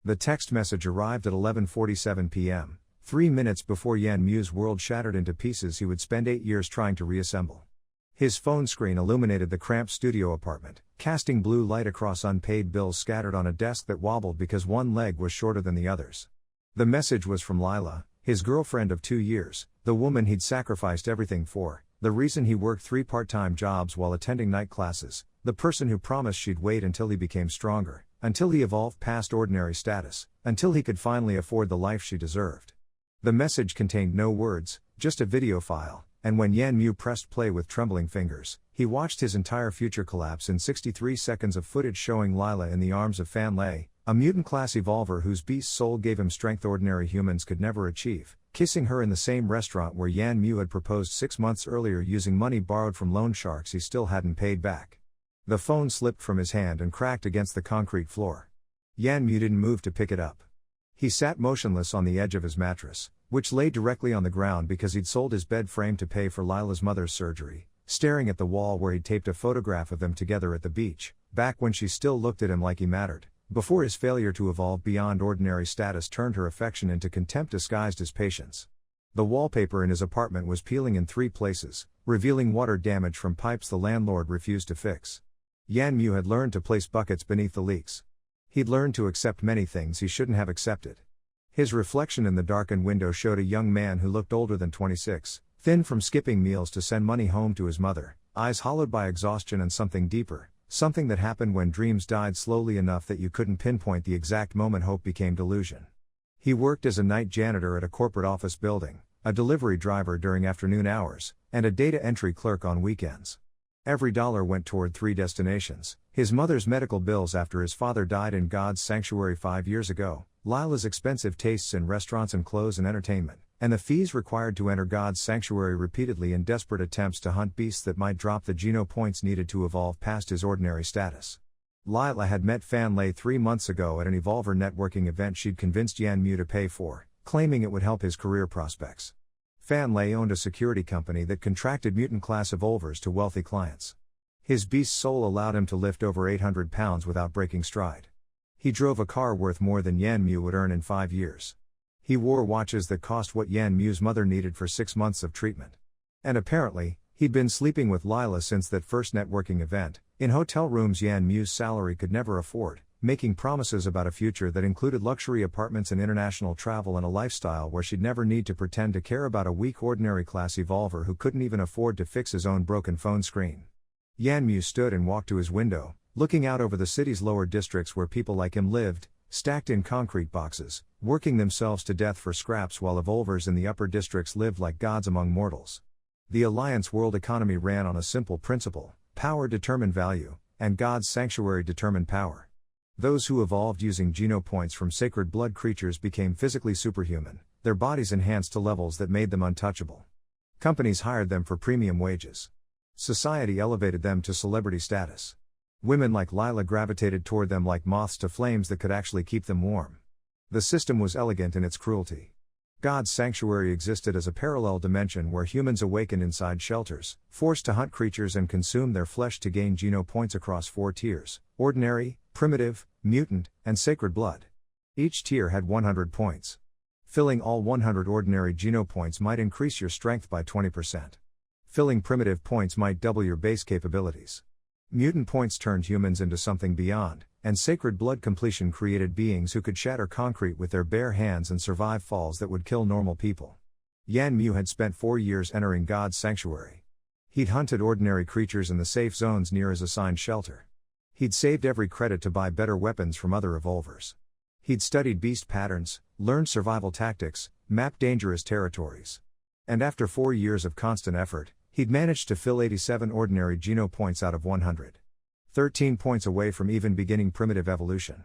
The text message arrived at 11:47 p.m., 3 minutes before Yan Mu's world shattered into pieces he would spend 8 years trying to reassemble. His phone screen illuminated the cramped studio apartment, casting blue light across unpaid bills scattered on a desk that wobbled because one leg was shorter than the others. The message was from Lila, his girlfriend of 2 years, the woman he'd sacrificed everything for, the reason he worked 3 part-time jobs while attending night classes, the person who promised she'd wait until he became stronger, until he evolved past ordinary status, until he could finally afford the life she deserved. The message contained no words, just a video file, and when Yan Mu pressed play with trembling fingers, he watched his entire future collapse in 63 seconds of footage showing Lila in the arms of Fan Lei, a mutant-class evolver whose beast soul gave him strength ordinary humans could never achieve, kissing her in the same restaurant where Yan Mu had proposed 6 months earlier using money borrowed from loan sharks he still hadn't paid back. The phone slipped from his hand and cracked against the concrete floor. Yan Mu didn't move to pick it up. He sat motionless on the edge of his mattress, which lay directly on the ground because he'd sold his bed frame to pay for Lila's mother's surgery, staring at the wall where he'd taped a photograph of them together at the beach, back when she still looked at him like he mattered, before his failure to evolve beyond ordinary status turned her affection into contempt disguised as patience. The wallpaper in his apartment was peeling in 3 places, revealing water damage from pipes the landlord refused to fix. Yan Mu had learned to place buckets beneath the leaks. He'd learned to accept many things he shouldn't have accepted. His reflection in the darkened window showed a young man who looked older than 26, thin from skipping meals to send money home to his mother, eyes hollowed by exhaustion and something deeper, something that happened when dreams died slowly enough that you couldn't pinpoint the exact moment hope became delusion. He worked as a night janitor at a corporate office building, a delivery driver during afternoon hours, and a data entry clerk on weekends. Every dollar went toward 3 destinations: his mother's medical bills after his father died in God's sanctuary 5 years ago, Lila's expensive tastes in restaurants and clothes and entertainment, and the fees required to enter God's sanctuary repeatedly in desperate attempts to hunt beasts that might drop the geno points needed to evolve past his ordinary status. Lila had met Fan Lei 3 months ago at an Evolver networking event she'd convinced Yan Mu to pay for, claiming it would help his career prospects. Fan Lei owned a security company that contracted mutant-class evolvers to wealthy clients. His beast soul allowed him to lift over 800 pounds without breaking stride. He drove a car worth more than Yan Mu would earn in 5 years. He wore watches that cost what Yan Mu's mother needed for 6 months of treatment. And apparently, he'd been sleeping with Lila since that first networking event, in hotel rooms Yan Mu's salary could never afford, making promises about a future that included luxury apartments and international travel and a lifestyle where she'd never need to pretend to care about a weak ordinary class evolver who couldn't even afford to fix his own broken phone screen. Yan Mu stood and walked to his window, looking out over the city's lower districts where people like him lived, stacked in concrete boxes, working themselves to death for scraps while evolvers in the upper districts lived like gods among mortals. The Alliance world economy ran on a simple principle: power determined value, and God's sanctuary determined power. Those who evolved using geno points from sacred blood creatures became physically superhuman, their bodies enhanced to levels that made them untouchable. Companies hired them for premium wages. Society elevated them to celebrity status. Women like Lila gravitated toward them like moths to flames that could actually keep them warm. The system was elegant in its cruelty. God's sanctuary existed as a parallel dimension where humans awakened inside shelters, forced to hunt creatures and consume their flesh to gain geno points across 4 tiers: ordinary, primitive, mutant, and sacred blood. Each tier had 100 points. Filling all 100 ordinary geno points might increase your strength by 20%. Filling primitive points might double your base capabilities. Mutant points turned humans into something beyond, and sacred blood completion created beings who could shatter concrete with their bare hands and survive falls that would kill normal people. Yan Mu had spent 4 years entering God's sanctuary. He'd hunted ordinary creatures in the safe zones near his assigned shelter. He'd saved every credit to buy better weapons from other evolvers. He'd studied beast patterns, learned survival tactics, mapped dangerous territories. And after 4 years of constant effort, he'd managed to fill 87 ordinary geno points out of 100. 13 points away from even beginning primitive evolution.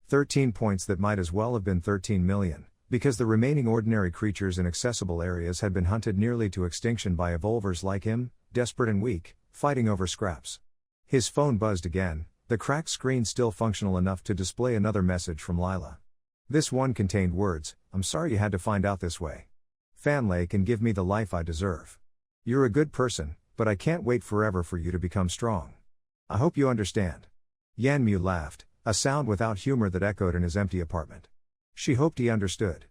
13 points that might as well have been 13 million, because the remaining ordinary creatures in accessible areas had been hunted nearly to extinction by evolvers like him, desperate and weak, fighting over scraps. His phone buzzed again, the cracked screen still functional enough to display another message from Lila. This one contained words: "I'm sorry you had to find out this way. Fan Lei can give me the life I deserve. You're a good person, but I can't wait forever for you to become strong. I hope you understand." Yan Mu laughed, a sound without humor that echoed in his empty apartment. She hoped he understood.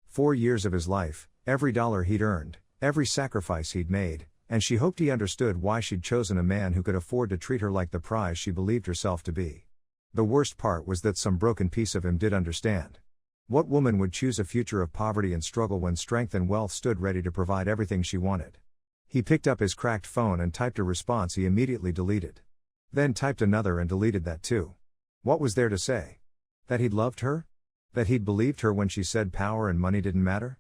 4 years of his life, every dollar he'd earned, every sacrifice he'd made, and she hoped he understood why she'd chosen a man who could afford to treat her like the prize she believed herself to be. The worst part was that some broken piece of him did understand. What woman would choose a future of poverty and struggle when strength and wealth stood ready to provide everything she wanted? He picked up his cracked phone and typed a response he immediately deleted. Then typed another and deleted that too. What was there to say? That he'd loved her? That he'd believed her when she said power and money didn't matter?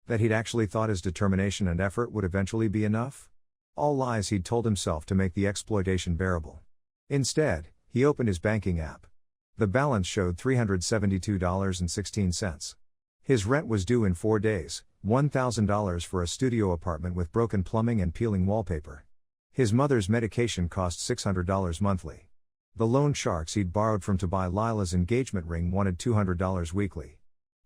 That he'd actually thought his determination and effort would eventually be enough? All lies he'd told himself to make the exploitation bearable. Instead, he opened his banking app. The balance showed $372.16. His rent was due in 4 days, $1,000 for a studio apartment with broken plumbing and peeling wallpaper. His mother's medication cost $600 monthly. The loan sharks he'd borrowed from to buy Lila's engagement ring wanted $200 weekly.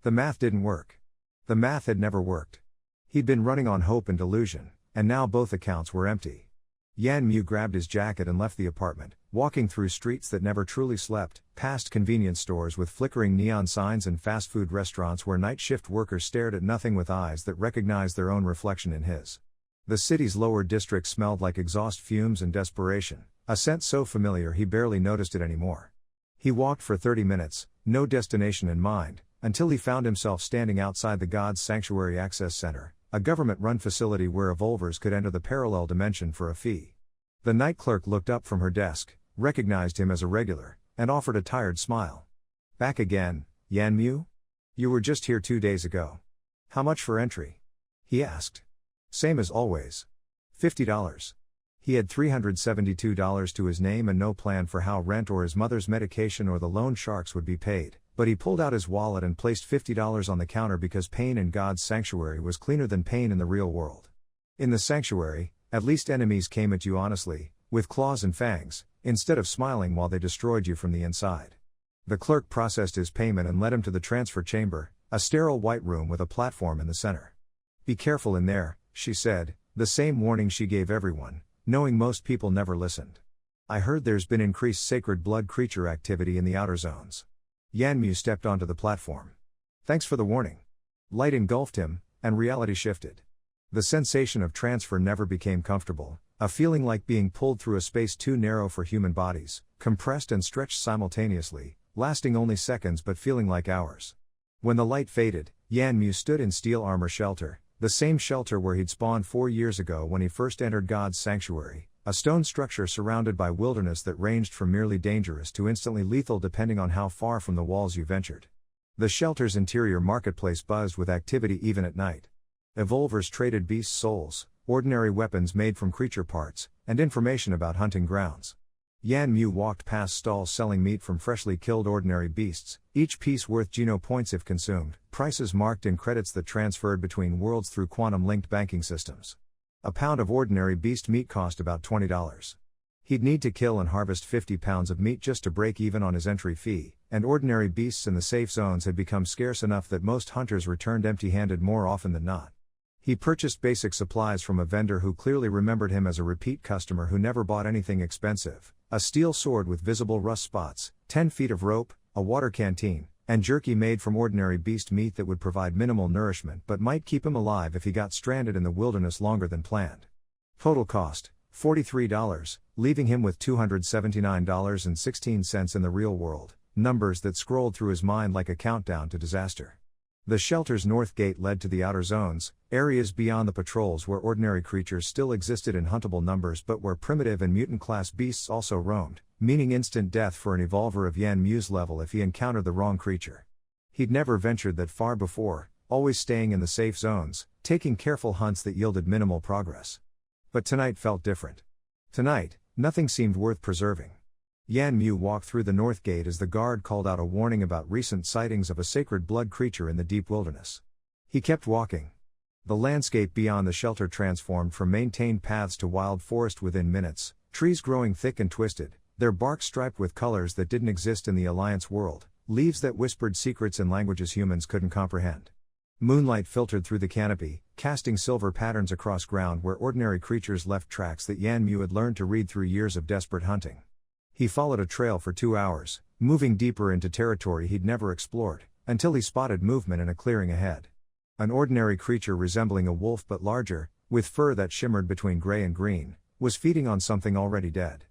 The math didn't work. The math had never worked. He'd been running on hope and delusion, and now both accounts were empty. Yan Mu grabbed his jacket and left the apartment, walking through streets that never truly slept, past convenience stores with flickering neon signs and fast food restaurants where night shift workers stared at nothing with eyes that recognized their own reflection in his. The city's lower district smelled like exhaust fumes and desperation, a scent so familiar he barely noticed it anymore. He walked for 30 minutes, no destination in mind, until he found himself standing outside the God's Sanctuary Access Center, a government-run facility where evolvers could enter the parallel dimension for a fee. The night clerk looked up from her desk, recognized him as a regular, and offered a tired smile. "Back again, Yan Mu? You were just here 2 days ago. How much for entry?" he asked. "Same as always. $50. He had $372 to his name and no plan for how rent or his mother's medication or the loan sharks would be paid, but he pulled out his wallet and placed $50 on the counter because pain in God's sanctuary was cleaner than pain in the real world. In the sanctuary, at least enemies came at you honestly, with claws and fangs, instead of smiling while they destroyed you from the inside. The clerk processed his payment and led him to the transfer chamber, a sterile white room with a platform in the center. "Be careful in there," she said, the same warning she gave everyone, knowing most people never listened. "I heard there's been increased sacred blood creature activity in the outer zones." Yan Mu stepped onto the platform. "Thanks for the warning." Light engulfed him, and reality shifted. The sensation of transfer never became comfortable, a feeling like being pulled through a space too narrow for human bodies, compressed and stretched simultaneously, lasting only seconds but feeling like hours. When the light faded, Yan Mu stood in steel armor shelter, the same shelter where he'd spawned 4 years ago when he first entered God's sanctuary, a stone structure surrounded by wilderness that ranged from merely dangerous to instantly lethal depending on how far from the walls you ventured. The shelter's interior marketplace buzzed with activity even at night. Evolvers traded beast souls, ordinary weapons made from creature parts, and information about hunting grounds. Yan Mu walked past stalls selling meat from freshly killed ordinary beasts, each piece worth Geno points if consumed, prices marked in credits that transferred between worlds through quantum-linked banking systems. A pound of ordinary beast meat cost about $20. He'd need to kill and harvest 50 pounds of meat just to break even on his entry fee, and ordinary beasts in the safe zones had become scarce enough that most hunters returned empty-handed more often than not. He purchased basic supplies from a vendor who clearly remembered him as a repeat customer who never bought anything expensive: a steel sword with visible rust spots, 10 feet of rope, a water canteen, and jerky made from ordinary beast meat that would provide minimal nourishment but might keep him alive if he got stranded in the wilderness longer than planned. Total cost, $43, leaving him with $279.16 in the real world, numbers that scrolled through his mind like a countdown to disaster. The shelter's north gate led to the outer zones, areas beyond the patrols where ordinary creatures still existed in huntable numbers but where primitive and mutant-class beasts also roamed, meaning instant death for an evolver of Yan Mu's level if he encountered the wrong creature. He'd never ventured that far before, always staying in the safe zones, taking careful hunts that yielded minimal progress. But tonight felt different. Tonight, nothing seemed worth preserving. Yan Mu walked through the north gate as the guard called out a warning about recent sightings of a sacred blood creature in the deep wilderness. He kept walking. The landscape beyond the shelter transformed from maintained paths to wild forest within minutes, trees growing thick and twisted, their bark striped with colors that didn't exist in the Alliance world, leaves that whispered secrets in languages humans couldn't comprehend. Moonlight filtered through the canopy, casting silver patterns across ground where ordinary creatures left tracks that Yan Mu had learned to read through years of desperate hunting. He followed a trail for 2 hours, moving deeper into territory he'd never explored, until he spotted movement in a clearing ahead. An ordinary creature resembling a wolf but larger, with fur that shimmered between gray and green, was feeding on something already dead.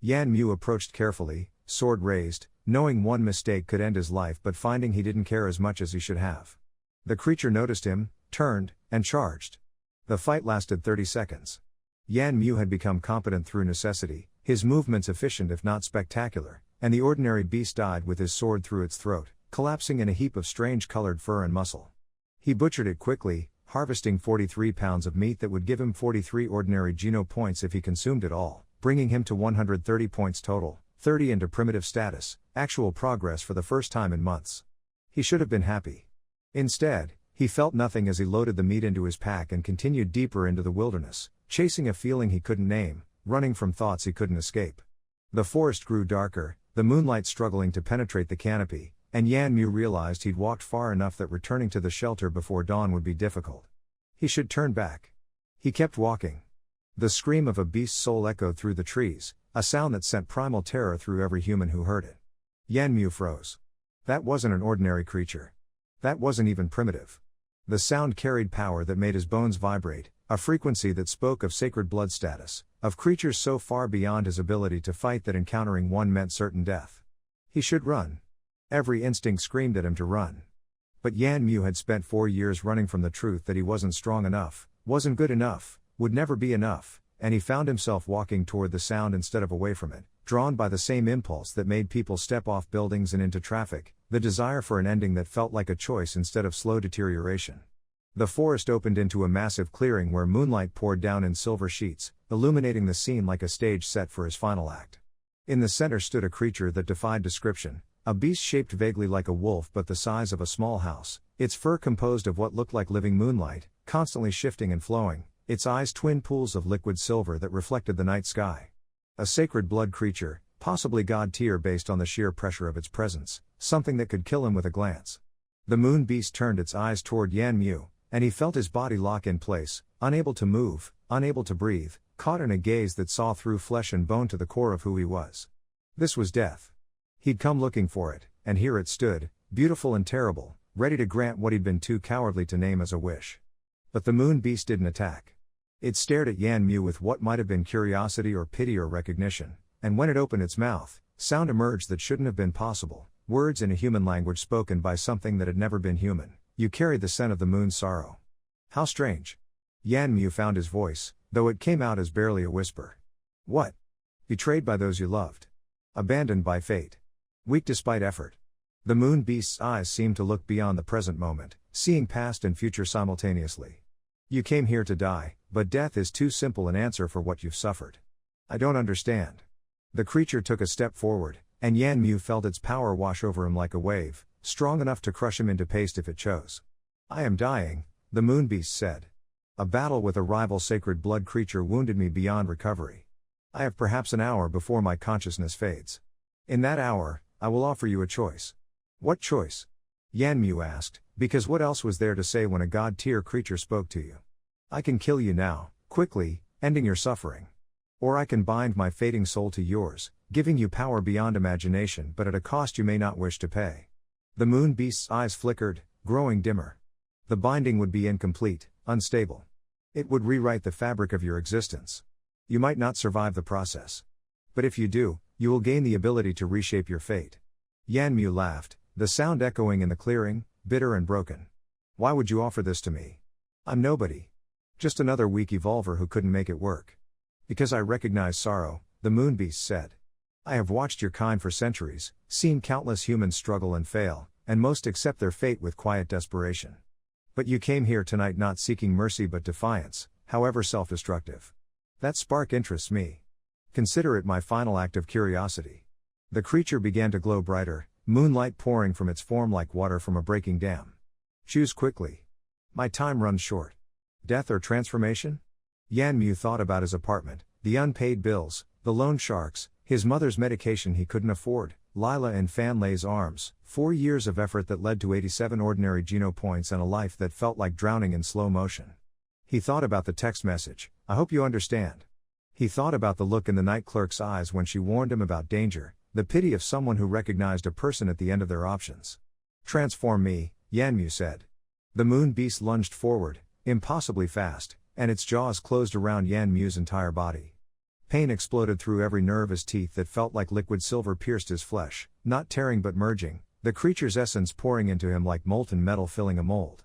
Yan Mu approached carefully, sword raised, knowing one mistake could end his life but finding he didn't care as much as he should have. The creature noticed him, turned, and charged. The fight lasted 30 seconds. Yan Mu had become competent through necessity, his movements efficient if not spectacular, and the ordinary beast died with his sword through its throat, collapsing in a heap of strange-colored fur and muscle. He butchered it quickly, harvesting 43 pounds of meat that would give him 43 ordinary Geno points if he consumed it all, bringing him to 130 points total, 30 into primitive status, actual progress for the first time in months. He should have been happy. Instead, he felt nothing as he loaded the meat into his pack and continued deeper into the wilderness, chasing a feeling he couldn't name, running from thoughts he couldn't escape. The forest grew darker, the moonlight struggling to penetrate the canopy, and Yan Mu realized he'd walked far enough that returning to the shelter before dawn would be difficult. He should turn back. He kept walking. The scream of a beast's soul echoed through the trees, a sound that sent primal terror through every human who heard it. Yan Mu froze. That wasn't an ordinary creature. That wasn't even primitive. The sound carried power that made his bones vibrate, a frequency that spoke of sacred blood status, of creatures so far beyond his ability to fight that encountering one meant certain death. He should run. Every instinct screamed at him to run. But Yan Mu had spent 4 years running from the truth that he wasn't strong enough, wasn't good enough, would never be enough, and he found himself walking toward the sound instead of away from it, drawn by the same impulse that made people step off buildings and into traffic, the desire for an ending that felt like a choice instead of slow deterioration. The forest opened into a massive clearing where moonlight poured down in silver sheets, illuminating the scene like a stage set for his final act. In the center stood a creature that defied description, a beast shaped vaguely like a wolf but the size of a small house, its fur composed of what looked like living moonlight, constantly shifting and flowing, its eyes twin pools of liquid silver that reflected the night sky. A sacred blood creature, possibly god tier based on the sheer pressure of its presence, something that could kill him with a glance. The moon beast turned its eyes toward Yan Mu, and he felt his body lock in place, unable to move, unable to breathe, caught in a gaze that saw through flesh and bone to the core of who he was. This was death. He'd come looking for it, and here it stood, beautiful and terrible, ready to grant what he'd been too cowardly to name as a wish. But the moon beast didn't attack. It stared at Yan Mu with what might have been curiosity or pity or recognition, and when it opened its mouth, sound emerged that shouldn't have been possible, words in a human language spoken by something that had never been human. You carried the scent of the moon's sorrow. How strange. Yan Mu found his voice, though it came out as barely a whisper. What? Betrayed by those you loved. Abandoned by fate. Weak despite effort. The moon beast's eyes seemed to look beyond the present moment, seeing past and future simultaneously. You came here to die, but death is too simple an answer for what you've suffered. I don't understand. The creature took a step forward, and Yan Mu felt its power wash over him like a wave, strong enough to crush him into paste if it chose. I am dying, the moon beast said. A battle with a rival sacred blood creature wounded me beyond recovery. I have perhaps an hour before my consciousness fades. In that hour, I will offer you a choice. What choice? Yan Mu asked, because what else was there to say when a god-tier creature spoke to you? I can kill you now, quickly, ending your suffering. Or I can bind my fading soul to yours, giving you power beyond imagination but at a cost you may not wish to pay. The moon beast's eyes flickered, growing dimmer. The binding would be incomplete, unstable. It would rewrite the fabric of your existence. You might not survive the process. But if you do, you will gain the ability to reshape your fate. Yan Mu laughed, the sound echoing in the clearing, bitter and broken. Why would you offer this to me? I'm nobody. Just another weak evolver who couldn't make it work. Because I recognize sorrow, the moon beast said. I have watched your kind for centuries, seen countless humans struggle and fail, and most accept their fate with quiet desperation. But you came here tonight not seeking mercy but defiance, however self-destructive. That spark interests me. Consider it my final act of curiosity. The creature began to glow brighter, moonlight pouring from its form like water from a breaking dam. Choose quickly. My time runs short. Death or transformation? Yan Mu thought about his apartment, the unpaid bills, the loan sharks, his mother's medication he couldn't afford, Lila in Fan Lei's arms, 4 years of effort that led to 87 ordinary Geno points and a life that felt like drowning in slow motion. He thought about the text message, I hope you understand. He thought about the look in the night clerk's eyes when she warned him about danger, the pity of someone who recognized a person at the end of their options. "Transform me," Yanmu said. The moon beast lunged forward, impossibly fast, and its jaws closed around Yanmu's entire body. Pain exploded through every nerve as teeth that felt like liquid silver pierced his flesh, not tearing but merging, the creature's essence pouring into him like molten metal filling a mold.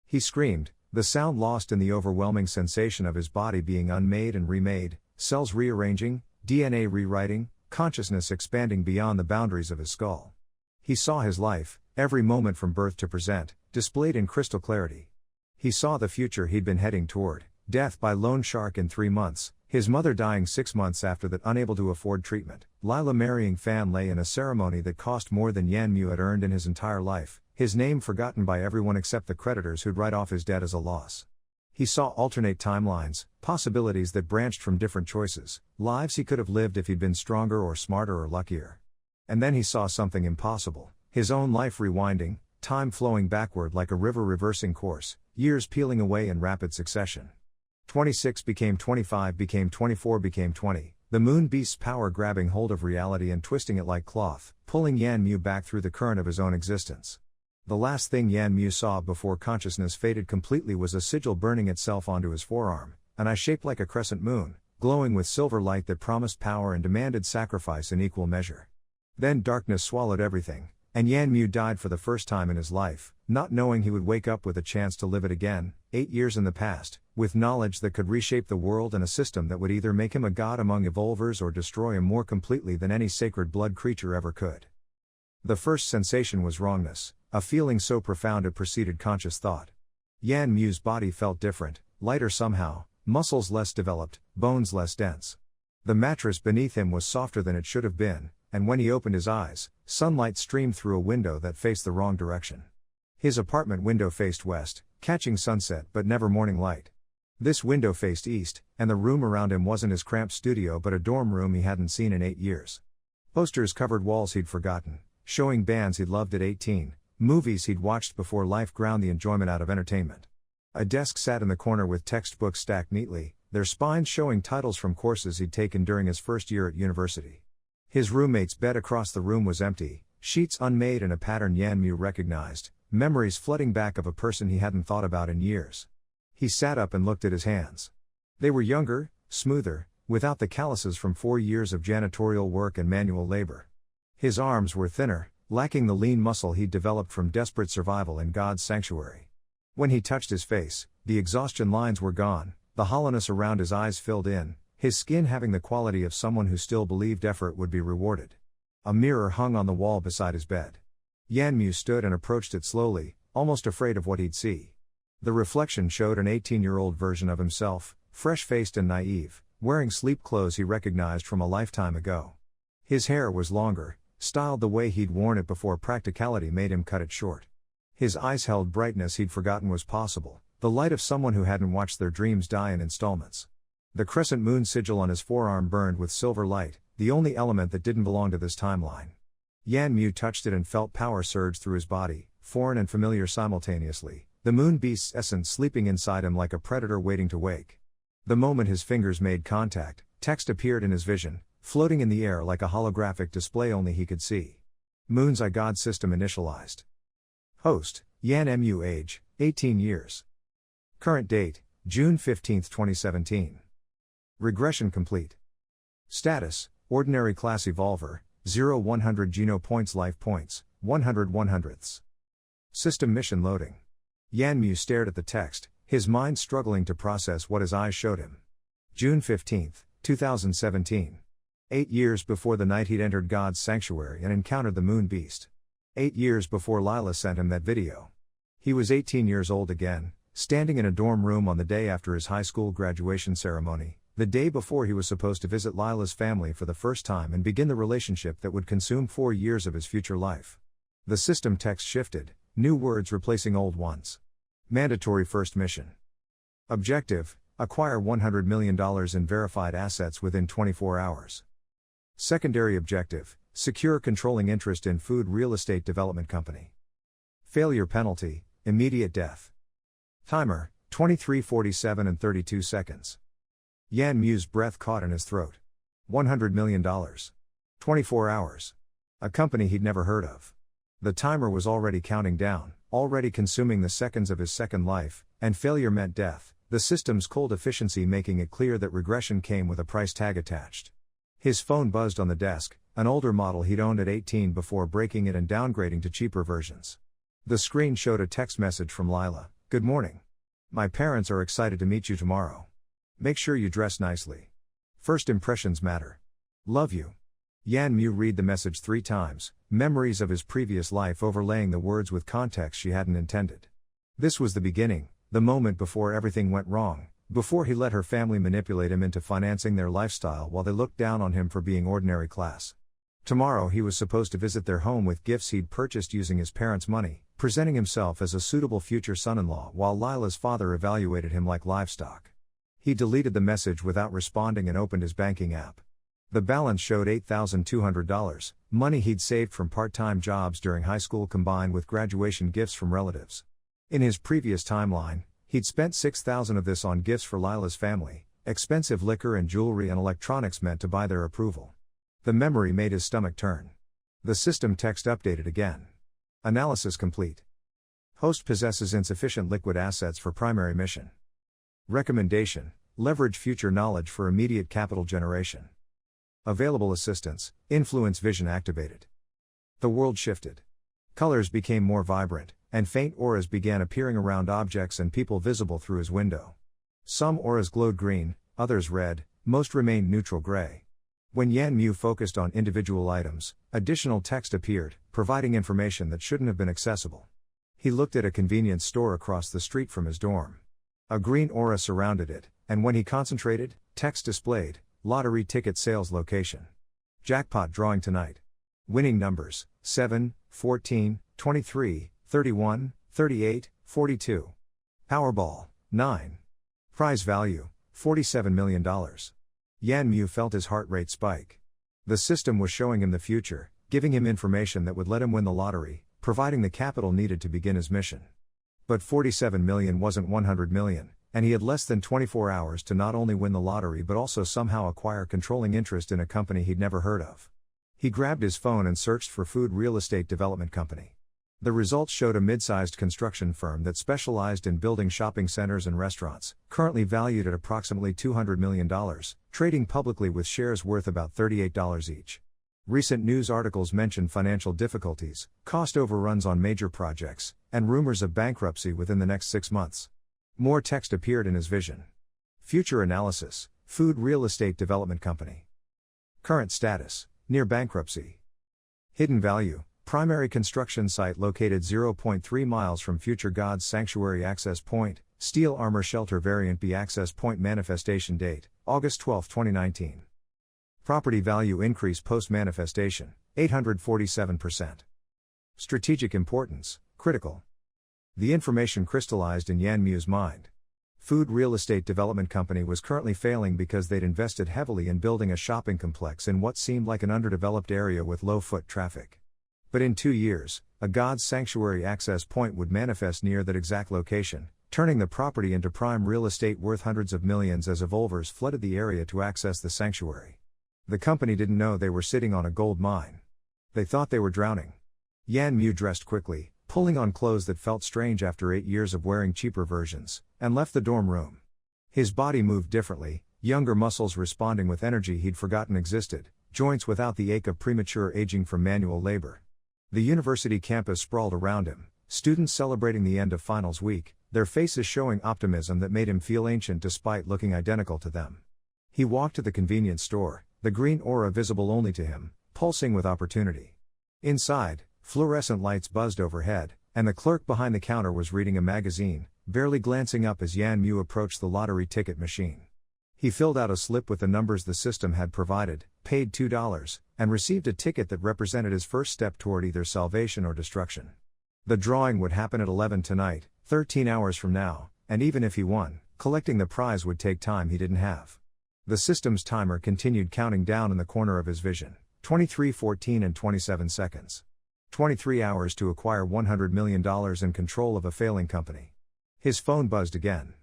He screamed, the sound lost in the overwhelming sensation of his body being unmade and remade, cells rearranging, DNA rewriting, consciousness expanding beyond the boundaries of his skull. He saw his life, every moment from birth to present, displayed in crystal clarity. He saw the future he'd been heading toward: death by loan shark in 3 months, his mother dying 6 months after that unable to afford treatment, Lila marrying Fan Lei in a ceremony that cost more than Yanmu had earned in his entire life, his name forgotten by everyone except the creditors who'd write off his debt as a loss. He saw alternate timelines, possibilities that branched from different choices, lives he could have lived if he'd been stronger or smarter or luckier. And then he saw something impossible, his own life rewinding, time flowing backward like a river reversing course, years peeling away in rapid succession. 26 became 25, became 24, became 20, the moon beast's power grabbing hold of reality and twisting it like cloth, pulling Yanmu back through the current of his own existence. The last thing Yanmu saw before consciousness faded completely was a sigil burning itself onto his forearm, an eye shaped like a crescent moon, glowing with silver light that promised power and demanded sacrifice in equal measure. Then darkness swallowed everything, and Yanmu died for the first time in his life, not knowing he would wake up with a chance to live it again, 8 years in the past, with knowledge that could reshape the world and a system that would either make him a god among evolvers or destroy him more completely than any sacred blood creature ever could. The first sensation was wrongness, a feeling so profound it preceded conscious thought. Yanmu's body felt different, lighter somehow, muscles less developed, bones less dense. The mattress beneath him was softer than it should have been, and when he opened his eyes, sunlight streamed through a window that faced the wrong direction. His apartment window faced west, catching sunset but never morning light. This window faced east, and the room around him wasn't his cramped studio but a dorm room he hadn't seen in 8 years. Posters covered walls he'd forgotten, showing bands he'd loved at 18, movies he'd watched before life ground the enjoyment out of entertainment. A desk sat in the corner with textbooks stacked neatly, their spines showing titles from courses he'd taken during his first year at university. His roommate's bed across the room was empty, sheets unmade and a pattern Yanmu recognized, memories flooding back of a person he hadn't thought about in years. He sat up and looked at his hands. They were younger, smoother, without the calluses from 4 years of janitorial work and manual labor. His arms were thinner, lacking the lean muscle he'd developed from desperate survival in God's sanctuary. When he touched his face, the exhaustion lines were gone, the hollowness around his eyes filled in, his skin having the quality of someone who still believed effort would be rewarded. A mirror hung on the wall beside his bed. Yanmu stood and approached it slowly, almost afraid of what he'd see. The reflection showed an 18-year-old version of himself, fresh-faced and naive, wearing sleep clothes he recognized from a lifetime ago. His hair was longer, styled the way he'd worn it before practicality made him cut it short. His eyes held brightness he'd forgotten was possible, the light of someone who hadn't watched their dreams die in installments. The crescent moon sigil on his forearm burned with silver light, the only element that didn't belong to this timeline. Yanmu touched it and felt power surge through his body, foreign and familiar simultaneously, the moon beast's essence sleeping inside him like a predator waiting to wake. The moment his fingers made contact, text appeared in his vision, floating in the air like a holographic display only he could see. Moon's I God system initialized. Host, Yanmu. Age, 18 years. Current date, June 15, 2017. Regression complete. Status, Ordinary Class Evolver, 0-100 Geno Points Life Points, 100 100ths. System mission loading. Yanmu stared at the text, his mind struggling to process what his eyes showed him. June 15, 2017. 8 years before the night he'd entered God's sanctuary and encountered the moon beast. 8 years before Lila sent him that video. He was 18 years old again, standing in a dorm room on the day after his high school graduation ceremony, the day before he was supposed to visit Lila's family for the first time and begin the relationship that would consume 4 years of his future life. The system text shifted, new words replacing old ones. Mandatory first mission. Objective, acquire $100 million in verified assets within 24 hours. Secondary objective, secure controlling interest in food real estate development company. Failure penalty, immediate death. Timer, 23:47 and 32 seconds. Yan Mu's breath caught in his throat. $100 million. 24 hours. A company he'd never heard of. The timer was already counting down, already consuming the seconds of his second life, and failure meant death, the system's cold efficiency making it clear that regression came with a price tag attached. His phone buzzed on the desk, an older model he'd owned at 18 before breaking it and downgrading to cheaper versions. The screen showed a text message from Lila. "Good morning. My parents are excited to meet you tomorrow. Make sure you dress nicely. First impressions matter. Love you." Yan Mu read the message 3 times, memories of his previous life overlaying the words with context she hadn't intended. This was the beginning, the moment before everything went wrong, before he let her family manipulate him into financing their lifestyle while they looked down on him for being ordinary class. Tomorrow he was supposed to visit their home with gifts he'd purchased using his parents' money, presenting himself as a suitable future son-in-law while Lila's father evaluated him like livestock. He deleted the message without responding and opened his banking app. The balance showed $8,200, money he'd saved from part-time jobs during high school combined with graduation gifts from relatives. In his previous timeline, he'd spent $6,000 of this on gifts for Lila's family, expensive liquor and jewelry and electronics meant to buy their approval. The memory made his stomach turn. The system text updated again. Analysis complete. Host possesses insufficient liquid assets for primary mission. Recommendation: leverage future knowledge for immediate capital generation. Available assistance: influence vision activated. The world shifted. Colors became more vibrant, and faint auras began appearing around objects and people visible through his window. Some auras glowed green, others red, most remained neutral gray. When Yan Mu focused on individual items, additional text appeared, providing information that shouldn't have been accessible. He looked at a convenience store across the street from his dorm. A green aura surrounded it, and when he concentrated, text displayed: lottery ticket sales location. Jackpot drawing tonight. Winning numbers: 7, 14, 23, 31, 38, 42. Powerball: 9. Prize value: $47 million. Yan Mu felt his heart rate spike. The system was showing him the future, giving him information that would let him win the lottery, providing the capital needed to begin his mission. But 47 million wasn't 100 million, and he had less than 24 hours to not only win the lottery but also somehow acquire controlling interest in a company he'd never heard of. He grabbed his phone and searched for Food Real Estate Development Company. The results showed a mid-sized construction firm that specialized in building shopping centers and restaurants, currently valued at approximately $200 million, trading publicly with shares worth about $38 each. Recent news articles mentioned financial difficulties, cost overruns on major projects, and rumors of bankruptcy within the next 6 months. More text appeared in his vision. Future analysis: Food Real Estate Development Company. Current status: near bankruptcy. Hidden value: primary construction site located 0.3 miles from future God's Sanctuary access point, steel armor shelter variant B access point. Manifestation date: August 12, 2019. Property value increase post-manifestation, 847%. Strategic importance: critical. The information crystallized in Yan Mu's mind. Food Real Estate Development Company was currently failing because they'd invested heavily in building a shopping complex in what seemed like an underdeveloped area with low foot traffic. But in 2 years, a God's Sanctuary access point would manifest near that exact location, turning the property into prime real estate worth hundreds of millions as evolvers flooded the area to access the sanctuary. The company didn't know they were sitting on a gold mine. They thought they were drowning. Yan Mu dressed quickly, pulling on clothes that felt strange after 8 years of wearing cheaper versions, and left the dorm room. His body moved differently, younger muscles responding with energy he'd forgotten existed, joints without the ache of premature aging from manual labor. The university campus sprawled around him, students celebrating the end of finals week, their faces showing optimism that made him feel ancient despite looking identical to them. He walked to the convenience store, the green aura visible only to him, pulsing with opportunity. Inside, fluorescent lights buzzed overhead, and the clerk behind the counter was reading a magazine, barely glancing up as Yan Mu approached the lottery ticket machine. He filled out a slip with the numbers the system had provided, paid $2, and received a ticket that represented his first step toward either salvation or destruction. The drawing would happen at 11 tonight, 13 hours from now, and even if he won, collecting the prize would take time he didn't have. The system's timer continued counting down in the corner of his vision, 23, 14 and 27 seconds. 23 hours to acquire $100 million in control of a failing company. His phone buzzed again.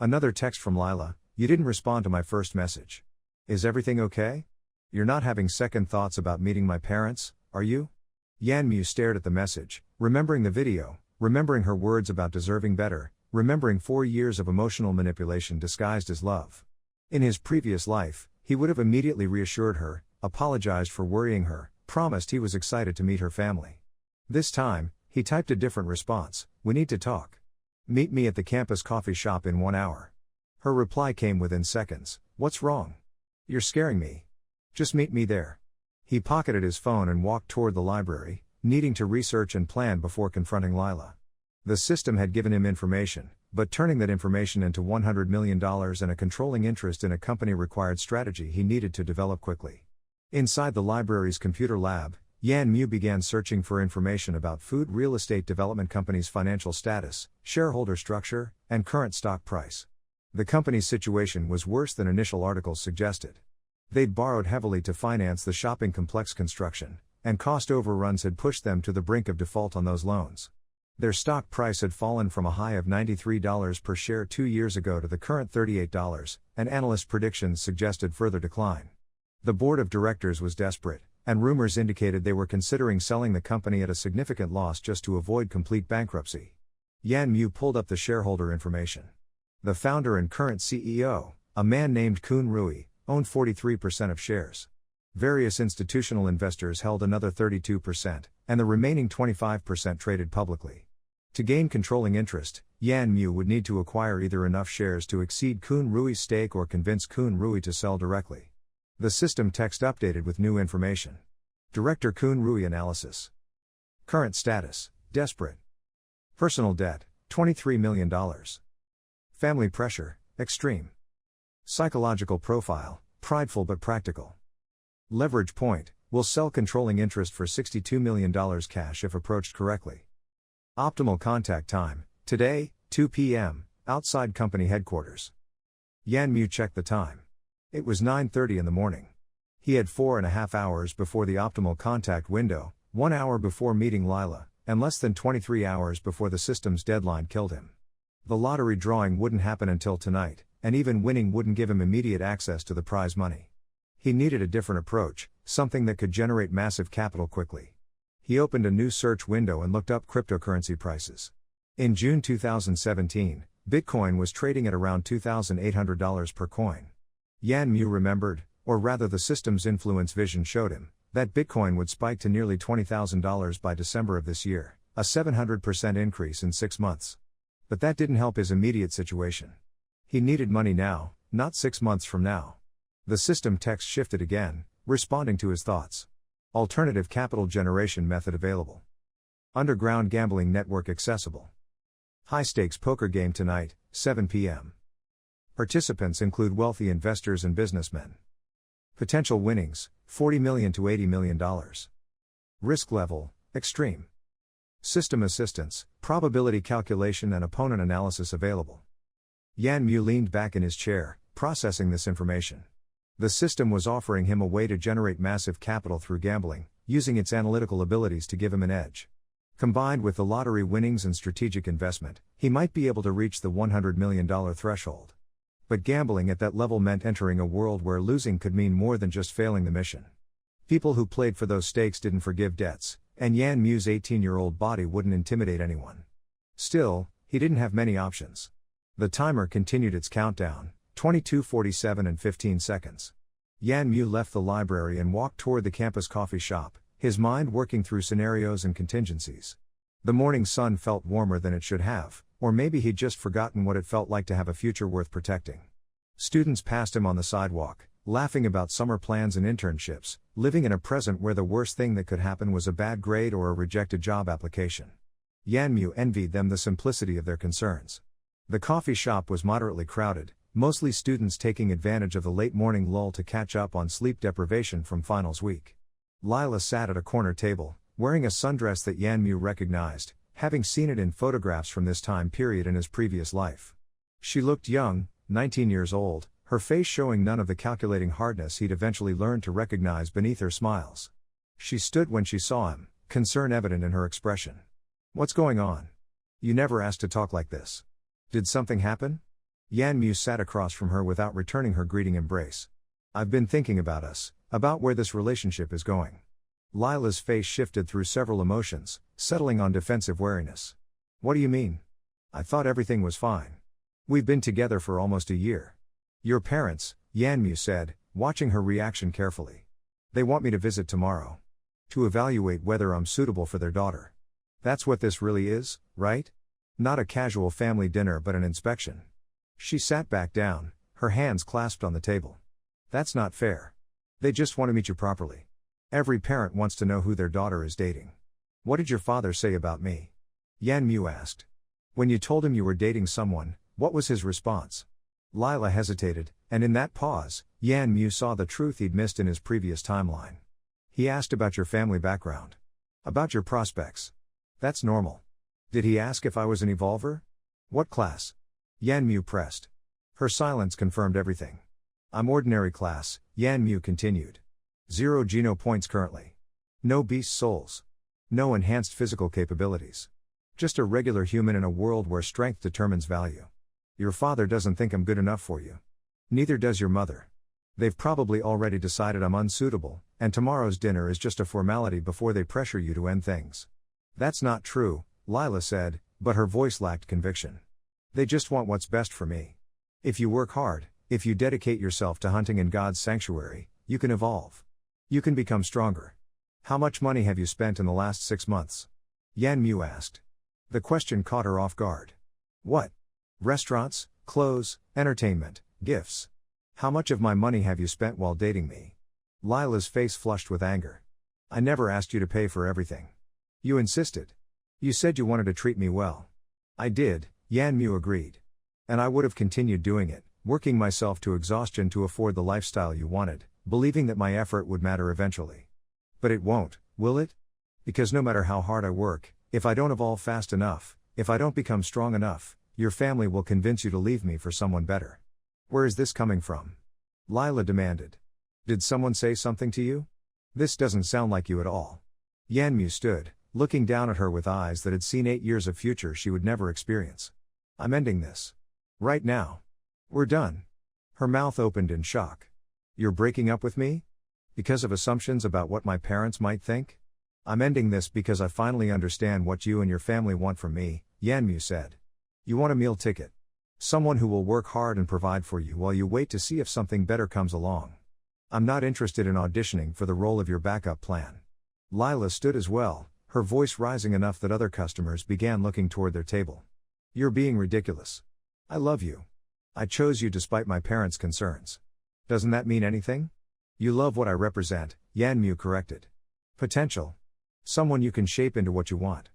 Another text from Lila: You didn't respond to my first message. Is everything okay? You're not having second thoughts about meeting my parents, are you? Yanmu stared at the message, remembering the video, remembering her words about deserving better, remembering 4 years of emotional manipulation disguised as love. In his previous life, he would have immediately reassured her, apologized for worrying her, promised he was excited to meet her family. This time, he typed a different response: "We need to talk. Meet me at the campus coffee shop in 1 hour." Her reply came within seconds: "What's wrong? You're scaring me. Just meet me there." He pocketed his phone and walked toward the library, needing to research and plan before confronting Lila. The system had given him information, but turning that information into $100 million and a controlling interest in a company required strategy he needed to develop quickly. Inside the library's computer lab, Yanmu began searching for information about food real estate development company's financial status, shareholder structure, and current stock price. The company's situation was worse than initial articles suggested. They'd borrowed heavily to finance the shopping complex construction, and cost overruns had pushed them to the brink of default on those loans. Their stock price had fallen from a high of $93 per share 2 years ago to the current $38, and analyst predictions suggested further decline. The board of directors was desperate, and rumors indicated they were considering selling the company at a significant loss just to avoid complete bankruptcy. Yanmu pulled up the shareholder information. The founder and current CEO, a man named Kun Rui, owned 43% of shares. Various institutional investors held another 32%, and the remaining 25% traded publicly. To gain controlling interest, Yanmu would need to acquire either enough shares to exceed Kun Rui's stake or convince Kun Rui to sell directly. The system text updated with new information. Director Kun Rui analysis. Current status: desperate. Personal debt: $23 million. Family pressure: extreme. Psychological profile: prideful but practical. Leverage point: will sell controlling interest for $62 million cash if approached correctly. Optimal contact time: today, 2 p.m., outside company headquarters. Yanmu checked the time. It was 9:30 in the morning. He had 4.5 hours before the optimal contact window, 1 hour before meeting Lila, and less than 23 hours before the system's deadline killed him. The lottery drawing wouldn't happen until tonight, and even winning wouldn't give him immediate access to the prize money. He needed a different approach, something that could generate massive capital quickly. He opened a new search window and looked up cryptocurrency prices. In June 2017, Bitcoin was trading at around $2,800 per coin. Yanmu remembered, or rather the system's influence vision showed him, that Bitcoin would spike to nearly $20,000 by December of this year, a 700% increase in 6 months. But that didn't help his immediate situation. He needed money now, not 6 months from now. The system text shifted again, responding to his thoughts. Alternative capital generation method available. Underground gambling network accessible. High-stakes poker game tonight, 7 p.m. Participants include wealthy investors and businessmen. Potential winnings, $40 million to $80 million. Risk level, extreme. System assistance, probability calculation and opponent analysis available. Yanmu leaned back in his chair, processing this information. The system was offering him a way to generate massive capital through gambling, using its analytical abilities to give him an edge. Combined with the lottery winnings and strategic investment, he might be able to reach the $100 million threshold. But gambling at that level meant entering a world where losing could mean more than just failing the mission. People who played for those stakes didn't forgive debts, and Yanmu's 18-year-old body wouldn't intimidate anyone. Still, he didn't have many options. The timer continued its countdown, 22:47 and 15 seconds. Yanmu left the library and walked toward the campus coffee shop, his mind working through scenarios and contingencies. The morning sun felt warmer than it should have, or maybe he'd just forgotten what it felt like to have a future worth protecting. Students passed him on the sidewalk, laughing about summer plans and internships, living in a present where the worst thing that could happen was a bad grade or a rejected job application. Yanmu envied them the simplicity of their concerns. The coffee shop was moderately crowded, mostly students taking advantage of the late morning lull to catch up on sleep deprivation from finals week. Lila sat at a corner table, wearing a sundress that Yanmu recognized, having seen it in photographs from this time period in his previous life. She looked young, 19 years old, her face showing none of the calculating hardness he'd eventually learned to recognize beneath her smiles. She stood when she saw him, concern evident in her expression. "What's going on? You never asked to talk like this. Did something happen?" Yan Mu sat across from her without returning her greeting embrace. I've been thinking about us, about where this relationship is going. Lila's face shifted through several emotions, settling on defensive wariness. What do you mean? I thought everything was fine. We've been together for almost a year. Your parents, Yan Mu said, watching her reaction carefully. They want me to visit tomorrow. To evaluate whether I'm suitable for their daughter. That's what this really is, right? Not a casual family dinner but an inspection. She sat back down, her hands clasped on the table. That's not fair. They just want to meet you properly. Every parent wants to know who their daughter is dating. What did your father say about me? Yan Mu asked. When you told him you were dating someone, what was his response? Lila hesitated, and in that pause, Yan Mu saw the truth he'd missed in his previous timeline. He asked about your family background. About your prospects. That's normal. Did he ask if I was an evolver? What class? Yan Mu pressed. Her silence confirmed everything. I'm ordinary class, Yan Mu continued. 0 geno points currently. No beast souls. No enhanced physical capabilities. Just a regular human in a world where strength determines value. Your father doesn't think I'm good enough for you. Neither does your mother. They've probably already decided I'm unsuitable, and tomorrow's dinner is just a formality before they pressure you to end things. That's not true, Lila said, but her voice lacked conviction. They just want what's best for me. If you work hard, if you dedicate yourself to hunting in God's sanctuary, you can evolve. You can become stronger. How much money have you spent in the last 6 months? Yan Mu asked. The question caught her off guard. What? Restaurants, clothes, entertainment, gifts. How much of my money have you spent while dating me? Lila's face flushed with anger. I never asked you to pay for everything. You insisted. You said you wanted to treat me well. I did, Yan Mu agreed. And I would have continued doing it, working myself to exhaustion to afford the lifestyle you wanted, believing that my effort would matter eventually. But it won't, will it? Because no matter how hard I work, if I don't evolve fast enough, if I don't become strong enough, your family will convince you to leave me for someone better. Where is this coming from? Lila demanded. Did someone say something to you? This doesn't sound like you at all. Yan Mu stood, looking down at her with eyes that had seen 8 years of future she would never experience. I'm ending this. Right now. We're done. Her mouth opened in shock. You're breaking up with me? Because of assumptions about what my parents might think? I'm ending this because I finally understand what you and your family want from me, Yan Mu said. You want a meal ticket. Someone who will work hard and provide for you while you wait to see if something better comes along. I'm not interested in auditioning for the role of your backup plan. Lila stood as well, her voice rising enough that other customers began looking toward their table. You're being ridiculous. I love you. I chose you despite my parents' concerns. Doesn't that mean anything? You love what I represent, Yan Mu corrected. Potential. Someone you can shape into what you want.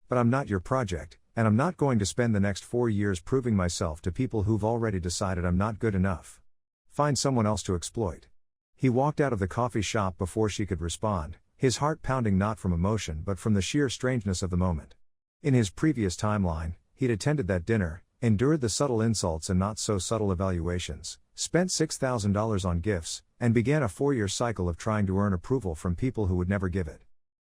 But I'm not your project, and I'm not going to spend the next 4 years proving myself to people who've already decided I'm not good enough. Find someone else to exploit. He walked out of the coffee shop before she could respond, his heart pounding not from emotion but from the sheer strangeness of the moment. In his previous timeline, he'd attended that dinner, endured the subtle insults and not so subtle evaluations, spent $6,000 on gifts, and began a 4-year cycle of trying to earn approval from people who would never give it.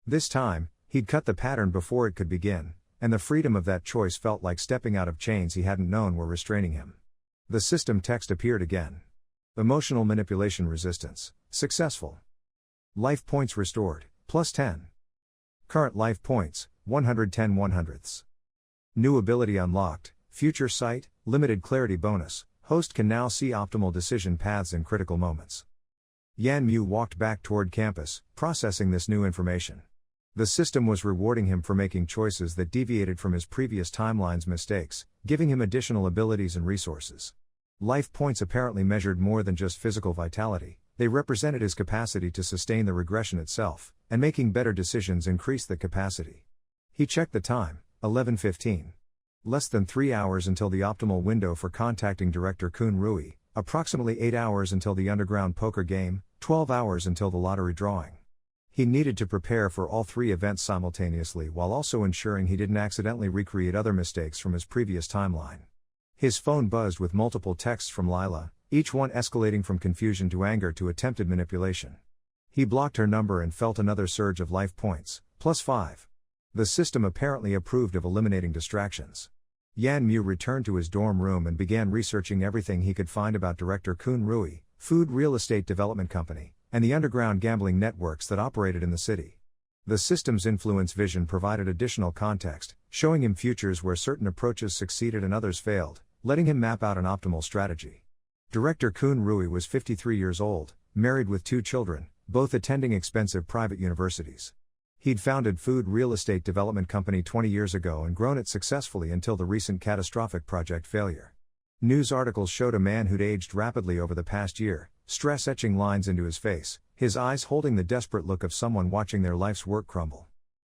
This time, he'd cut the pattern before it could begin, and the freedom of that choice felt like stepping out of chains he hadn't known were restraining him. The system text appeared again. Emotional manipulation resistance, successful. Life points restored, +10. Current life points, 110 100ths. New ability unlocked, future sight, limited clarity bonus, host can now see optimal decision paths in critical moments. Yan Mu walked back toward campus, processing this new information. The system was rewarding him for making choices that deviated from his previous timeline's mistakes, giving him additional abilities and resources. Life points apparently measured more than just physical vitality, they represented his capacity to sustain the regression itself, and making better decisions increased the capacity. He checked the time, 11:15. Less than 3 hours until the optimal window for contacting director Kun Rui, approximately 8 hours until the underground poker game, 12 hours until the lottery drawing. He needed to prepare for all 3 events simultaneously while also ensuring he didn't accidentally recreate other mistakes from his previous timeline. His phone buzzed with multiple texts from Lila, each one escalating from confusion to anger to attempted manipulation. He blocked her number and felt another surge of life points, +5. The system apparently approved of eliminating distractions. Yan Mu returned to his dorm room and began researching everything he could find about director Kun Rui, Food Real Estate Development Company, and the underground gambling networks that operated in the city. The system's influence vision provided additional context, showing him futures where certain approaches succeeded and others failed, letting him map out an optimal strategy. Director Kun Rui was 53 years old, married with 2 children, both attending expensive private universities. He'd founded Food Real Estate Development Company 20 years ago and grown it successfully until the recent catastrophic project failure. News articles showed a man who'd aged rapidly over the past year, stress etching lines into his face, his eyes holding the desperate look of someone watching their life's work crumble.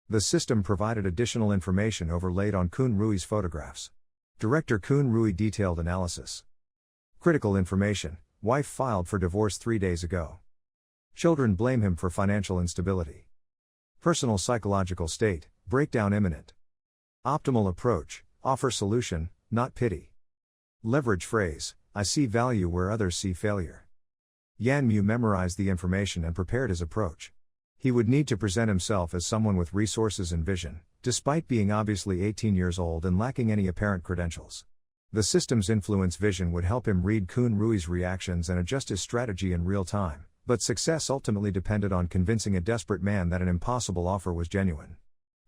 The system provided additional information overlaid on Kun Rui's photographs. Director Kun Rui detailed analysis. Critical information: wife filed for divorce 3 days ago. Children blame him for financial instability. Personal psychological state, breakdown imminent. Optimal approach, offer solution, not pity. Leverage phrase: I see value where others see failure. Yan Mu memorized the information and prepared his approach. He would need to present himself as someone with resources and vision, despite being obviously 18 years old and lacking any apparent credentials. The system's influence vision would help him read Kun Rui's reactions and adjust his strategy in real time, but success ultimately depended on convincing a desperate man that an impossible offer was genuine.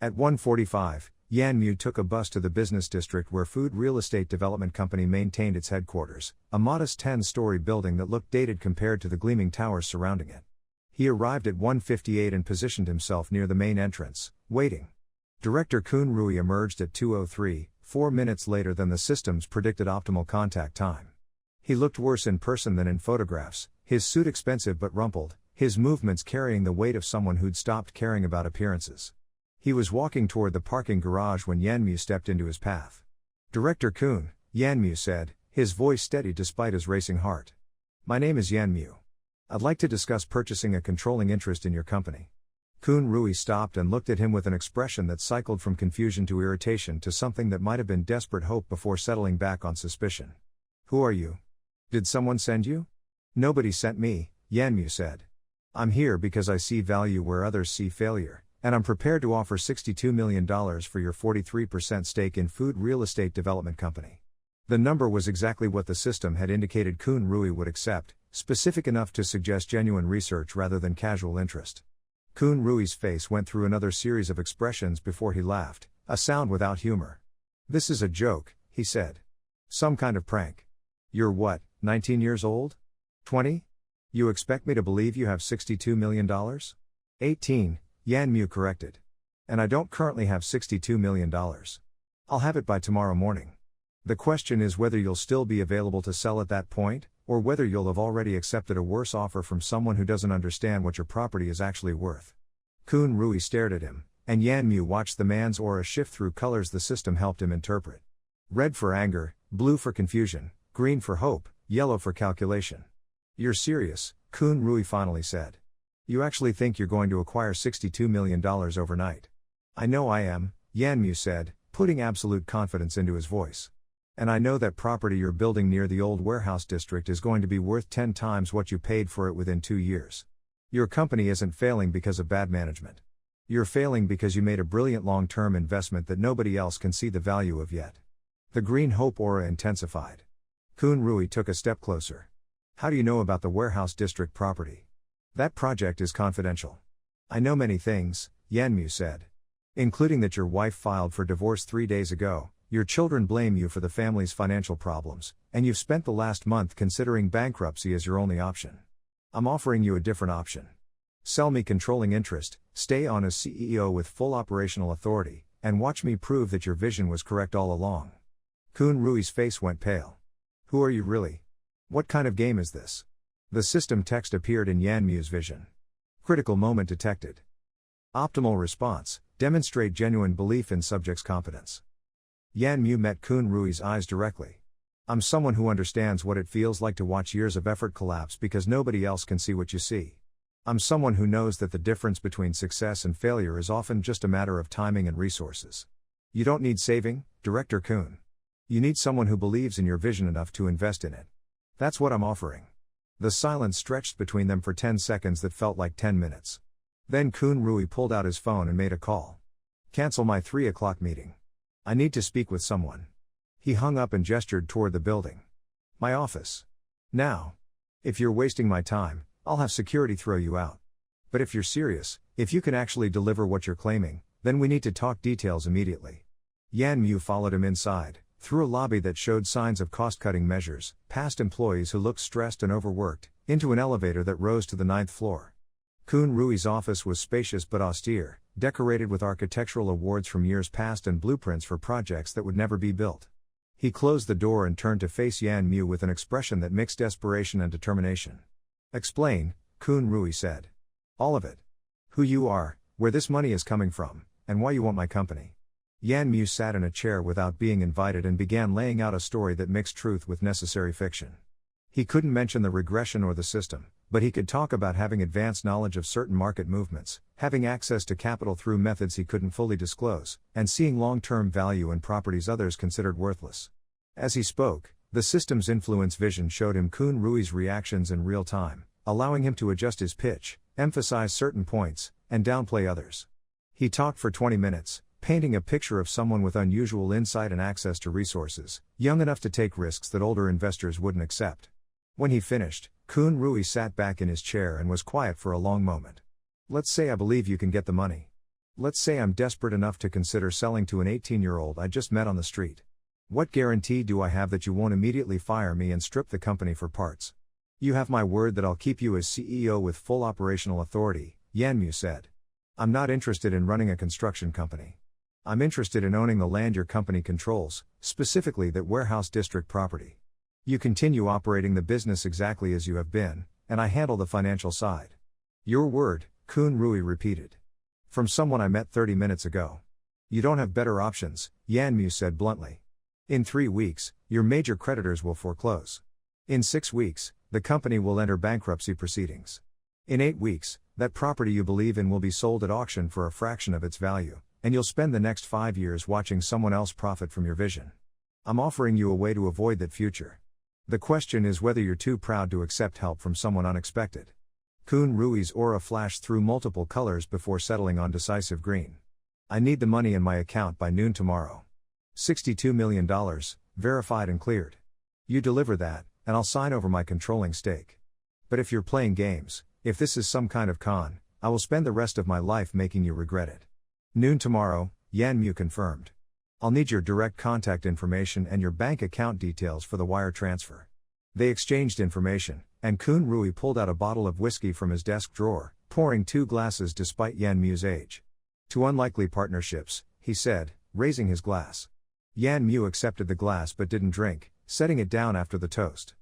At 1:45, Yan Mu took a bus to the business district where Food Real Estate Development Company maintained its headquarters, a modest 10-story building that looked dated compared to the gleaming towers surrounding it. He arrived at 1:58 and positioned himself near the main entrance, waiting. Director Kun Rui emerged at 2:03, 4 minutes later than the system's predicted optimal contact time. He looked worse in person than in photographs, his suit expensive but rumpled, his movements carrying the weight of someone who'd stopped caring about appearances. He was walking toward the parking garage when Yan Mu stepped into his path. Director Kun, Yan Mu said, his voice steady despite his racing heart. My name is Yan Mu. I'd like to discuss purchasing a controlling interest in your company. Kun Rui stopped and looked at him with an expression that cycled from confusion to irritation to something that might have been desperate hope before settling back on suspicion. Who are you? Did someone send you? Nobody sent me, Yan Mu said. I'm here because I see value where others see failure, and I'm prepared to offer $62 million for your 43% stake in Food Real Estate Development Company. The number was exactly what the system had indicated Kun Rui would accept, specific enough to suggest genuine research rather than casual interest. Kun Rui's face went through another series of expressions before he laughed, a sound without humor. This is a joke, he said. Some kind of prank. You're what, 19 years old? 20? You expect me to believe you have $62 million? 18, Yan Mu corrected. And I don't currently have $62 million. I'll have it by tomorrow morning. The question is whether you'll still be available to sell at that point, or whether you'll have already accepted a worse offer from someone who doesn't understand what your property is actually worth. Kun Rui stared at him, and Yan Mu watched the man's aura shift through colors the system helped him interpret. Red for anger, blue for confusion, green for hope, yellow for calculation. You're serious, Kun Rui finally said. You actually think you're going to acquire $62 million overnight? I know I am, Yan Mu said, putting absolute confidence into his voice. And I know that property you're building near the old warehouse district is going to be worth 10 times what you paid for it within 2 years. Your company isn't failing because of bad management. You're failing because you made a brilliant long-term investment that nobody else can see the value of yet. The green hope aura intensified. Kun Rui took a step closer. How do you know about the warehouse district property? That project is confidential. I know many things, Yan Mu said. Including that your wife filed for divorce 3 days ago. Your children blame you for the family's financial problems, and you've spent the last month considering bankruptcy as your only option. I'm offering you a different option. Sell me controlling interest, stay on as CEO with full operational authority, and watch me prove that your vision was correct all along. Kun Rui's face went pale. Who are you really? What kind of game is this? The system text appeared in Yan Mu's vision. Critical moment detected. Optimal response, demonstrate genuine belief in subject's competence. Yan Mu met Kun Rui's eyes directly. I'm someone who understands what it feels like to watch years of effort collapse because nobody else can see what you see. I'm someone who knows that the difference between success and failure is often just a matter of timing and resources. You don't need saving, Director Kun. You need someone who believes in your vision enough to invest in it. That's what I'm offering. The silence stretched between them for 10 seconds that felt like 10 minutes. Then Kun Rui pulled out his phone and made a call. Cancel my 3 o'clock meeting. I need to speak with someone. He hung up and gestured toward the building. My office. Now. If you're wasting my time, I'll have security throw you out. But if you're serious, if you can actually deliver what you're claiming, then we need to talk details immediately. Yan Mu followed him inside, through a lobby that showed signs of cost-cutting measures, past employees who looked stressed and overworked, into an elevator that rose to the 9th floor. Kun Rui's office was spacious but austere, decorated with architectural awards from years past and blueprints for projects that would never be built. He closed the door and turned to face Yan Mu with an expression that mixed desperation and determination. Explain, Kun Rui said. All of it. Who you are, where this money is coming from, and why you want my company. Yan Mu sat in a chair without being invited and began laying out a story that mixed truth with necessary fiction. He couldn't mention the regression or the system, but he could talk about having advanced knowledge of certain market movements, having access to capital through methods he couldn't fully disclose, and seeing long-term value in properties others considered worthless. As he spoke, the system's influence vision showed him Kun Rui's reactions in real time, allowing him to adjust his pitch, emphasize certain points, and downplay others. He talked for 20 minutes, painting a picture of someone with unusual insight and access to resources, young enough to take risks that older investors wouldn't accept. When he finished, Kun Rui sat back in his chair and was quiet for a long moment. Let's say I believe you can get the money. Let's say I'm desperate enough to consider selling to an 18-year-old I just met on the street. What guarantee do I have that you won't immediately fire me and strip the company for parts? You have my word that I'll keep you as CEO with full operational authority, Yan Mu said. I'm not interested in running a construction company. I'm interested in owning the land your company controls, specifically that warehouse district property. You continue operating the business exactly as you have been, and I handle the financial side. Your word, Kun Rui repeated. From someone I met 30 minutes ago. You don't have better options, Yan Mu said bluntly. In 3 weeks, your major creditors will foreclose. In 6 weeks, the company will enter bankruptcy proceedings. In 8 weeks, that property you believe in will be sold at auction for a fraction of its value, and you'll spend the next 5 years watching someone else profit from your vision. I'm offering you a way to avoid that future. The question is whether you're too proud to accept help from someone unexpected. Kun Rui's aura flashed through multiple colors before settling on decisive green. I need the money in my account by noon tomorrow. $62 million, verified and cleared. You deliver that, and I'll sign over my controlling stake. But if you're playing games, if this is some kind of con, I will spend the rest of my life making you regret it. Noon tomorrow, Yan Mu confirmed. I'll need your direct contact information and your bank account details for the wire transfer. They exchanged information, and Kun Rui pulled out a bottle of whiskey from his desk drawer, pouring 2 glasses despite Yan Mu's age. To unlikely partnerships, he said, raising his glass. Yan Mu accepted the glass but didn't drink, setting it down after the toast.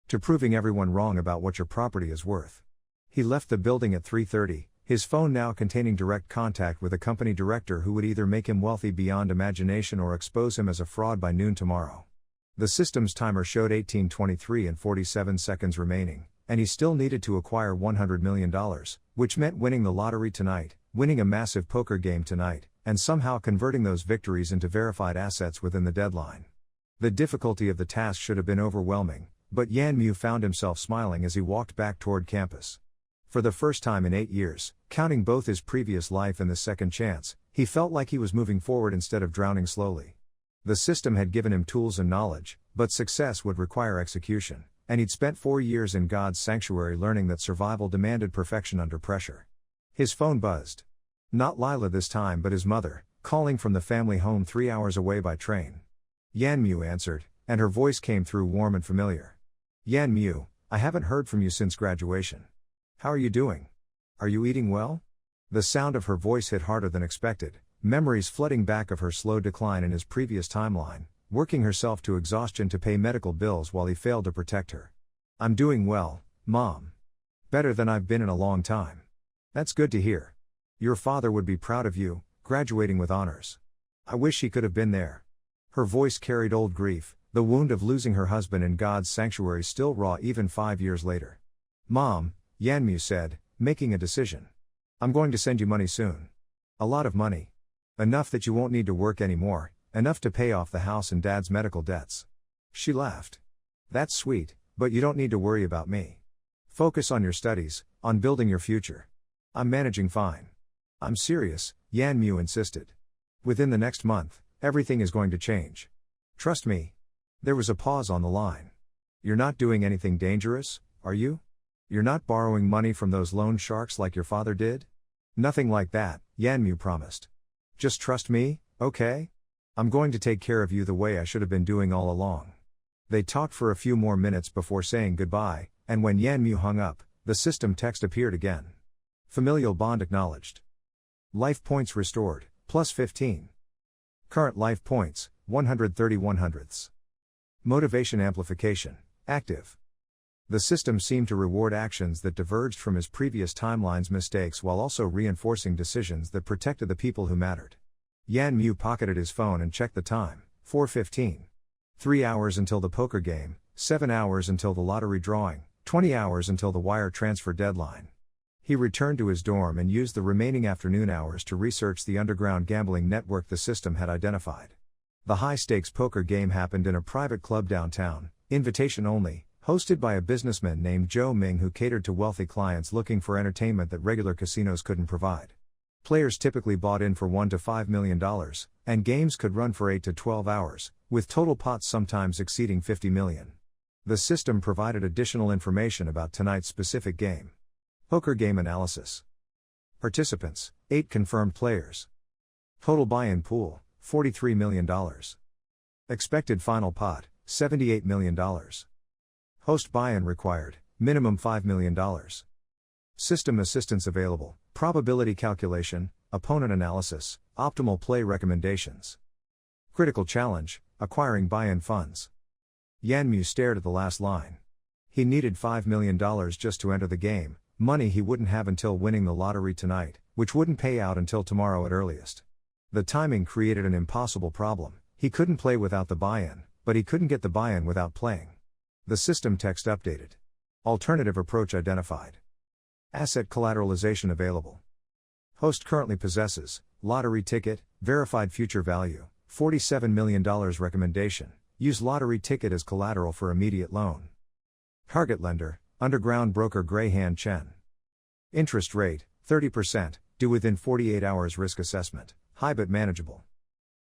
To proving everyone wrong about what your property is worth. He left the building at 3:30, his phone now containing direct contact with a company director who would either make him wealthy beyond imagination or expose him as a fraud by noon tomorrow. The system's timer showed 18:23 and 47 seconds remaining, and he still needed to acquire $100 million, which meant winning the lottery tonight, winning a massive poker game tonight, and somehow converting those victories into verified assets within the deadline. The difficulty of the task should have been overwhelming, but Yan Mu found himself smiling as he walked back toward campus. For the first time in 8 years, counting both his previous life and the second chance, he felt like he was moving forward instead of drowning slowly. The system had given him tools and knowledge, but success would require execution, and he'd spent 4 years in God's sanctuary learning that survival demanded perfection under pressure. His phone buzzed. Not Lila this time but his mother, calling from the family home 3 hours away by train. Yan Mu answered, and her voice came through warm and familiar. Yan Mu, I haven't heard from you since graduation. How are you doing? Are you eating well? The sound of her voice hit harder than expected, memories flooding back of her slow decline in his previous timeline, working herself to exhaustion to pay medical bills while he failed to protect her. I'm doing well, Mom. Better than I've been in a long time. That's good to hear. Your father would be proud of you, graduating with honors. I wish he could have been there. Her voice carried old grief, the wound of losing her husband in God's sanctuary still raw even 5 years later. Mom, Yan Mu said, making a decision. I'm going to send you money soon. A lot of money. Enough that you won't need to work anymore, enough to pay off the house and Dad's medical debts. She laughed. That's sweet, but you don't need to worry about me. Focus on your studies, on building your future. I'm managing fine. I'm serious, Yan Mu insisted. Within the next month, everything is going to change. Trust me. There was a pause on the line. You're not doing anything dangerous, are you? You're not borrowing money from those loan sharks like your father did? Nothing like that, Yanmu promised. Just trust me, okay? I'm going to take care of you the way I should have been doing all along. They talked for a few more minutes before saying goodbye, and when Yanmu hung up, the system text appeared again. Familial bond acknowledged. Life points restored, plus 15. Current life points, 130/100ths. Motivation amplification, active. The system seemed to reward actions that diverged from his previous timeline's mistakes while also reinforcing decisions that protected the people who mattered. Yanmu pocketed his phone and checked the time, 4:15. 3 hours until the poker game, 7 hours until the lottery drawing, 20 hours until the wire transfer deadline. He returned to his dorm and used the remaining afternoon hours to research the underground gambling network the system had identified. The high-stakes poker game happened in a private club downtown, invitation only, hosted by a businessman named Joe Ming who catered to wealthy clients looking for entertainment that regular casinos couldn't provide. Players typically bought in for $1 to $5 million, and games could run for 8 to 12 hours, with total pots sometimes exceeding $50 million. The system provided additional information about tonight's specific game. Poker game analysis. Participants, 8 confirmed players. Total buy-in pool, $43 million. Expected final pot, $78 million. Host buy-in required, minimum $5 million. System assistance available, probability calculation, opponent analysis, optimal play recommendations. Critical challenge, acquiring buy-in funds. Yanmu stared at the last line. He needed $5 million just to enter the game, money he wouldn't have until winning the lottery tonight, which wouldn't pay out until tomorrow at earliest. The timing created an impossible problem. He couldn't play without the buy-in, but he couldn't get the buy-in without playing. The system text updated. Alternative approach identified. Asset collateralization available. Host currently possesses lottery ticket, verified future value, $47 million recommendation. Use lottery ticket as collateral for immediate loan. Target lender, underground broker Greyhand Chen. Interest rate, 30%, due within 48 hours. Risk assessment, high but manageable.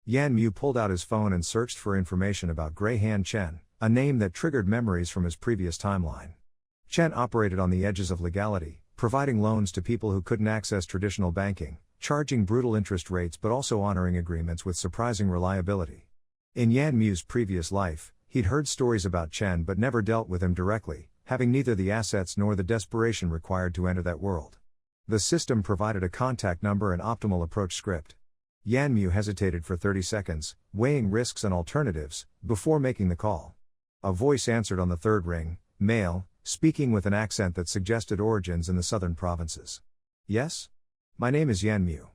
Yanmu pulled out his phone and searched for information about Greyhand Chen, a name that triggered memories from his previous timeline. Chen operated on the edges of legality, providing loans to people who couldn't access traditional banking, charging brutal interest rates but also honoring agreements with surprising reliability. In Yanmu's previous life, he'd heard stories about Chen but never dealt with him directly, having neither the assets nor the desperation required to enter that world. The system provided a contact number and optimal approach script. Yanmu hesitated for 30 seconds, weighing risks and alternatives, before making the call. A voice answered on the third ring, male, speaking with an accent that suggested origins in the southern provinces. Yes? My name is Yanmu.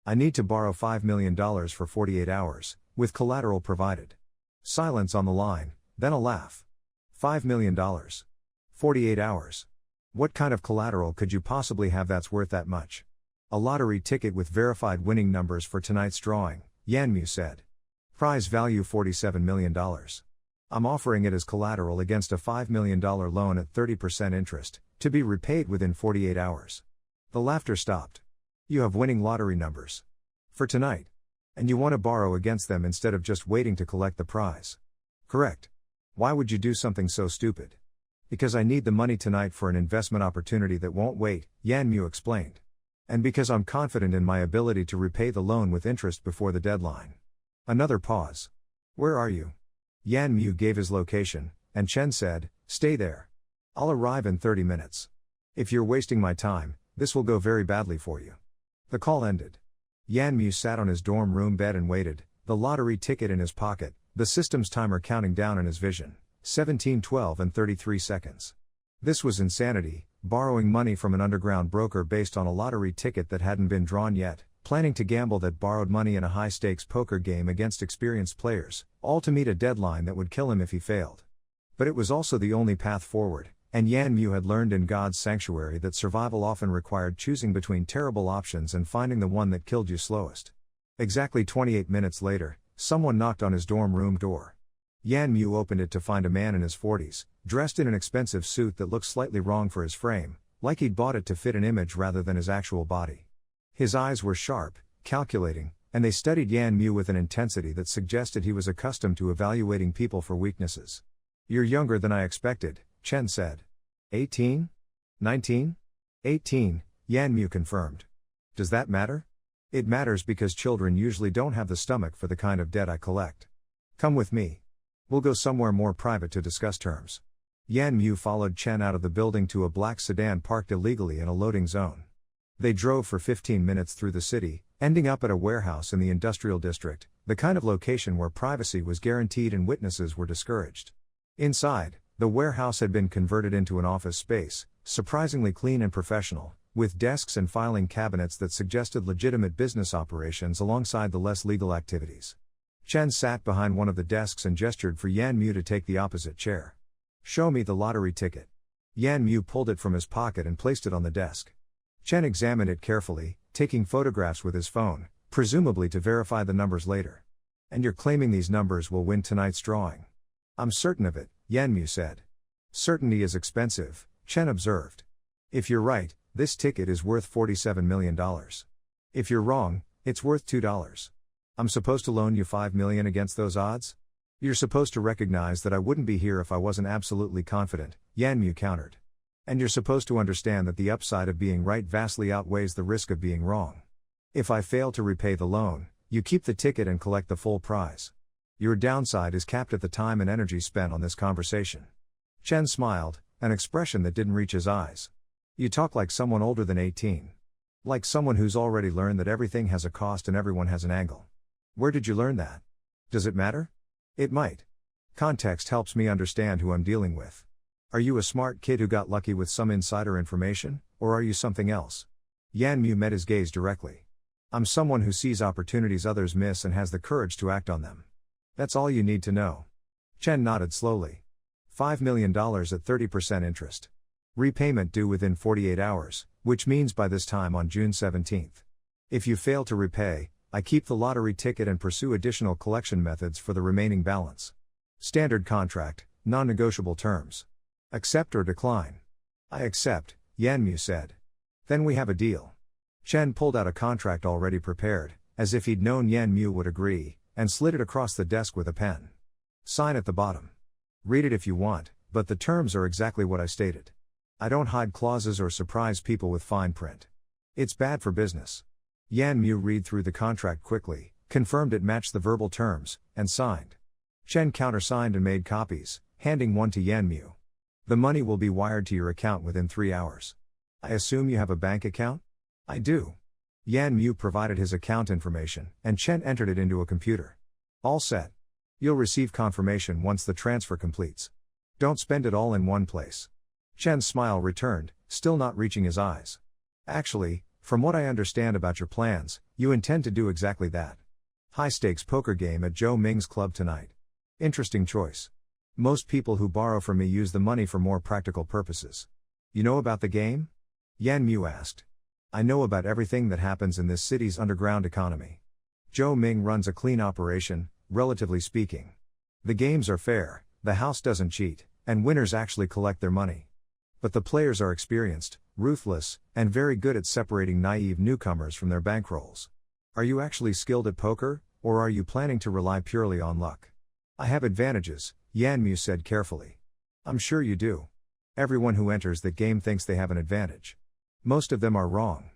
I need to borrow $5 million for 48 hours, with collateral provided. Silence on the line, then a laugh. $5 million. 48 hours. What kind of collateral could you possibly have that's worth that much? A lottery ticket with verified winning numbers for tonight's drawing, Yanmu said. Prize value $47 million. I'm offering it as collateral against a $5 million loan at 30% interest, to be repaid within 48 hours. The laughter stopped. You have winning lottery numbers. For tonight. And you want to borrow against them instead of just waiting to collect the prize. Correct. Why would you do something so stupid? Because I need the money tonight for an investment opportunity that won't wait, Yanmu explained. And because I'm confident in my ability to repay the loan with interest before the deadline. Another pause. Where are you? Yanmu gave his location, and Chen said, stay there. I'll arrive in 30 minutes. If you're wasting my time, this will go very badly for you. The call ended. Yanmu sat on his dorm room bed and waited, the lottery ticket in his pocket, the system's timer counting down in his vision, 17:12 and 33 seconds. This was insanity, borrowing money from an underground broker based on a lottery ticket that hadn't been drawn yet, planning to gamble that borrowed money in a high-stakes poker game against experienced players, all to meet a deadline that would kill him if he failed. But it was also the only path forward, and Yanmu had learned in God's sanctuary that survival often required choosing between terrible options and finding the one that killed you slowest. Exactly 28 minutes later, someone knocked on his dorm room door. Yanmu opened it to find a man in his 40s, dressed in an expensive suit that looked slightly wrong for his frame, like he'd bought it to fit an image rather than his actual body. His eyes were sharp, calculating, and they studied Yan Mu with an intensity that suggested he was accustomed to evaluating people for weaknesses. "You're younger than I expected," Chen said. 18? 19? 18, Yan Mu confirmed. "Does that matter?" "It matters because children usually don't have the stomach for the kind of debt I collect. Come with me. We'll go somewhere more private to discuss terms." Yan Mu followed Chen out of the building to a black sedan parked illegally in a loading zone. They drove for 15 minutes through the city, ending up at a warehouse in the industrial district, the kind of location where privacy was guaranteed and witnesses were discouraged. Inside, the warehouse had been converted into an office space, surprisingly clean and professional, with desks and filing cabinets that suggested legitimate business operations alongside the less legal activities. Chen sat behind one of the desks and gestured for Yan Mu to take the opposite chair. "Show me the lottery ticket." Yan Mu pulled it from his pocket and placed it on the desk. Chen examined it carefully, taking photographs with his phone, presumably to verify the numbers later. "And you're claiming these numbers will win tonight's drawing?" "I'm certain of it," Yan Mu said. "Certainty is expensive," Chen observed. "If you're right, this ticket is worth $47 million. If you're wrong, it's worth $2. I'm supposed to loan you $5 million against those odds? You're supposed to recognize that I wouldn't be here if I wasn't absolutely confident," Yan Mu countered. "And you're supposed to understand that the upside of being right vastly outweighs the risk of being wrong. If I fail to repay the loan, you keep the ticket and collect the full prize. Your downside is capped at the time and energy spent on this conversation." Chen smiled, an expression that didn't reach his eyes. "You talk like someone older than 18. Like someone who's already learned that everything has a cost and everyone has an angle. Where did you learn that? Does it matter?" "It might. Context helps me understand who I'm dealing with. Are you a smart kid who got lucky with some insider information, or are you something else?" Yan Mu met his gaze directly. "I'm someone who sees opportunities others miss and has the courage to act on them. That's all you need to know." Chen nodded slowly. $5 million at 30% interest. Repayment due within 48 hours, which means by this time on June 17th. If you fail to repay, I keep the lottery ticket and pursue additional collection methods for the remaining balance. Standard contract, non-negotiable terms. Accept or decline?" "I accept," Yan Mu said. "Then we have a deal." Chen pulled out a contract already prepared, as if he'd known Yan Mu would agree, and slid it across the desk with a pen. "Sign at the bottom. Read it if you want, but the terms are exactly what I stated. I don't hide clauses or surprise people with fine print. It's bad for business." Yan Mu read through the contract quickly, confirmed it matched the verbal terms, and signed. Chen countersigned and made copies, handing one to Yan Mu. "The money will be wired to your account within 3 hours. I assume you have a bank account?" "I do." Yan Mu provided his account information, and Chen entered it into a computer. "All set. You'll receive confirmation once the transfer completes. Don't spend it all in one place." Chen's smile returned, still not reaching his eyes. "Actually, from what I understand about your plans, you intend to do exactly that. High-stakes poker game at Joe Ming's club tonight. Interesting choice. Most people who borrow from me use the money for more practical purposes. You know about the game?" Yan Mu asked. "I know about everything that happens in this city's underground economy. Joe Ming runs a clean operation, relatively speaking. The games are fair, the house doesn't cheat, and winners actually collect their money. But the players are experienced, ruthless, and very good at separating naive newcomers from their bankrolls. Are you actually skilled at poker, or are you planning to rely purely on luck?" "I have advantages," Yan Mu said carefully. "I'm sure you do. Everyone who enters that game thinks they have an advantage. Most of them are wrong."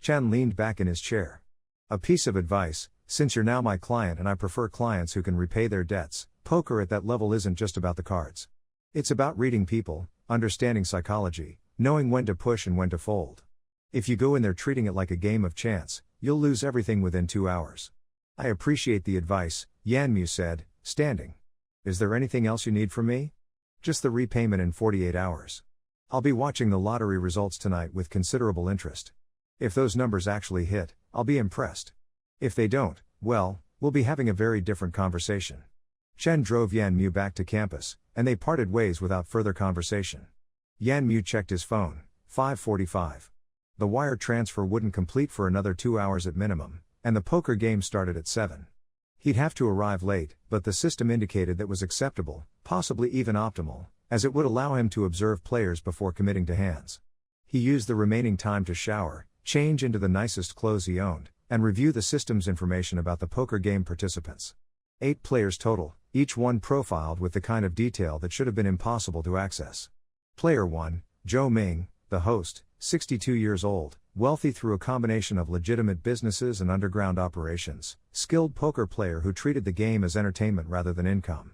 Chen leaned back in his chair. "A piece of advice, since you're now my client and I prefer clients who can repay their debts, poker at that level isn't just about the cards. It's about reading people, understanding psychology, knowing when to push and when to fold. If you go in there treating it like a game of chance, you'll lose everything within 2 hours." "I appreciate the advice," Yan Mu said, standing. "Is there anything else you need from me?" "Just the repayment in 48 hours. I'll be watching the lottery results tonight with considerable interest. If those numbers actually hit, I'll be impressed. If they don't, well, we'll be having a very different conversation." Chen drove Yan Mu back to campus, and they parted ways without further conversation. Yan Mu checked his phone, 5:45. The wire transfer wouldn't complete for another 2 hours at minimum, and the poker game started at 7. He'd have to arrive late, but the system indicated that was acceptable, possibly even optimal, as it would allow him to observe players before committing to hands. He used the remaining time to shower, change into the nicest clothes he owned, and review the system's information about the poker game participants. 8 players total, each one profiled with the kind of detail that should have been impossible to access. Player 1, Zhou Ming, the host, 62 years old, wealthy through a combination of legitimate businesses and underground operations, skilled poker player who treated the game as entertainment rather than income.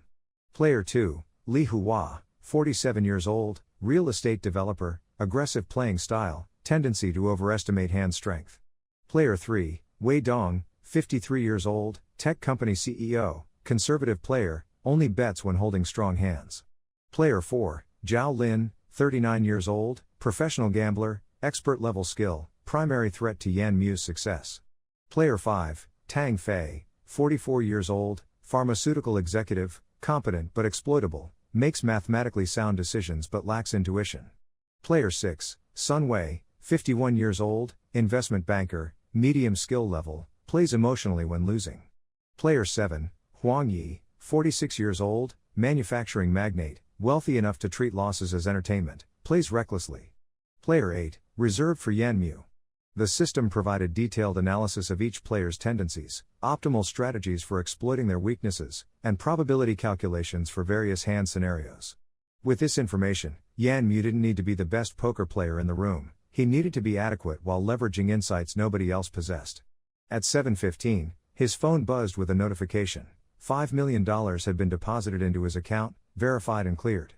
Player 2, Li Hua, 47 years old, real estate developer, aggressive playing style, tendency to overestimate hand strength. Player 3, Wei Dong, 53 years old, tech company CEO, conservative player, only bets when holding strong hands. Player 4, Zhao Lin, 39 years old, professional gambler, expert level skill, primary threat to Yan Mu's success. Player 5, Tang Fei, 44 years old, pharmaceutical executive, competent but exploitable, makes mathematically sound decisions but lacks intuition. Player 6, Sun Wei, 51 years old, investment banker, medium skill level, plays emotionally when losing. Player 7, Huang Yi, 46 years old, manufacturing magnate, wealthy enough to treat losses as entertainment, plays recklessly. Player 8, reserved for Yan Mu. The system provided detailed analysis of each player's tendencies, optimal strategies for exploiting their weaknesses, and probability calculations for various hand scenarios. With this information, Yan Mu didn't need to be the best poker player in the room, he needed to be adequate while leveraging insights nobody else possessed. At 7:15, his phone buzzed with a notification. $5 million had been deposited into his account, verified and cleared.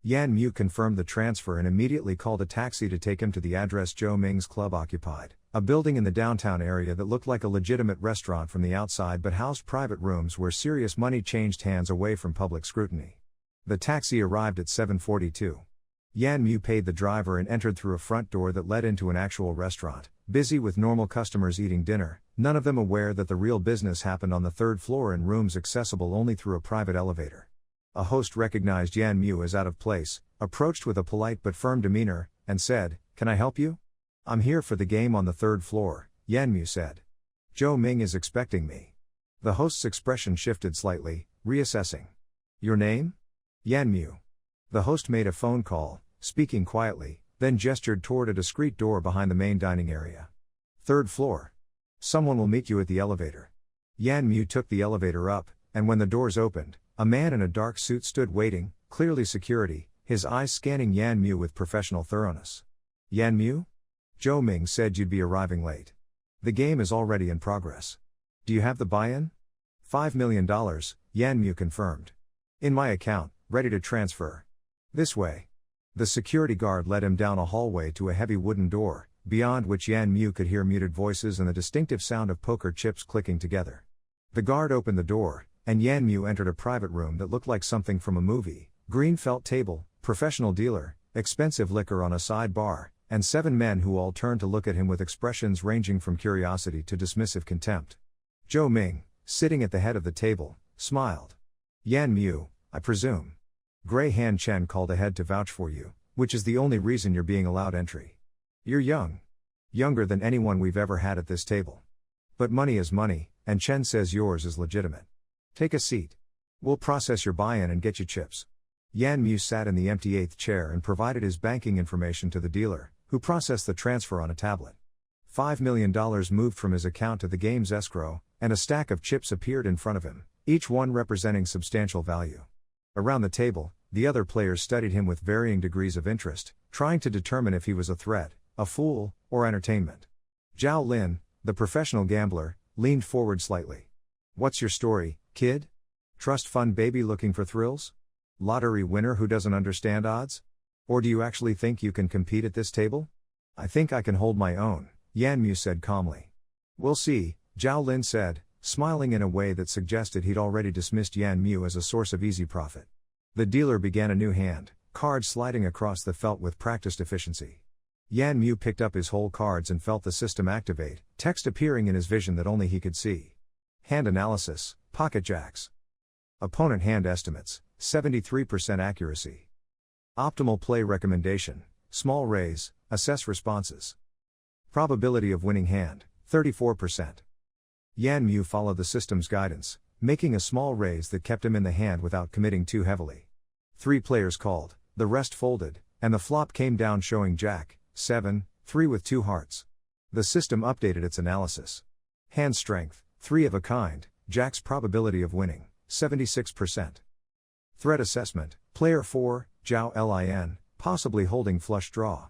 Yan Mu confirmed the transfer and immediately called a taxi to take him to the address Zhou Ming's club occupied, a building in the downtown area that looked like a legitimate restaurant from the outside but housed private rooms where serious money changed hands away from public scrutiny. The taxi arrived at 7:42. Yan Mu paid the driver and entered through a front door that led into an actual restaurant, busy with normal customers eating dinner, none of them aware that the real business happened on the 3rd floor in rooms accessible only through a private elevator. A host recognized Yan Mu as out of place, approached with a polite but firm demeanor, and said, "Can I help you?" "I'm here for the game on the 3rd floor," Yan Mu said. "Zhou Ming is expecting me." The host's expression shifted slightly, reassessing. "Your name?" "Yan Mu." The host made a phone call, speaking quietly, then gestured toward a discreet door behind the main dining area. "3rd floor. Someone will meet you at the elevator." Yan Mu took the elevator up, and when the doors opened, a man in a dark suit stood waiting, clearly security, his eyes scanning Yan Mu with professional thoroughness. "Yan Mu? Zhou Ming said you'd be arriving late. The game is already in progress. Do you have the buy-in?" $5 million, Yan Mu confirmed. "In my account, ready to transfer." "This way." The security guard led him down a hallway to a heavy wooden door, beyond which Yan Mu could hear muted voices and the distinctive sound of poker chips clicking together. The guard opened the door, and Yan Mu entered a private room that looked like something from a movie: green felt table, professional dealer, expensive liquor on a side bar, and 7 men who all turned to look at him with expressions ranging from curiosity to dismissive contempt. Zhou Ming, sitting at the head of the table, smiled. "Yan Mu, I presume. Gray Han Chen called ahead to vouch for you, which is the only reason you're being allowed entry. You're young. Younger than anyone we've ever had at this table. But money is money, and Chen says yours is legitimate. Take a seat. We'll process your buy-in and get you chips." Yan Mu sat in the empty 8th chair and provided his banking information to the dealer, who processed the transfer on a tablet. $5 million moved from his account to the game's escrow, and a stack of chips appeared in front of him, each one representing substantial value. Around the table, the other players studied him with varying degrees of interest, trying to determine if he was a threat, a fool, or entertainment. Zhao Lin, the professional gambler, leaned forward slightly. "What's your story, kid? Trust fund baby looking for thrills? Lottery winner who doesn't understand odds? Or do you actually think you can compete at this table?" "I think I can hold my own," Yan Mu said calmly. "We'll see," Zhao Lin said, smiling in a way that suggested he'd already dismissed Yan Mu as a source of easy profit. The dealer began a new hand, cards sliding across the felt with practiced efficiency. Yan Mu picked up his whole cards and felt the system activate, text appearing in his vision that only he could see. Hand analysis, pocket jacks. Opponent hand estimates, 73% accuracy. Optimal play recommendation, small raise, assess responses. Probability of winning hand, 34%. Yan Mu followed the system's guidance, making a small raise that kept him in the hand without committing too heavily. 3 players called, the rest folded, and the flop came down showing Jack, 7, 3 with 2 hearts. The system updated its analysis. Hand strength, 3 of a kind, Jack's probability of winning, 76%. Threat assessment, player 4, Zhao Lin, possibly holding flush draw.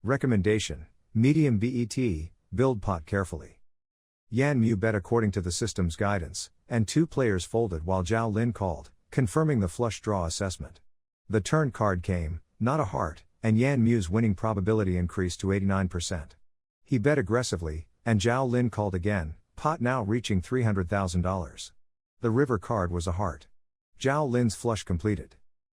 Recommendation, medium BET, build pot carefully. Yan Mu bet according to the system's guidance, and 2 players folded while Zhao Lin called, confirming the flush draw assessment. The turn card came, not a heart, and Yan Mu's winning probability increased to 89%. He bet aggressively, and Zhao Lin called again, pot now reaching $300,000. The river card was a heart. Zhao Lin's flush completed.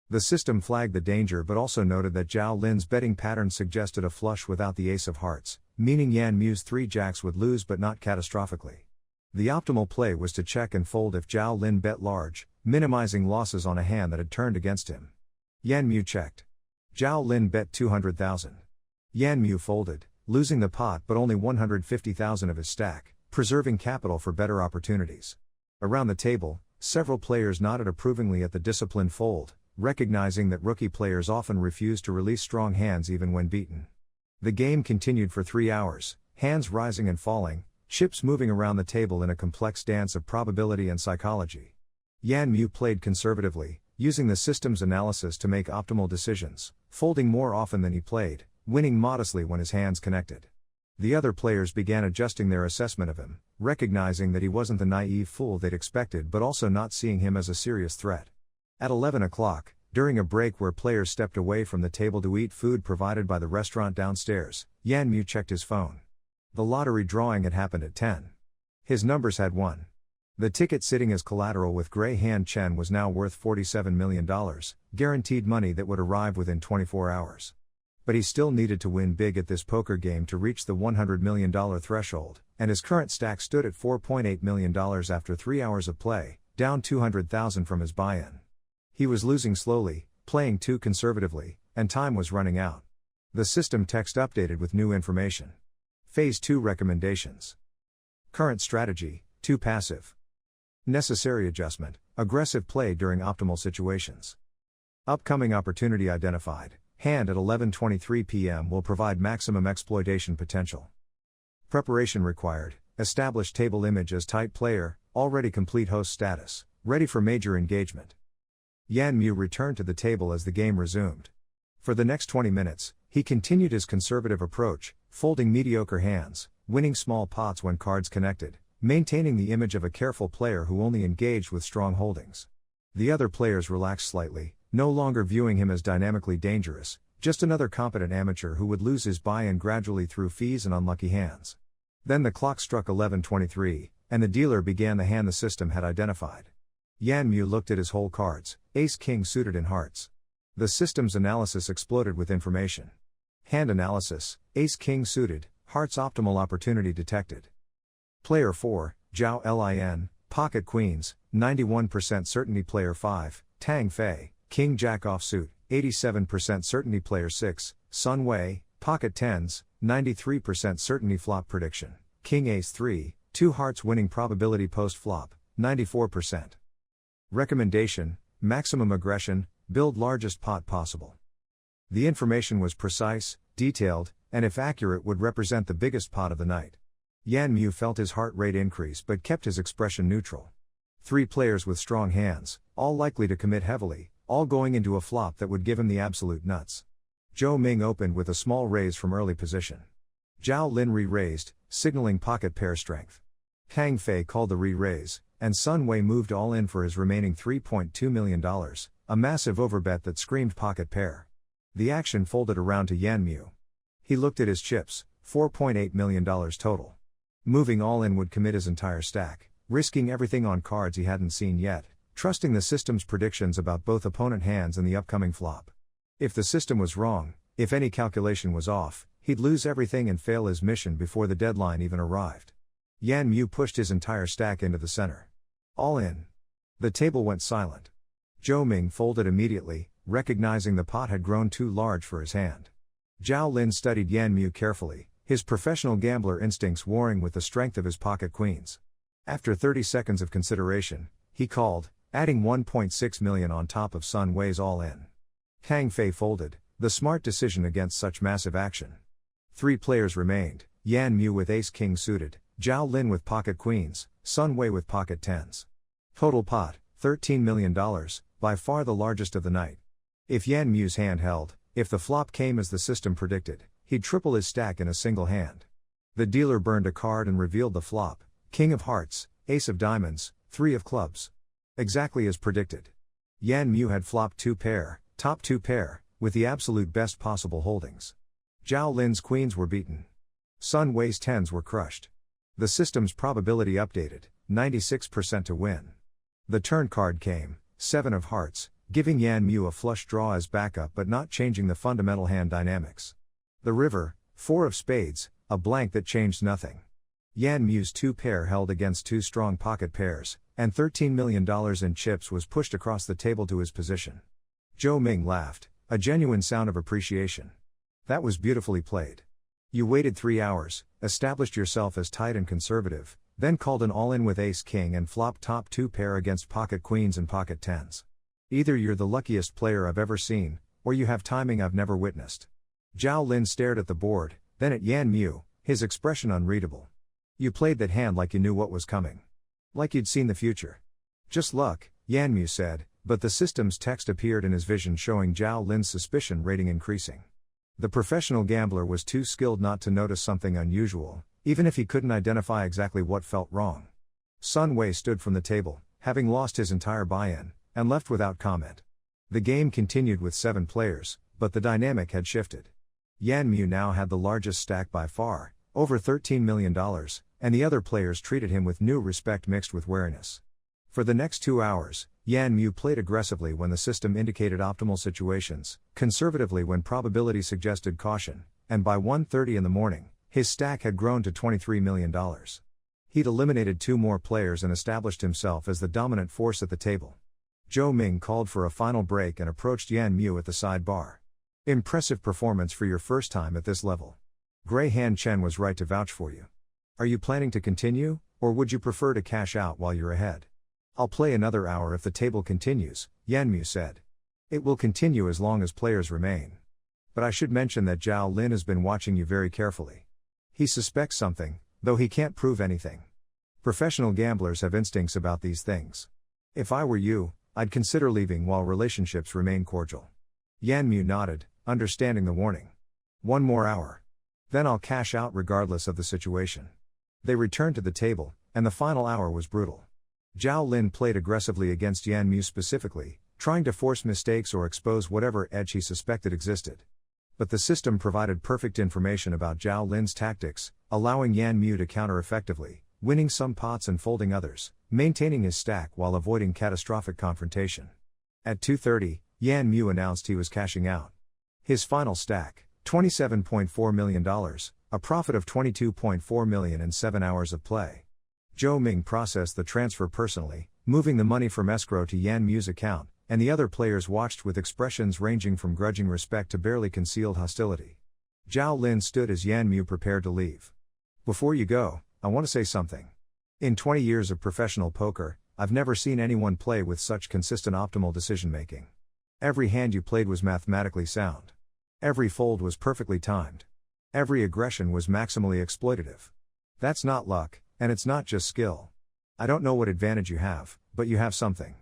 The system flagged the danger but also noted that Zhao Lin's betting pattern suggested a flush without the ace of hearts, meaning Yan Mu's 3 jacks would lose but not catastrophically. The optimal play was to check and fold if Zhao Lin bet large, minimizing losses on a hand that had turned against him. Yan Mu checked. Zhao Lin bet 200,000. Yan Mu folded, losing the pot but only 150,000 of his stack, preserving capital for better opportunities. Around the table, several players nodded approvingly at the disciplined fold, recognizing that rookie players often refuse to release strong hands even when beaten. The game continued for 3 hours, hands rising and falling, chips moving around the table in a complex dance of probability and psychology. Yan Mu played conservatively, using the system's analysis to make optimal decisions, folding more often than he played, winning modestly when his hands connected. The other players began adjusting their assessment of him, recognizing that he wasn't the naive fool they'd expected but also not seeing him as a serious threat. At 11 o'clock, during a break where players stepped away from the table to eat food provided by the restaurant downstairs, Yan Mu checked his phone. The lottery drawing had happened at 10. His numbers had won. The ticket sitting as collateral with Grey Hand Chen was now worth $47 million, guaranteed money that would arrive within 24 hours. But he still needed to win big at this poker game to reach the $100 million threshold, and his current stack stood at $4.8 million after 3 hours of play, down $200,000 from his buy-in. He was losing slowly, playing too conservatively, and time was running out. The system text updated with new information. Phase 2 recommendations. Current strategy, too passive. Necessary adjustment, aggressive play during optimal situations. Upcoming opportunity identified, hand at 11:23 p.m. will provide maximum exploitation potential. Preparation required, establish table image as tight player, already complete host status, ready for major engagement. Yan Mu returned to the table as the game resumed. For the next 20 minutes, he continued his conservative approach, folding mediocre hands, winning small pots when cards connected, maintaining the image of a careful player who only engaged with strong holdings. The other players relaxed slightly, no longer viewing him as dynamically dangerous, just another competent amateur who would lose his buy-in gradually through fees and unlucky hands. Then the clock struck 11:23, and the dealer began the hand the system had identified. Yan Mu looked at his whole cards, ace-king suited in hearts. The system's analysis exploded with information. Hand analysis, ace-king suited, hearts optimal opportunity detected. Player 4, Zhao Lin, pocket queens, 91% certainty. Player 5, Tang Fei, king jack offsuit, 87% certainty. Player 6, Sun Wei, pocket tens, 93% certainty. Flop prediction, king ace 3, 2 hearts winning probability post flop, 94%. Recommendation, maximum aggression, build largest pot possible. The information was precise, detailed, and if accurate would represent the biggest pot of the night. Yan Mu felt his heart rate increase but kept his expression neutral. 3 players with strong hands, all likely to commit heavily, all going into a flop that would give him the absolute nuts. Zhou Ming opened with a small raise from early position. Zhao Lin re-raised, signaling pocket pair strength. Tang Fei called the re-raise, and Sun Wei moved all in for his remaining $3.2 million, a massive overbet that screamed pocket pair. The action folded around to Yan Mu. He looked at his chips, $4.8 million total. Moving all in would commit his entire stack, risking everything on cards he hadn't seen yet, trusting the system's predictions about both opponent hands and the upcoming flop. If the system was wrong, if any calculation was off, he'd lose everything and fail his mission before the deadline even arrived. Yan Mu pushed his entire stack into the center. All in. The table went silent. Zhou Ming folded immediately, recognizing the pot had grown too large for his hand. Zhao Lin studied Yan Mu carefully, his professional gambler instincts warring with the strength of his pocket queens. After 30 seconds of consideration, he called, adding $1.6 million on top of Sun Wei's all-in. Tang Fei folded, the smart decision against such massive action. 3 players remained, Yan Mu with ace-king suited, Zhao Lin with pocket queens, Sun Wei with pocket tens. Total pot, $13 million, by far the largest of the night. If Yan Mu's hand held, if the flop came as the system predicted, he'd triple his stack in a single hand. The dealer burned a card and revealed the flop: King of Hearts, Ace of Diamonds, 3 of Clubs. Exactly as predicted. Yan Mu had flopped 2 pair, top 2 pair, with the absolute best possible holdings. Zhao Lin's queens were beaten. Sun Wei's tens were crushed. The system's probability updated, 96% to win. The turn card came, 7 of Hearts, giving Yan Mu a flush draw as backup but not changing the fundamental hand dynamics. The river, 4 of Spades, a blank that changed nothing. Yan Mu's 2 pair held against 2 strong pocket pairs, and $13 million in chips was pushed across the table to his position. Zhou Ming laughed, a genuine sound of appreciation. That was beautifully played. You waited 3 hours, established yourself as tight and conservative, then called an all-in with ace-king and flopped top 2 pair against pocket queens and pocket tens. Either you're the luckiest player I've ever seen, or you have timing I've never witnessed. Zhao Lin stared at the board, then at Yan Mu, his expression unreadable. You played that hand like you knew what was coming. Like you'd seen the future. Just luck, Yan Mu said, but the system's text appeared in his vision showing Zhao Lin's suspicion rating increasing. The professional gambler was too skilled not to notice something unusual, even if he couldn't identify exactly what felt wrong. Sun Wei stood from the table, having lost his entire buy-in, and left without comment. The game continued with 7 players, but the dynamic had shifted. Yan Mu now had the largest stack by far, over $13 million, and the other players treated him with new respect mixed with wariness. For the next 2 hours, Yan Mu played aggressively when the system indicated optimal situations, conservatively when probability suggested caution, and by 1:30 in the morning, his stack had grown to $23 million. He'd eliminated 2 more players and established himself as the dominant force at the table. Zhou Ming called for a final break and approached Yan Mu at the sidebar. Impressive performance for your first time at this level. Grey Hand Chen was right to vouch for you. Are you planning to continue, or would you prefer to cash out while you're ahead? I'll play another hour if the table continues, Yan Mu said. It will continue as long as players remain. But I should mention that Zhao Lin has been watching you very carefully. He suspects something, though he can't prove anything. Professional gamblers have instincts about these things. If I were you, I'd consider leaving while relationships remain cordial. Yan Mu nodded, understanding the warning. 1 more hour. Then I'll cash out regardless of the situation. They returned to the table, and the final hour was brutal. Zhao Lin played aggressively against Yan Mu specifically, trying to force mistakes or expose whatever edge he suspected existed. But the system provided perfect information about Zhao Lin's tactics, allowing Yan Mu to counter effectively, winning some pots and folding others, maintaining his stack while avoiding catastrophic confrontation. At 2:30, Yan Mu announced he was cashing out. His final stack, $27.4 million, a profit of $22.4 million in 7 hours of play. Zhou Ming processed the transfer personally, moving the money from escrow to Yan Mu's account, and the other players watched with expressions ranging from grudging respect to barely concealed hostility. Zhao Lin stood as Yan Mu prepared to leave. Before you go, I want to say something. In 20 years of professional poker, I've never seen anyone play with such consistent optimal decision-making. Every hand you played was mathematically sound. Every fold was perfectly timed. Every aggression was maximally exploitative. That's not luck, and it's not just skill. I don't know what advantage you have, but you have something.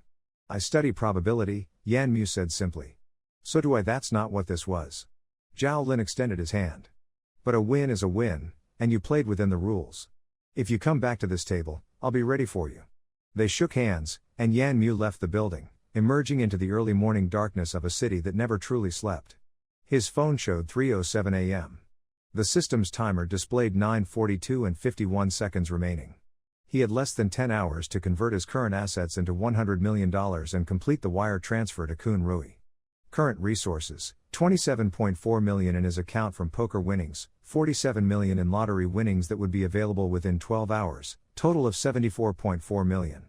I study probability, Yan Mu said simply. So do I. That's not what this was. Zhao Lin extended his hand. But a win is a win, and you played within the rules. If you come back to this table, I'll be ready for you. They shook hands, and Yan Mu left the building, emerging into the early morning darkness of a city that never truly slept. His phone showed 3:07 a.m. The system's timer displayed 9:42 and 51 seconds remaining. He had less than 10 hours to convert his current assets into $100 million and complete the wire transfer to Kun Rui. Current resources, $27.4 million in his account from poker winnings, $47 million in lottery winnings that would be available within 12 hours, total of $74.4 million.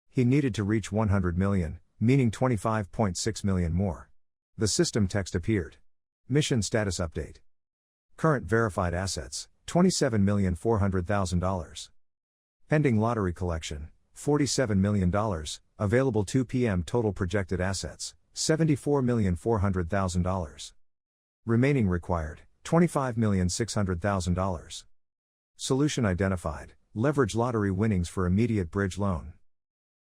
He needed to reach $100 million, meaning $25.6 million more. The system text appeared. Mission status update. Current verified assets, $27,400,000. Pending lottery collection, $47 million, available 2 p.m. Total projected assets, $74,400,000. Remaining required, $25,600,000. Solution identified, Leverage lottery winnings for immediate bridge loan.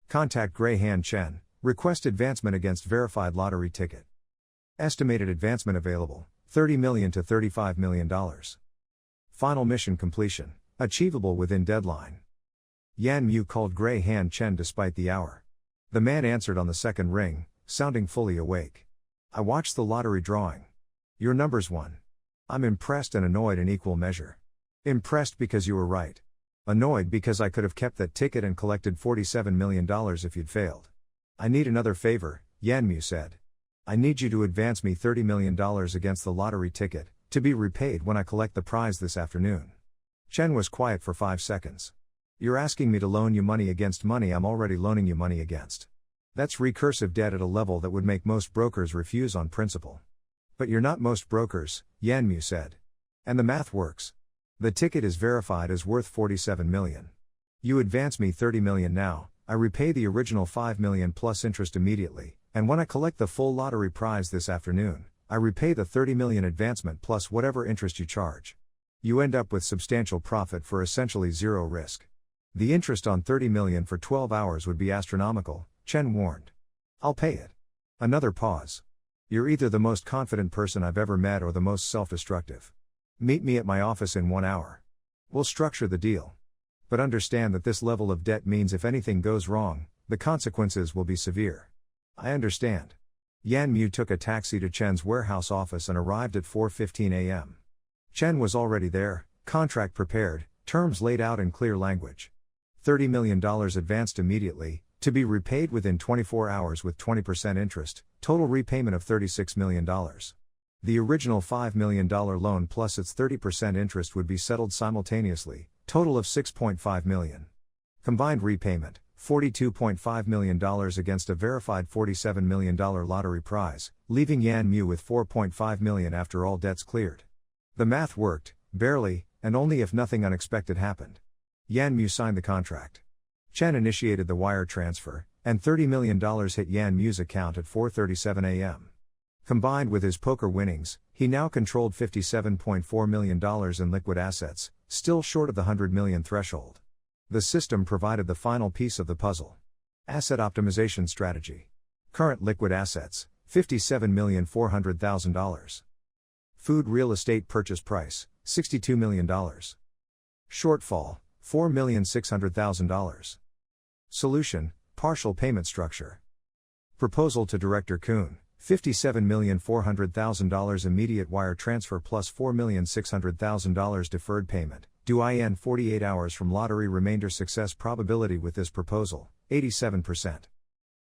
Contact Gray Hand Chen, request advancement against verified lottery ticket. Estimated advancement available, $30 million to $35 million. Final mission completion, achievable within deadline. Yan Mu called Gray Hand Chen despite the hour. The man answered on the second ring, sounding fully awake. I watched the lottery drawing. Your numbers won. I'm impressed and annoyed in equal measure. Impressed because you were right. Annoyed because I could have kept that ticket and collected $47 million if you'd failed. I need another favor, Yanmu said. I need you to advance me $30 million against the lottery ticket, to be repaid when I collect the prize this afternoon. Chen was quiet for 5 seconds. You're asking me to loan you money against money I'm already loaning you money against. That's recursive debt at a level that would make most brokers refuse on principle. But you're not most brokers, Yanmu said. And the math works. The ticket is verified as worth $47 million. You advance me $30 million now, I repay the original $5 million plus interest immediately, and when I collect the full lottery prize this afternoon, I repay the $30 million advancement plus whatever interest you charge. You end up with substantial profit for essentially zero risk. The interest on $30 million for 12 hours would be astronomical, Chen warned. I'll pay it. Another pause. You're either the most confident person I've ever met or the most self-destructive. Meet me at my office in 1 hour. We'll structure the deal. But understand that this level of debt means if anything goes wrong, the consequences will be severe. I understand. Yan Mu took a taxi to Chen's warehouse office and arrived at 4:15 a.m. Chen was already there, contract prepared, terms laid out in clear language. $30 million advanced immediately, to be repaid within 24 hours with 20% interest, total repayment of $36 million. The original $5 million loan plus its 30% interest would be settled simultaneously, total of $6.5 million. Combined repayment, $42.5 million against a verified $47 million lottery prize, leaving Yan Mu with $4.5 million after all debts cleared. The math worked, barely, and only if nothing unexpected happened. Yan Mu signed the contract. Chen initiated the wire transfer, and $30 million hit Yan Mu's account at 4:37 a.m. Combined with his poker winnings, he now controlled $57.4 million in liquid assets, still short of the $100 million threshold. The system provided the final piece of the puzzle. Asset optimization strategy. Current liquid assets, $57,400,000. Food real estate purchase price, $62 million. Shortfall, $4,600,000. Solution, partial payment structure. Proposal to Director Kuhn. $57,400,000 immediate wire transfer plus $4,600,000 deferred payment, due in 48 hours from lottery remainder success probability with this proposal, 87%.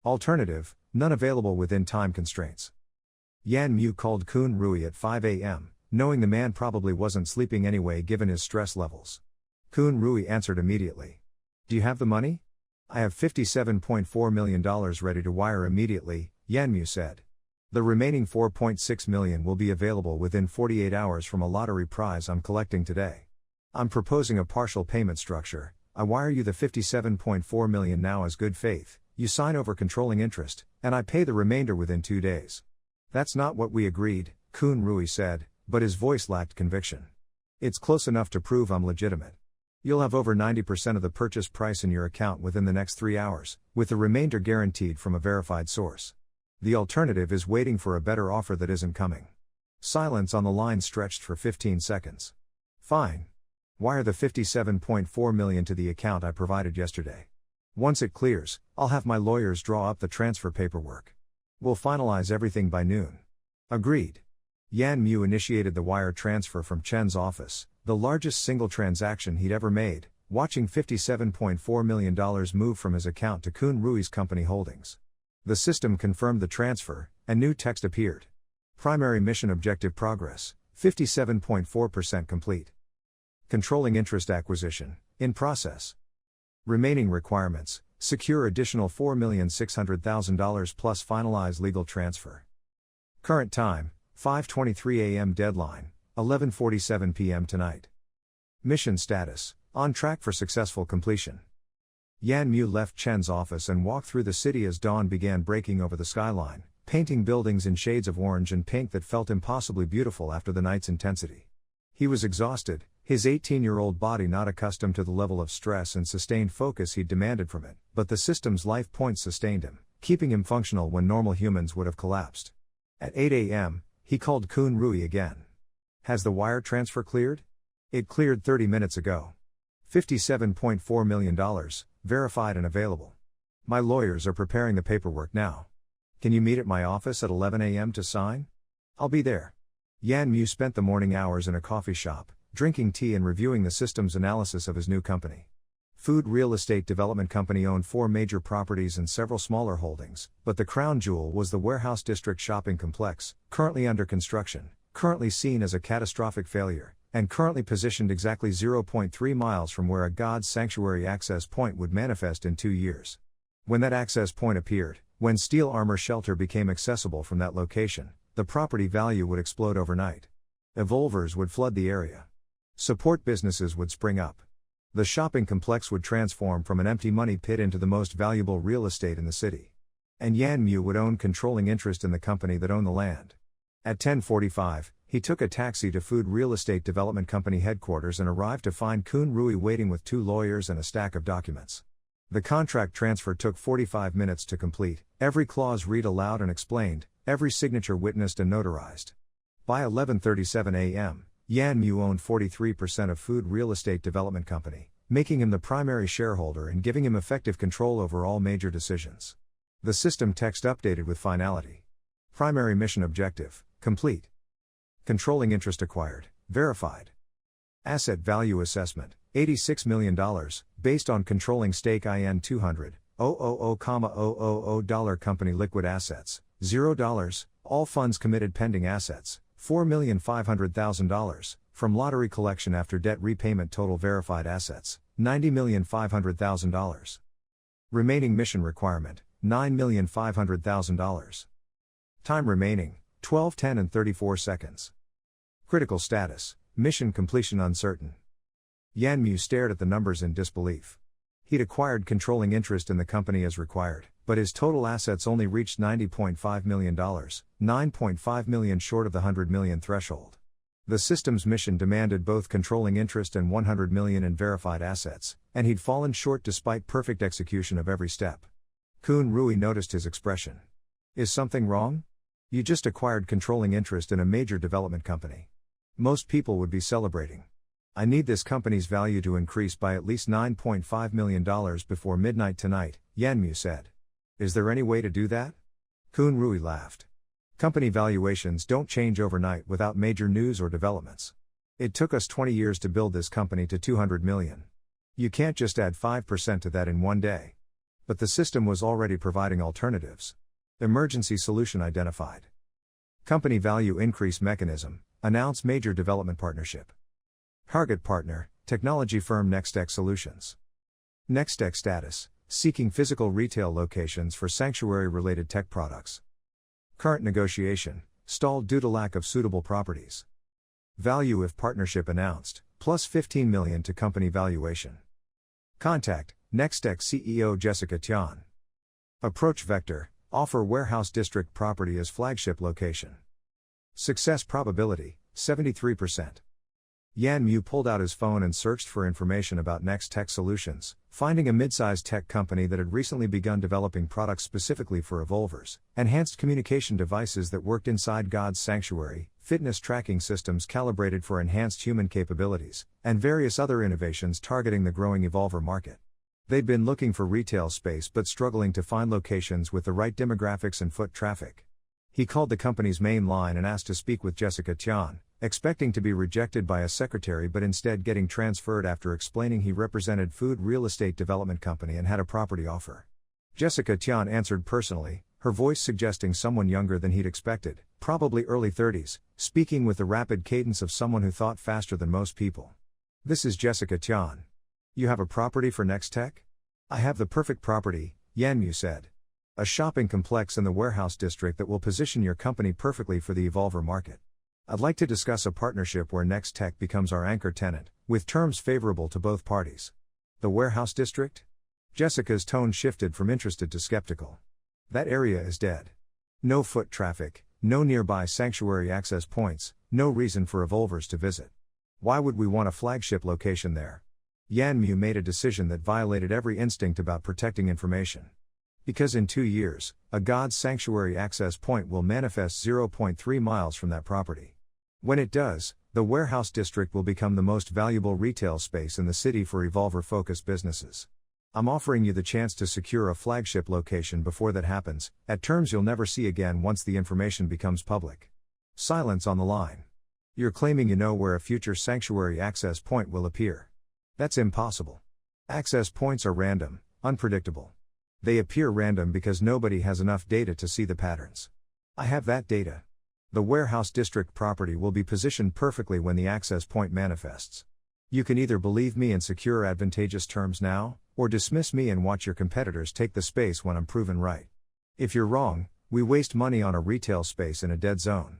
Alternative, none available within time constraints. Yan Mu called Kuhn Rui at 5 a.m., knowing the man probably wasn't sleeping anyway given his stress levels. Kuhn Rui answered immediately. Do you have the money? I have $57.4 million ready to wire immediately, Yan Mu said. The remaining $4.6 million will be available within 48 hours from a lottery prize I'm collecting today. I'm proposing a partial payment structure. I wire you the $57.4 million now as good faith, you sign over controlling interest, and I pay the remainder within 2 days. That's not what we agreed, Kuhn Rui said, but his voice lacked conviction. It's close enough to prove I'm legitimate. You'll have over 90% of the purchase price in your account within the next 3 hours, with the remainder guaranteed from a verified source. The alternative is waiting for a better offer that isn't coming. Silence on the line stretched for 15 seconds. Fine. Wire the $57.4 million to the account I provided yesterday. Once it clears, I'll have my lawyers draw up the transfer paperwork. We'll finalize everything by noon. Agreed. Yan Mu initiated the wire transfer from Chen's office, the largest single transaction he'd ever made, watching $57.4 million move from his account to Kuhn Rui's company holdings. The system confirmed the transfer, and new text appeared. Primary mission objective progress, 57.4% complete. Controlling interest acquisition, in process. Remaining requirements, secure additional $4,600,000 plus finalize legal transfer. Current time, 5:23 a.m. deadline, 11:47 p.m. tonight. Mission status, on track for successful completion. Yan Mu left Chen's office and walked through the city as dawn began breaking over the skyline, painting buildings in shades of orange and pink that felt impossibly beautiful after the night's intensity. He was exhausted, His 18-year-old body not accustomed to the level of stress and sustained focus he'd demanded from it, but the system's life points sustained him, keeping him functional when normal humans would have collapsed. At 8 a.m., he called Kun Rui again. Has the wire transfer cleared? It cleared 30 minutes ago. $57.4 million, verified and available. My lawyers are preparing the paperwork now. Can you meet at my office at 11 a.m. to sign? I'll be there. Yan Mu spent the morning hours in a coffee shop, drinking tea and reviewing the system's analysis of his new company. Food Real Estate Development Company owned 4 major properties and several smaller holdings, but the crown jewel was the Warehouse District shopping complex, currently under construction, currently seen as a catastrophic failure, and currently positioned exactly 0.3 miles from where a God's Sanctuary access point would manifest in 2 years. When that access point appeared, when steel armor shelter became accessible from that location, the property value would explode overnight. Evolvers would flood the area. Support businesses would spring up. The shopping complex would transform from an empty money pit into the most valuable real estate in the city. And Yan Mu would own controlling interest in the company that owned the land. At 10:45, he took a taxi to Food Real Estate Development Company headquarters and arrived to find Kun Rui waiting with 2 lawyers and a stack of documents. The contract transfer took 45 minutes to complete, every clause read aloud and explained, every signature witnessed and notarized. By 11:37 a.m., Yan Mu owned 43% of Food Real Estate Development Company, making him the primary shareholder and giving him effective control over all major decisions. The system text updated with finality. Primary mission objective, complete. Controlling interest acquired, verified. Asset value assessment, $86 million, based on controlling stake IN 200,000,000 company liquid assets, $0, all funds committed pending assets, $4,500,000, from lottery collection after debt repayment total verified assets, $90,500,000. Remaining mission requirement, $9,500,000. Time remaining, 12:10 and 34 seconds. Critical status, mission completion uncertain. Yan Mu stared at the numbers in disbelief. He'd acquired controlling interest in the company as required, but his total assets only reached $90.5 million, $9.5 million short of the $100 million threshold. The system's mission demanded both controlling interest and $100 million in verified assets, and he'd fallen short despite perfect execution of every step. Kun Rui noticed his expression. Is something wrong? You just acquired controlling interest in a major development company. Most people would be celebrating. I need this company's value to increase by at least $9.5 million before midnight tonight, Yan Mu said. Is there any way to do that? Kun Rui laughed. Company valuations don't change overnight without major news or developments. It took us 20 years to build this company to $200 million. You can't just add 5% to that in one day. But the system was already providing alternatives. Emergency solution identified. Company value increase mechanism, announce major development partnership. Target partner, technology firm Nextech Solutions. Nextech status, seeking physical retail locations for sanctuary-related tech products. Current negotiation, stalled due to lack of suitable properties. Value if partnership announced, plus $15 million to company valuation. Contact, Nextech CEO Jessica Tian. Approach vector, offer Warehouse District property as flagship location. Success probability, 73%. Yan Mu pulled out his phone and searched for information about Nextech Solutions, finding a mid-sized tech company that had recently begun developing products specifically for evolvers, enhanced communication devices that worked inside God's Sanctuary, fitness tracking systems calibrated for enhanced human capabilities, and various other innovations targeting the growing evolver market. They'd been looking for retail space but struggling to find locations with the right demographics and foot traffic. He called the company's main line and asked to speak with Jessica Tian, expecting to be rejected by a secretary but instead getting transferred after explaining he represented Food Real Estate Development Company and had a property offer. Jessica Tian answered personally, her voice suggesting someone younger than he'd expected, probably early 30s, speaking with the rapid cadence of someone who thought faster than most people. This is Jessica Tian. You have a property for Nextech? I have the perfect property, Yan Mu said. A shopping complex in the Warehouse District that will position your company perfectly for the evolver market. I'd like to discuss a partnership where Nextech becomes our anchor tenant, with terms favorable to both parties. The Warehouse District? Jessica's tone shifted from interested to skeptical. That area is dead. No foot traffic, no nearby sanctuary access points, no reason for evolvers to visit. Why would we want a flagship location there? Yanmu made a decision that violated every instinct about protecting information. Because in 2 years, a God's Sanctuary access point will manifest 0.3 miles from that property. When it does, the warehouse district will become the most valuable retail space in the city for Evolver-focused businesses. I'm offering you the chance to secure a flagship location before that happens, at terms you'll never see again once the information becomes public. Silence on the line. You're claiming you know where a future sanctuary access point will appear. That's impossible. Access points are random, unpredictable. They appear random because nobody has enough data to see the patterns. I have that data. The warehouse district property will be positioned perfectly when the access point manifests. You can either believe me and secure advantageous terms now, or dismiss me and watch your competitors take the space when I'm proven right. If you're wrong, we waste money on a retail space in a dead zone.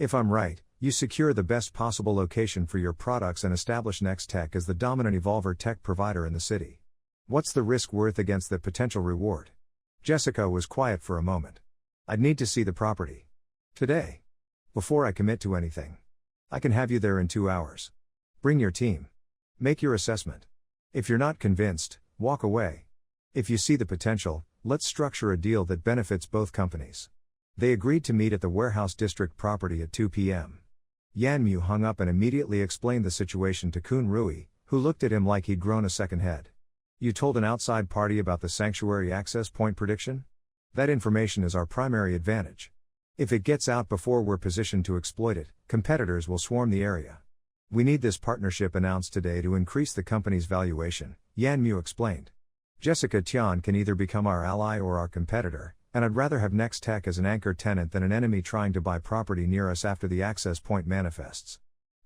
If I'm right, you secure the best possible location for your products and establish Nextech as the dominant Evolver tech provider in the city. What's the risk worth against the potential reward? Jessica was quiet for a moment. I'd need to see the property. Today. Before I commit to anything. I can have you there in 2 hours. Bring your team. Make your assessment. If you're not convinced, walk away. If you see the potential, let's structure a deal that benefits both companies. They agreed to meet at the warehouse district property at 2 p.m. Yanmu hung up and immediately explained the situation to Kun Rui, who looked at him like he'd grown a second head. You told an outside party about the sanctuary access point prediction? That information is our primary advantage. If it gets out before we're positioned to exploit it, competitors will swarm the area. We need this partnership announced today to increase the company's valuation, Yanmu explained. Jessica Tian can either become our ally or our competitor, and I'd rather have Nextech as an anchor tenant than an enemy trying to buy property near us after the access point manifests.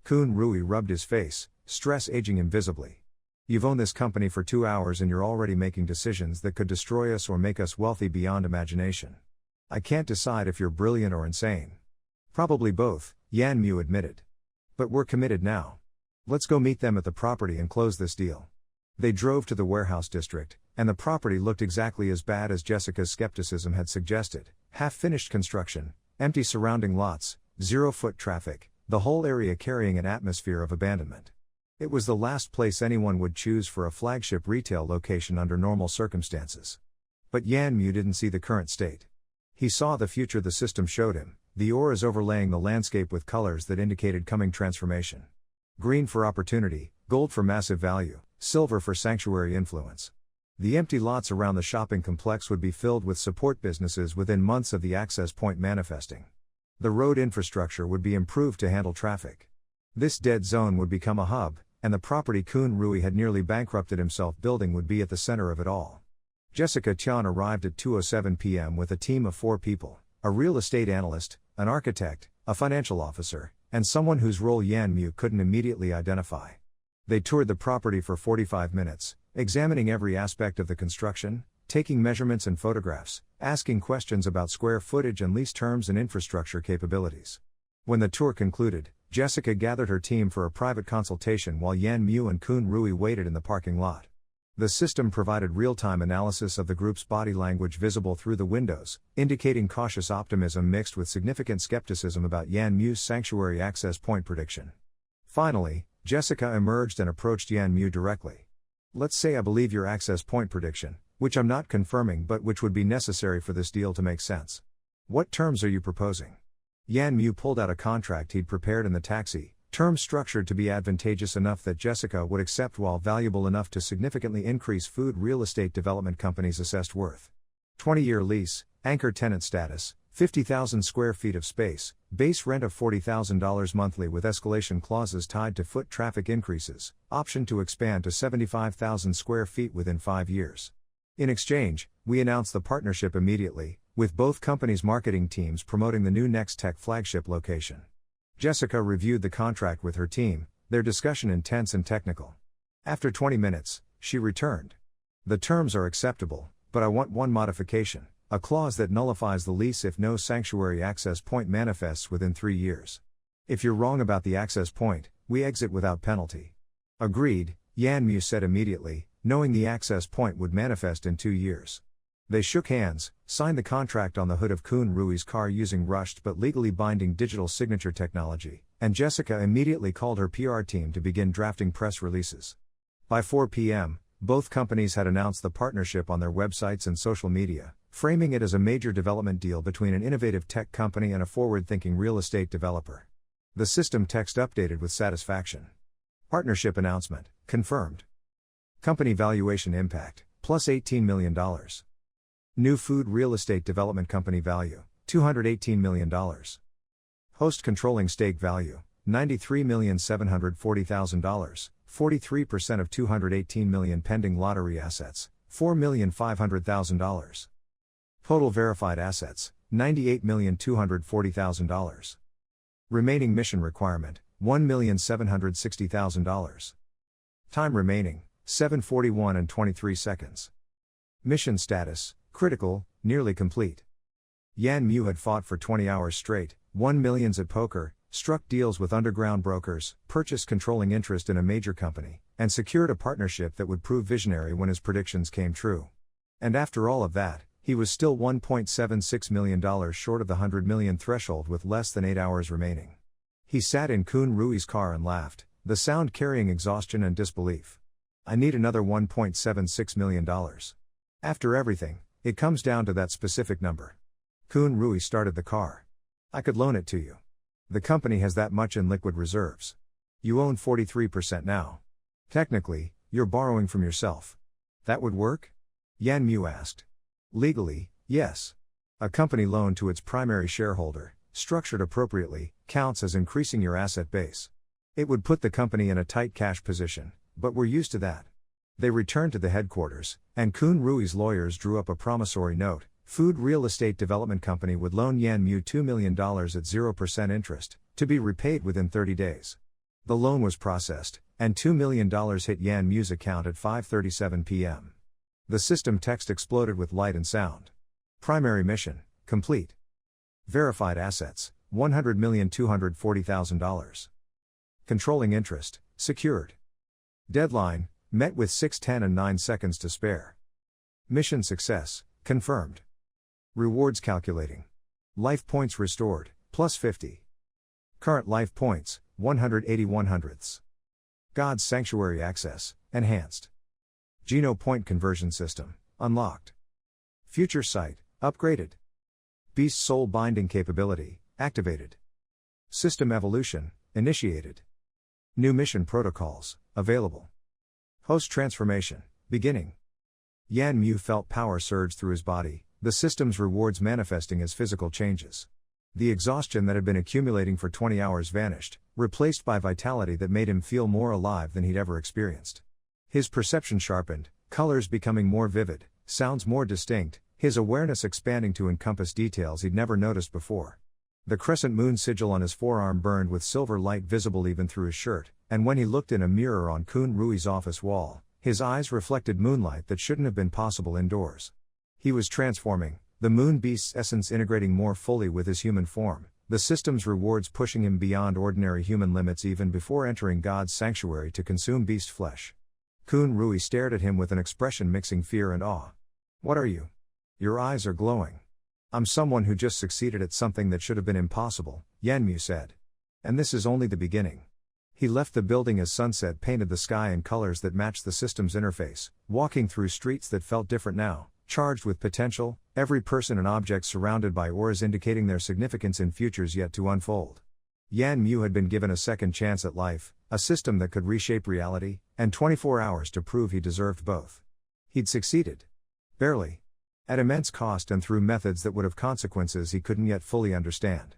Kun Rui rubbed his face, stress aging him visibly. You've owned this company for 2 hours and you're already making decisions that could destroy us or make us wealthy beyond imagination. I can't decide if you're brilliant or insane. Probably both, Yanmu admitted. But we're committed now. Let's go meet them at the property and close this deal. They drove to the warehouse district, and the property looked exactly as bad as Jessica's skepticism had suggested. Half-finished construction, empty surrounding lots, 0-foot traffic, the whole area carrying an atmosphere of abandonment. It was the last place anyone would choose for a flagship retail location under normal circumstances. But Yanmu didn't see the current state. He saw the future the system showed him, the auras overlaying the landscape with colors that indicated coming transformation. Green for opportunity, gold for massive value, silver for sanctuary influence. The empty lots around the shopping complex would be filled with support businesses within months of the access point manifesting. The road infrastructure would be improved to handle traffic. This dead zone would become a hub, and the property Kun Rui had nearly bankrupted himself building would be at the center of it all. Jessica Tian arrived at 2:07 p.m. with a team of 4 people, a real estate analyst, an architect, a financial officer, and someone whose role Yanmu couldn't immediately identify. They toured the property for 45 minutes, examining every aspect of the construction, taking measurements and photographs, asking questions about square footage and lease terms and infrastructure capabilities. When the tour concluded, Jessica gathered her team for a private consultation while Yanmu and Kun Rui waited in the parking lot. The system provided real-time analysis of the group's body language visible through the windows, indicating cautious optimism mixed with significant skepticism about Yanmu's sanctuary access point prediction. Finally, Jessica emerged and approached Yanmu directly. Let's say I believe your access point prediction, which I'm not confirming but which would be necessary for this deal to make sense. What terms are you proposing? Yanmu pulled out a contract he'd prepared in the taxi, terms structured to be advantageous enough that Jessica would accept while valuable enough to significantly increase food real estate development company's assessed worth. 20-year lease, anchor tenant status, 50,000 square feet of space, base rent of $40,000 monthly with escalation clauses tied to foot traffic increases, option to expand to 75,000 square feet within 5 years. In exchange, we announced the partnership immediately, with both companies' marketing teams promoting the new Nextech flagship location. Jessica reviewed the contract with her team, their discussion intense and technical. After 20 minutes, she returned. The terms are acceptable, but I want one modification, a clause that nullifies the lease if no sanctuary access point manifests within 3 years. If you're wrong about the access point, we exit without penalty. Agreed, Yanmu said immediately, knowing the access point would manifest in 2 years. They shook hands, signed the contract on the hood of Kun Rui's car using rushed but legally binding digital signature technology, and Jessica immediately called her PR team to begin drafting press releases. By 4 p.m., both companies had announced the partnership on their websites and social media, framing it as a major development deal between an innovative tech company and a forward-thinking real estate developer. The system text updated with satisfaction. Partnership announcement, confirmed. Company valuation impact, plus $18 million. New food real estate development company value, $218 million. Host controlling stake value, $93,740,000, 43% of $218 million pending lottery assets, $4,500,000. Total verified assets, $98,240,000. Remaining mission requirement, $1,760,000. Time remaining, 7:41 and 23 seconds. Mission status, critical, nearly complete. Yan Mu had fought for 20 hours straight, won millions at poker, struck deals with underground brokers, purchased controlling interest in a major company, and secured a partnership that would prove visionary when his predictions came true. And after all of that, he was still $1.76 million short of the $100 million threshold with less than 8 hours remaining. He sat in Kun Rui's car and laughed, the sound carrying exhaustion and disbelief. I need another $1.76 million. After everything, it comes down to that specific number. Kun Rui started the car. I could loan it to you. The company has that much in liquid reserves. You own 43% now. Technically, you're borrowing from yourself. That would work? Yan Mu asked. Legally, yes. A company loan to its primary shareholder, structured appropriately, counts as increasing your asset base. It would put the company in a tight cash position, but we're used to that. They returned to the headquarters, and Kun Rui's lawyers drew up a promissory note. Food Real Estate Development Company would loan Yan Mu $2 million at 0% interest, to be repaid within 30 days. The loan was processed, and $2 million hit Yan Mu's account at 5:37 p.m. The system text exploded with light and sound. Primary mission, complete. Verified assets, $100,240,000. Controlling interest, secured. Deadline, met with 6:10 and 9 seconds to spare. Mission success, confirmed. Rewards calculating. Life points restored, plus 50. Current life points, 181 hundredths. God's Sanctuary access, enhanced. Geno point conversion system, unlocked. Future sight, upgraded. Beast soul binding capability, activated. System evolution, initiated. New mission protocols, available. Host transformation, beginning. Yan Mu felt power surge through his body, the system's rewards manifesting as physical changes. The exhaustion that had been accumulating for 20 hours vanished, replaced by vitality that made him feel more alive than he'd ever experienced. His perception sharpened, colors becoming more vivid, sounds more distinct, his awareness expanding to encompass details he'd never noticed before. The crescent moon sigil on his forearm burned with silver light visible even through his shirt, and when he looked in a mirror on Kun Rui's office wall, his eyes reflected moonlight that shouldn't have been possible indoors. He was transforming, the moon beast's essence integrating more fully with his human form, the system's rewards pushing him beyond ordinary human limits even before entering God's sanctuary to consume beast flesh. Kun Rui stared at him with an expression mixing fear and awe. What are you? Your eyes are glowing. I'm someone who just succeeded at something that should have been impossible, Yan Mu said. And this is only the beginning. He left the building as sunset painted the sky in colors that matched the system's interface, walking through streets that felt different now, charged with potential, every person and object surrounded by auras indicating their significance in futures yet to unfold. Yan Mu had been given a second chance at life, a system that could reshape reality, and 24 hours to prove he deserved both. He'd succeeded. Barely. At immense cost and through methods that would have consequences he couldn't yet fully understand.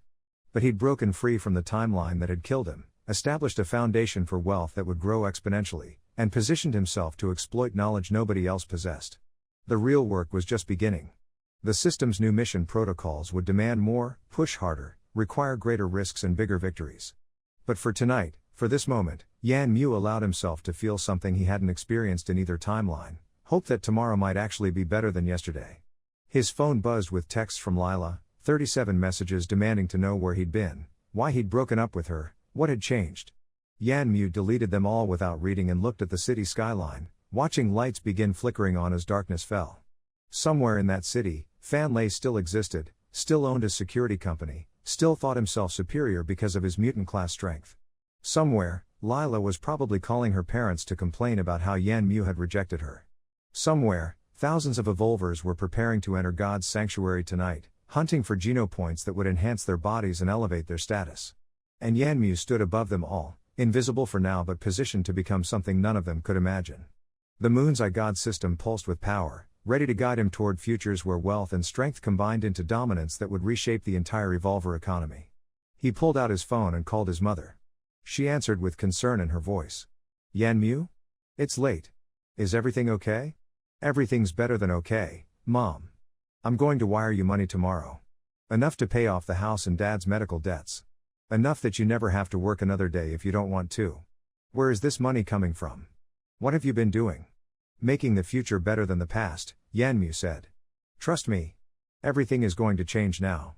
But he'd broken free from the timeline that had killed him, established a foundation for wealth that would grow exponentially, and positioned himself to exploit knowledge nobody else possessed. The real work was just beginning. The system's new mission protocols would demand more, push harder, require greater risks and bigger victories. But for tonight, for this moment, Yan Mu allowed himself to feel something he hadn't experienced in either timeline, hope that tomorrow might actually be better than yesterday. His phone buzzed with texts from Lila, 37 messages demanding to know where he'd been, why he'd broken up with her, what had changed. Yan Mu deleted them all without reading and looked at the city skyline, watching lights begin flickering on as darkness fell. Somewhere in that city, Fan Lei still existed, still owned a security company, still thought himself superior because of his mutant class strength. Somewhere, Lila was probably calling her parents to complain about how Yan Mu had rejected her. Somewhere, thousands of evolvers were preparing to enter God's sanctuary tonight, hunting for genopoints that would enhance their bodies and elevate their status. And Yan Mu stood above them all, invisible for now but positioned to become something none of them could imagine. The Moon's Eye God system pulsed with power, ready to guide him toward futures where wealth and strength combined into dominance that would reshape the entire evolver economy. He pulled out his phone and called his mother. She answered with concern in her voice. Yan Mu? It's late. Is everything okay? Everything's better than okay, Mom. I'm going to wire you money tomorrow. Enough to pay off the house and Dad's medical debts. Enough that you never have to work another day if you don't want to. Where is this money coming from? What have you been doing? Making the future better than the past, Yan Mu said. Trust me. Everything is going to change now.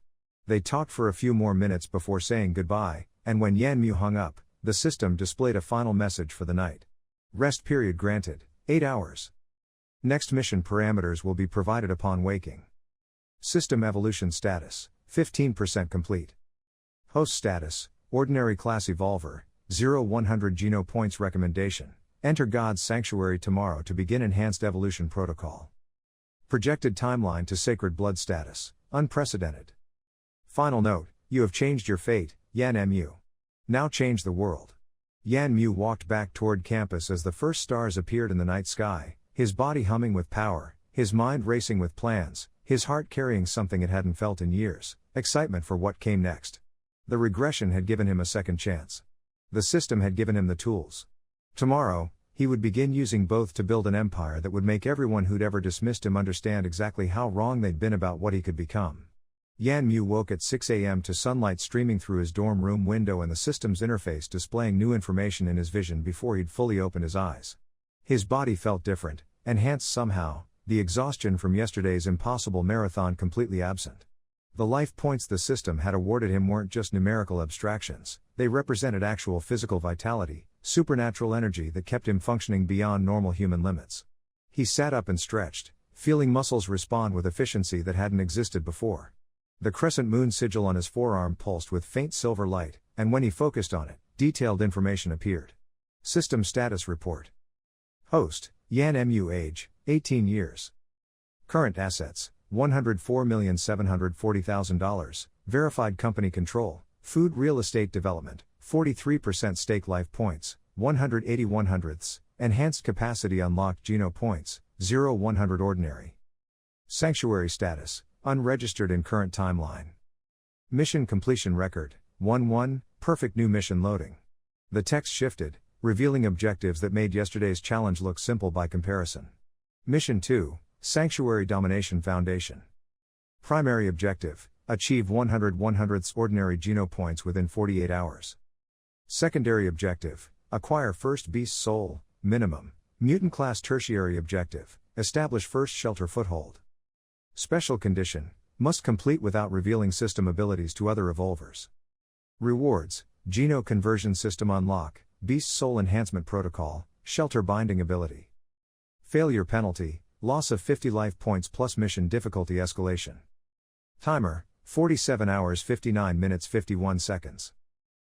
They talked for a few more minutes before saying goodbye, and when Yan Mu hung up, the system displayed a final message for the night. Rest period granted, 8 hours. Next mission parameters will be provided upon waking. System evolution status, 15% complete. Host status, ordinary class evolver, 0-100 geno points recommendation. Enter God's sanctuary tomorrow to begin enhanced evolution protocol. Projected timeline to sacred blood status, unprecedented. Final note, you have changed your fate, Yan Mu. Now change the world. Yan Mu walked back toward campus as the first stars appeared in the night sky, his body humming with power, his mind racing with plans, his heart carrying something it hadn't felt in years, excitement for what came next. The regression had given him a second chance. The system had given him the tools. Tomorrow, he would begin using both to build an empire that would make everyone who'd ever dismissed him understand exactly how wrong they'd been about what he could become. Yan Mu woke at 6 a.m. to sunlight streaming through his dorm room window and the system's interface displaying new information in his vision before he'd fully opened his eyes. His body felt different, enhanced somehow, the exhaustion from yesterday's impossible marathon completely absent. The life points the system had awarded him weren't just numerical abstractions, they represented actual physical vitality, supernatural energy that kept him functioning beyond normal human limits. He sat up and stretched, feeling muscles respond with efficiency that hadn't existed before. The crescent moon sigil on his forearm pulsed with faint silver light, and when he focused on it, detailed information appeared. System status report. Host, Yan Mu. Age, 18 years. Current assets, $104,740,000, verified company control, food real estate development, 43% stake life points, 180/100ths, enhanced capacity unlocked geno points, 0-100 ordinary. Sanctuary status, unregistered in current timeline. Mission completion record, 1-1, perfect new mission loading. The text shifted, revealing objectives that made yesterday's challenge look simple by comparison. Mission 2, Sanctuary Domination Foundation. Primary objective, achieve 100/100ths ordinary geno points within 48 hours. Secondary objective, acquire first beast soul, minimum, mutant class. Tertiary objective, establish first shelter foothold. Special condition, must complete without revealing system abilities to other evolvers. Rewards, geno conversion system unlock, beast soul enhancement protocol, shelter binding ability. Failure penalty, loss of 50 life points plus mission difficulty escalation. Timer, 47 hours 59 minutes 51 seconds.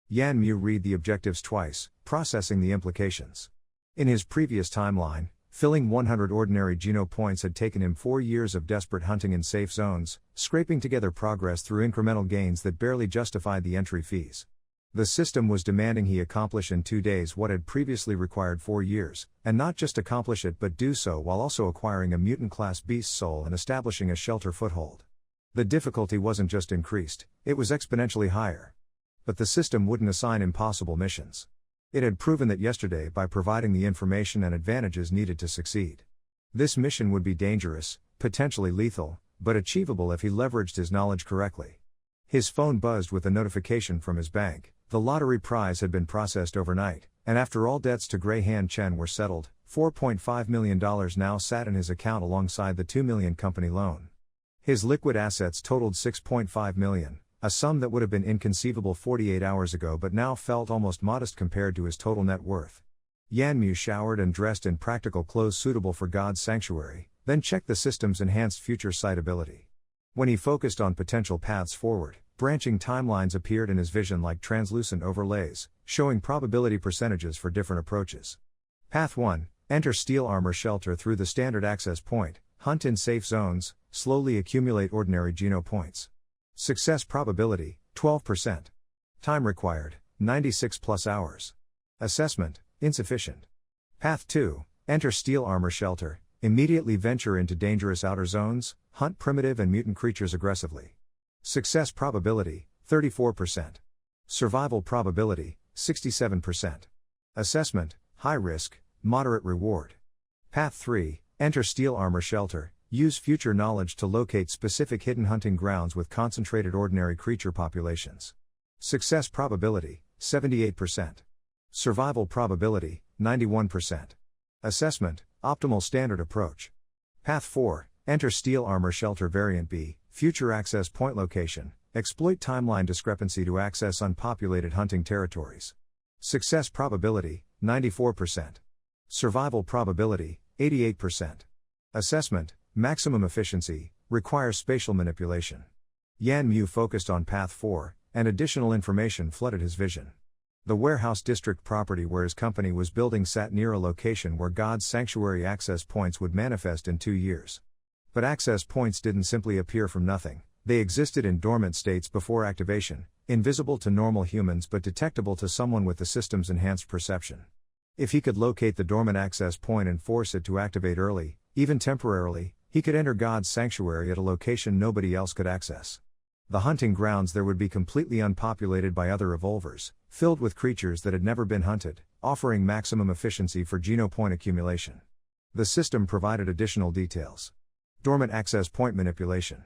Yan Mu read the objectives twice, processing the implications. In his previous timeline, filling 100 ordinary geno points had taken him 4 years of desperate hunting in safe zones, scraping together progress through incremental gains that barely justified the entry fees. The system was demanding he accomplish in 2 days what had previously required 4 years, and not just accomplish it but do so while also acquiring a mutant class beast soul and establishing a shelter foothold. The difficulty wasn't just increased, it was exponentially higher. But the system wouldn't assign impossible missions. It had proven that yesterday by providing the information and advantages needed to succeed. This mission would be dangerous, potentially lethal, but achievable if he leveraged his knowledge correctly. His phone buzzed with a notification from his bank. The lottery prize had been processed overnight, and after all debts to Greyhan Chen were settled, $4.5 million now sat in his account alongside the $2 million company loan. His liquid assets totaled $6.5 million, a sum that would have been inconceivable 48 hours ago but now felt almost modest compared to his total net worth. Yan Mu showered and dressed in practical clothes suitable for God's sanctuary, then checked the system's enhanced future sight ability. When he focused on potential paths forward, branching timelines appeared in his vision like translucent overlays, showing probability percentages for different approaches. Path 1: enter steel armor shelter through the standard access point, hunt in safe zones, slowly accumulate ordinary geno points. Success probability, 12%. Time required, 96+ hours. Assessment, insufficient. Path 2: enter steel armor shelter, immediately venture into dangerous outer zones, hunt primitive and mutant creatures aggressively. Success probability, 34%. Survival probability, 67%. Assessment, high risk, moderate reward. Path 3: enter steel armor shelter, use future knowledge to locate specific hidden hunting grounds with concentrated ordinary creature populations. Success probability, 78%. Survival probability, 91%. Assessment, optimal standard approach. Path 4: enter steel armor shelter variant B, future access point location, exploit timeline discrepancy to access unpopulated hunting territories. Success probability, 94%. Survival probability, 88%. Assessment, maximum efficiency, requires spatial manipulation. Yan Mu focused on Path 4, and additional information flooded his vision. The warehouse district property where his company was building sat near a location where God's sanctuary access points would manifest in 2 years. But access points didn't simply appear from nothing, they existed in dormant states before activation, invisible to normal humans but detectable to someone with the system's enhanced perception. If he could locate the dormant access point and force it to activate early, even temporarily, he could enter God's sanctuary at a location nobody else could access. The hunting grounds there would be completely unpopulated by other evolvers, filled with creatures that had never been hunted, offering maximum efficiency for genopoint accumulation. The system provided additional details. Dormant access point manipulation.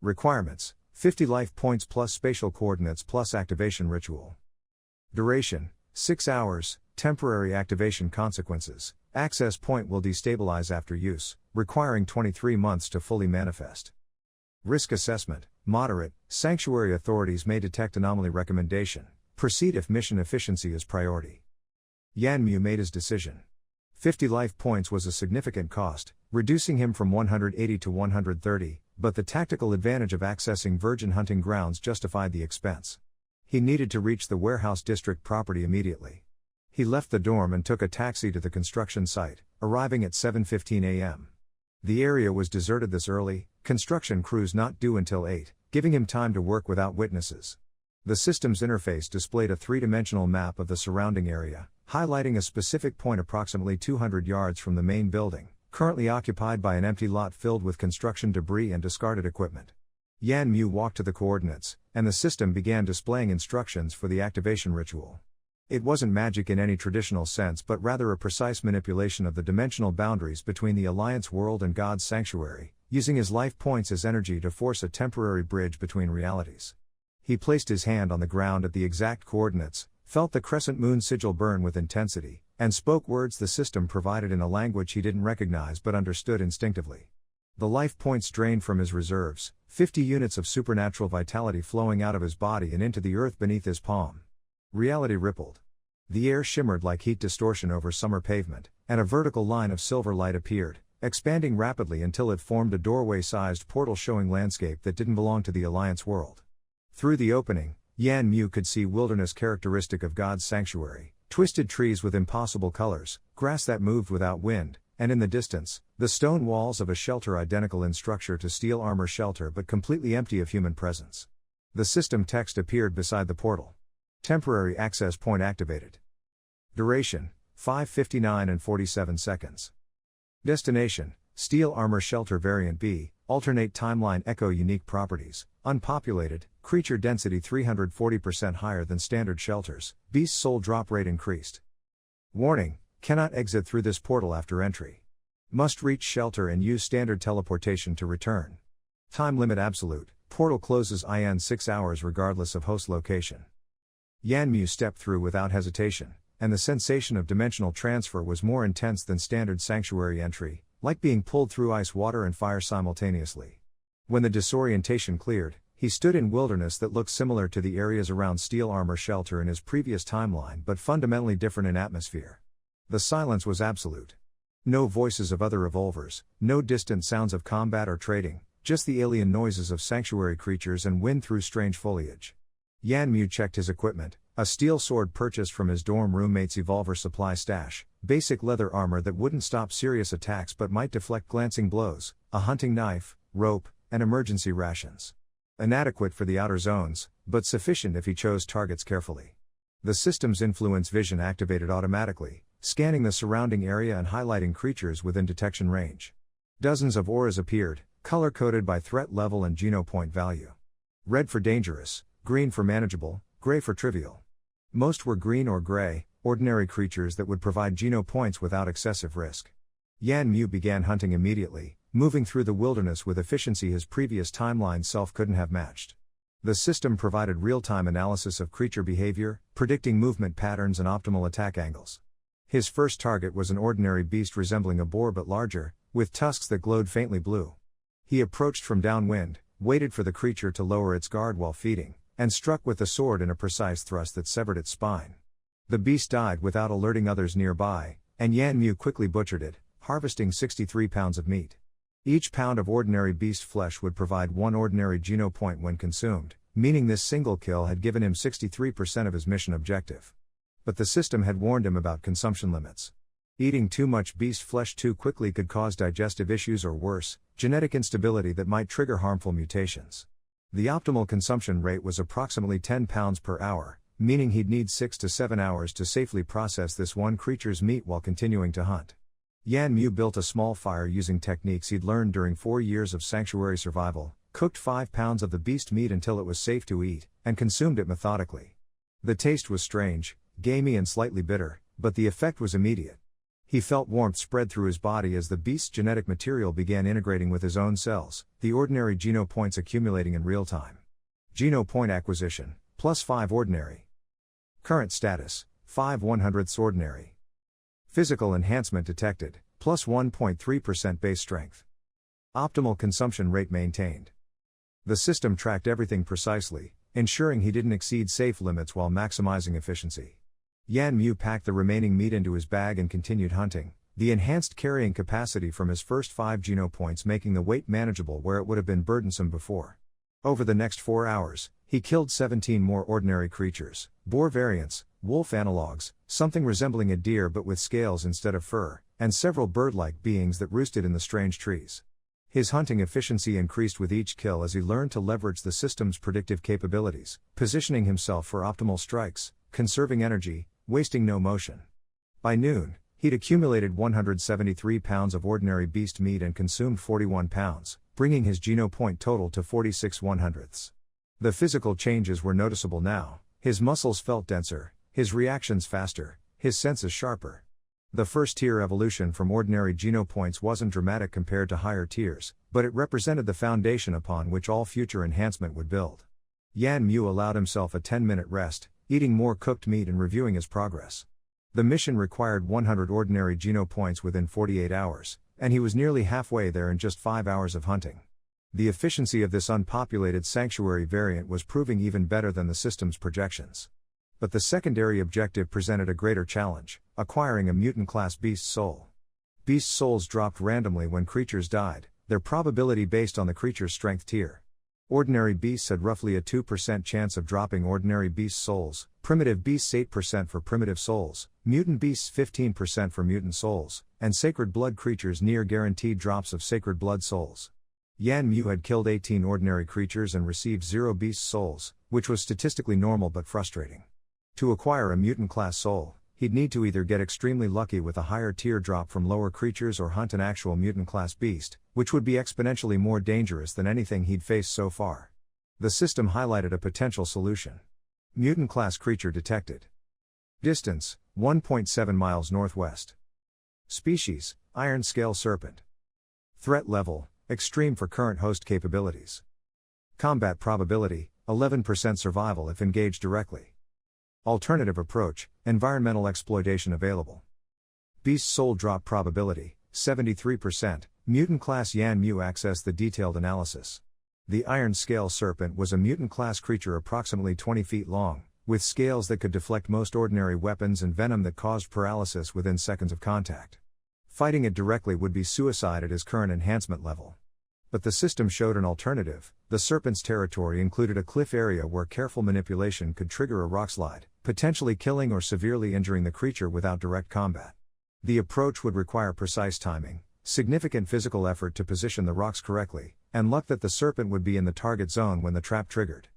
Requirements: 50 life points plus spatial coordinates plus activation ritual. Duration: 6 hours, temporary activation consequences. Access point will destabilize after use, requiring 23 months to fully manifest. Risk assessment: moderate, sanctuary authorities may detect anomaly. Recommendation: proceed if mission efficiency is priority. Yan Mu made his decision. 50 life points was a significant cost, reducing him from 180 to 130, but the tactical advantage of accessing virgin hunting grounds justified the expense. He needed to reach the warehouse district property immediately. He left the dorm and took a taxi to the construction site, arriving at 7:15 a.m. The area was deserted this early, construction crews not due until 8, giving him time to work without witnesses. The system's interface displayed a three-dimensional map of the surrounding area, highlighting a specific point approximately 200 yards from the main building, currently occupied by an empty lot filled with construction debris and discarded equipment. Yan Mu walked to the coordinates, and the system began displaying instructions for the activation ritual. It wasn't magic in any traditional sense but rather a precise manipulation of the dimensional boundaries between the Alliance world and God's sanctuary, using his life points as energy to force a temporary bridge between realities. He placed his hand on the ground at the exact coordinates, felt the crescent moon sigil burn with intensity, and spoke words the system provided in a language he didn't recognize but understood instinctively. The life points drained from his reserves, 50 units of supernatural vitality flowing out of his body and into the earth beneath his palm. Reality rippled. The air shimmered like heat distortion over summer pavement, and a vertical line of silver light appeared, expanding rapidly until it formed a doorway-sized portal showing landscape that didn't belong to the Alliance world. Through the opening, Yan Mu could see wilderness characteristic of God's sanctuary, twisted trees with impossible colors, grass that moved without wind, and in the distance, the stone walls of a shelter identical in structure to steel armor shelter but completely empty of human presence. The system text appeared beside the portal. Temporary access point activated. Duration: 5:59 and 47 seconds. Destination: steel armor shelter variant B, alternate timeline echo. Unique properties: unpopulated, creature density 340% higher than standard shelters, beast soul drop rate increased. Warning: cannot exit through this portal after entry. Must reach shelter and use standard teleportation to return. Time limit absolute, portal closes in 6 hours regardless of host location. Yan Mu stepped through without hesitation, and the sensation of dimensional transfer was more intense than standard sanctuary entry, like being pulled through ice, water and fire simultaneously. When the disorientation cleared, he stood in wilderness that looked similar to the areas around steel armor shelter in his previous timeline but fundamentally different in atmosphere. The silence was absolute. No voices of other revolvers, no distant sounds of combat or trading, just the alien noises of sanctuary creatures and wind through strange foliage. Yanmu checked his equipment, a steel sword purchased from his dorm roommate's evolver supply stash, basic leather armor that wouldn't stop serious attacks but might deflect glancing blows, a hunting knife, rope, and emergency rations. Inadequate for the outer zones, but sufficient if he chose targets carefully. The system's influence vision activated automatically, scanning the surrounding area and highlighting creatures within detection range. Dozens of auras appeared, color-coded by threat level and genopoint value. Red for dangerous, green for manageable, gray for trivial. Most were green or gray, ordinary creatures that would provide genopoints without excessive risk. Yanmu began hunting immediately, moving through the wilderness with efficiency his previous timeline self couldn't have matched. The system provided real-time analysis of creature behavior, predicting movement patterns and optimal attack angles. His first target was an ordinary beast resembling a boar but larger, with tusks that glowed faintly blue. He approached from downwind, waited for the creature to lower its guard while feeding, and struck with the sword in a precise thrust that severed its spine. The beast died without alerting others nearby, and Yanmu quickly butchered it, harvesting 63 pounds of meat. Each pound of ordinary beast flesh would provide 1 ordinary genopoint when consumed, meaning this single kill had given him 63% of his mission objective. But the system had warned him about consumption limits. Eating too much beast flesh too quickly could cause digestive issues or worse, genetic instability that might trigger harmful mutations. The optimal consumption rate was approximately 10 pounds per hour, meaning he'd need 6 to 7 hours to safely process this one creature's meat while continuing to hunt. Yanmu built a small fire using techniques he'd learned during 4 years of sanctuary survival, cooked 5 pounds of the beast meat until it was safe to eat, and consumed it methodically. The taste was strange, gamey and slightly bitter, but the effect was immediate. He felt warmth spread through his body as the beast's genetic material began integrating with his own cells, the ordinary genopoints accumulating in real time. Genopoint acquisition, plus 5 ordinary. Current status, 5 100ths ordinary. Physical enhancement detected, plus 1.3% base strength. Optimal consumption rate maintained. The system tracked everything precisely, ensuring he didn't exceed safe limits while maximizing efficiency. Yanmu packed the remaining meat into his bag and continued hunting, the enhanced carrying capacity from his first 5 genopoints making the weight manageable where it would have been burdensome before. Over the next 4 hours, he killed 17 more ordinary creatures, boar variants, wolf analogs, something resembling a deer but with scales instead of fur, and several bird-like beings that roosted in the strange trees. His hunting efficiency increased with each kill as he learned to leverage the system's predictive capabilities, positioning himself for optimal strikes, conserving energy, wasting no motion. By noon, he'd accumulated 173 pounds of ordinary beast meat and consumed 41 pounds, bringing his genopoint total to 46 100ths. The physical changes were noticeable now. His muscles felt denser, his reactions faster, his senses sharper. The first tier evolution from ordinary genopoints wasn't dramatic compared to higher tiers, but it represented the foundation upon which all future enhancement would build. Yanmu allowed himself a 10-minute rest, eating more cooked meat and reviewing his progress. The mission required 100 ordinary genopoints within 48 hours, and he was nearly halfway there in just 5 hours of hunting. The efficiency of this unpopulated sanctuary variant was proving even better than the system's projections. But the secondary objective presented a greater challenge: acquiring a mutant-class beast soul. Beast souls dropped randomly when creatures died, their probability based on the creature's strength tier. Ordinary beasts had roughly a 2% chance of dropping ordinary beast souls, primitive beasts 8% for primitive souls, mutant beasts 15% for mutant souls, and sacred blood creatures near guaranteed drops of sacred blood souls. Yanmu had killed 18 ordinary creatures and received 0 beast souls, which was statistically normal but frustrating. To acquire a mutant-class soul, he'd need to either get extremely lucky with a higher tier drop from lower creatures or hunt an actual mutant-class beast, which would be exponentially more dangerous than anything he'd faced so far. The system highlighted a potential solution. Mutant-class creature detected. Distance, 1.7 miles northwest. Species, iron scale serpent. Threat level, extreme for current host capabilities. Combat probability, 11% survival if engaged directly. Alternative approach, environmental exploitation available. Beast soul drop probability, 73%, mutant class Yanmu accessed the detailed analysis. The iron scale serpent was a mutant class creature approximately 20 feet long, with scales that could deflect most ordinary weapons and venom that caused paralysis within seconds of contact. Fighting it directly would be suicide at his current enhancement level. But the system showed an alternative. The serpent's territory included a cliff area where careful manipulation could trigger a rockslide, potentially killing or severely injuring the creature without direct combat. The approach would require precise timing, significant physical effort to position the rocks correctly, and luck that the serpent would be in the target zone when the trap triggered.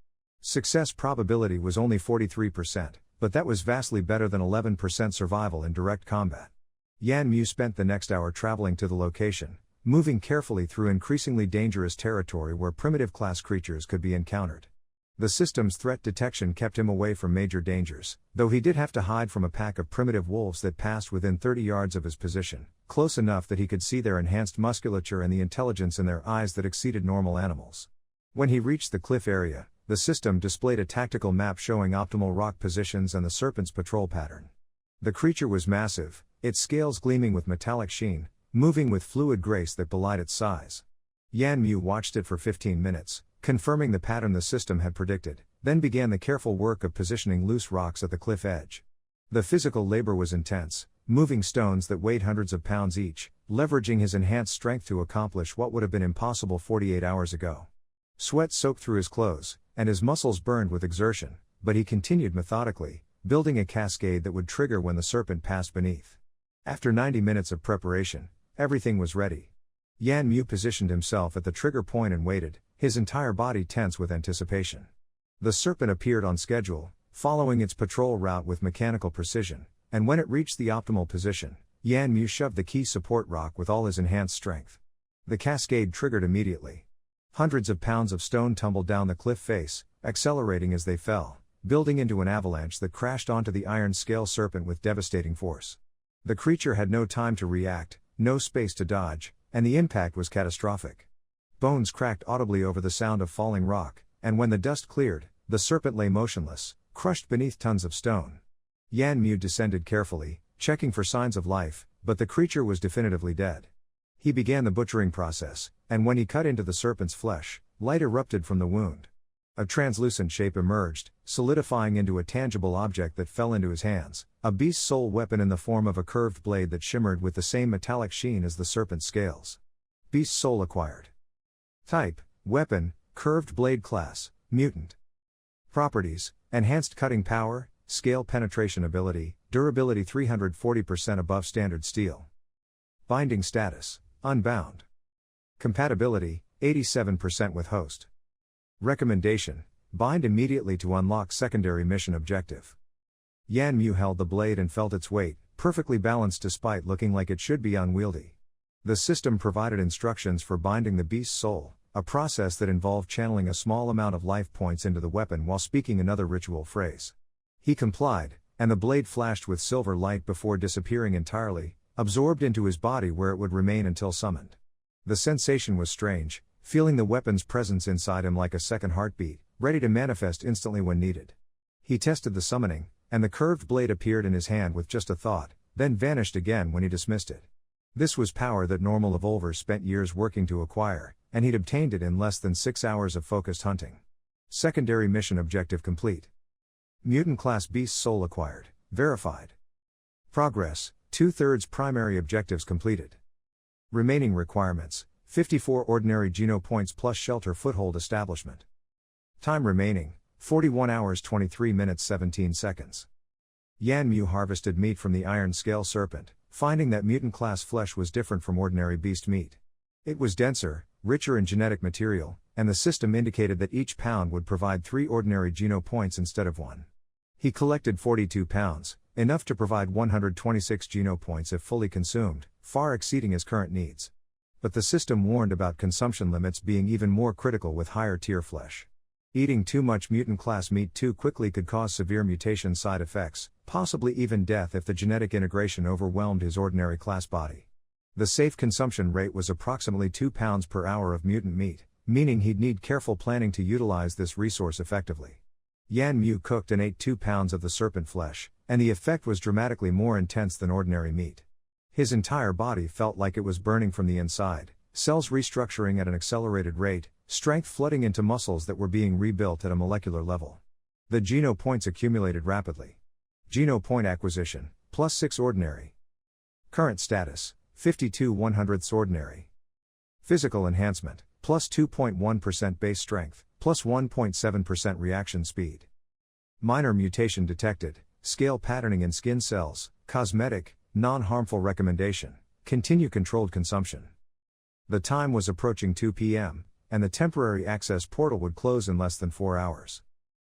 Success probability was only 43%, but that was vastly better than 11% survival in direct combat. Yan Mu spent the next hour traveling to the location, moving carefully through increasingly dangerous territory where primitive class creatures could be encountered. The system's threat detection kept him away from major dangers, though he did have to hide from a pack of primitive wolves that passed within 30 yards of his position, close enough that he could see their enhanced musculature and the intelligence in their eyes that exceeded normal animals. When he reached the cliff area, the system displayed a tactical map showing optimal rock positions and the serpent's patrol pattern. The creature was massive, its scales gleaming with metallic sheen, moving with fluid grace that belied its size. Yan Mu watched it for 15 minutes, confirming the pattern the system had predicted, then began the careful work of positioning loose rocks at the cliff edge. The physical labor was intense, moving stones that weighed hundreds of pounds each, leveraging his enhanced strength to accomplish what would have been impossible 48 hours ago. Sweat soaked through his clothes, and his muscles burned with exertion, but he continued methodically, building a cascade that would trigger when the serpent passed beneath. After 90 minutes of preparation, everything was ready. Yan Mu positioned himself at the trigger point and waited, his entire body tense with anticipation. The serpent appeared on schedule, following its patrol route with mechanical precision, and when it reached the optimal position, Yan Mu shoved the key support rock with all his enhanced strength. The cascade triggered immediately. Hundreds of pounds of stone tumbled down the cliff face, accelerating as they fell, building into an avalanche that crashed onto the iron scale serpent with devastating force. The creature had no time to react, no space to dodge, and the impact was catastrophic. Bones cracked audibly over the sound of falling rock, and when the dust cleared, the serpent lay motionless, crushed beneath tons of stone. Yan Mu descended carefully, checking for signs of life, but the creature was definitively dead. He began the butchering process, and when he cut into the serpent's flesh, light erupted from the wound. A translucent shape emerged, solidifying into a tangible object that fell into his hands, a beast soul weapon in the form of a curved blade that shimmered with the same metallic sheen as the serpent's scales. Beast soul acquired. Type: weapon, curved blade class, mutant. Properties: enhanced cutting power, scale penetration ability, durability 340% above standard steel. Binding status: unbound. Compatibility: 87% with host. Recommendation: bind immediately to unlock secondary mission objective. Yan Mu held the blade and felt its weight, perfectly balanced despite looking like it should be unwieldy. The system provided instructions for binding the beast's soul, a process that involved channeling a small amount of life points into the weapon while speaking another ritual phrase. He complied, and the blade flashed with silver light before disappearing entirely, absorbed into his body where it would remain until summoned. The sensation was strange, feeling the weapon's presence inside him like a second heartbeat, ready to manifest instantly when needed. He tested the summoning, and the curved blade appeared in his hand with just a thought, then vanished again when he dismissed it. This was power that normal evolvers spent years working to acquire, and he'd obtained it in less than 6 hours of focused hunting. Secondary mission objective complete. Mutant class beast soul acquired, verified. Progress: 2/3 primary objectives completed. Remaining requirements: 54 ordinary Geno points plus shelter foothold establishment. Time remaining: 41 hours 23 minutes 17 seconds. Yan Mu harvested meat from the iron scale serpent, finding that mutant class flesh was different from ordinary beast meat. It was denser, richer in genetic material, and the system indicated that each pound would provide 3 ordinary Geno points instead of 1. He collected 42 pounds, enough to provide 126 Geno points if fully consumed, far exceeding his current needs. But the system warned about consumption limits being even more critical with higher tier flesh. Eating too much mutant class meat too quickly could cause severe mutation side effects, possibly even death if the genetic integration overwhelmed his ordinary class body. The safe consumption rate was approximately 2 pounds per hour of mutant meat, meaning he'd need careful planning to utilize this resource effectively. Yan Mu cooked and ate 2 pounds of the serpent flesh, and the effect was dramatically more intense than ordinary meat. His entire body felt like it was burning from the inside, cells restructuring at an accelerated rate, strength flooding into muscles that were being rebuilt at a molecular level. The Geno points accumulated rapidly. Geno point acquisition, +6 ordinary. Current status: 52 100ths ordinary. Physical enhancement, plus 2.1% base strength, plus 1.7% reaction speed. Minor mutation detected, scale patterning in skin cells, cosmetic, non-harmful recommendation, continue controlled consumption. The time was approaching 2 p.m., and the temporary access portal would close in less than 4 hours.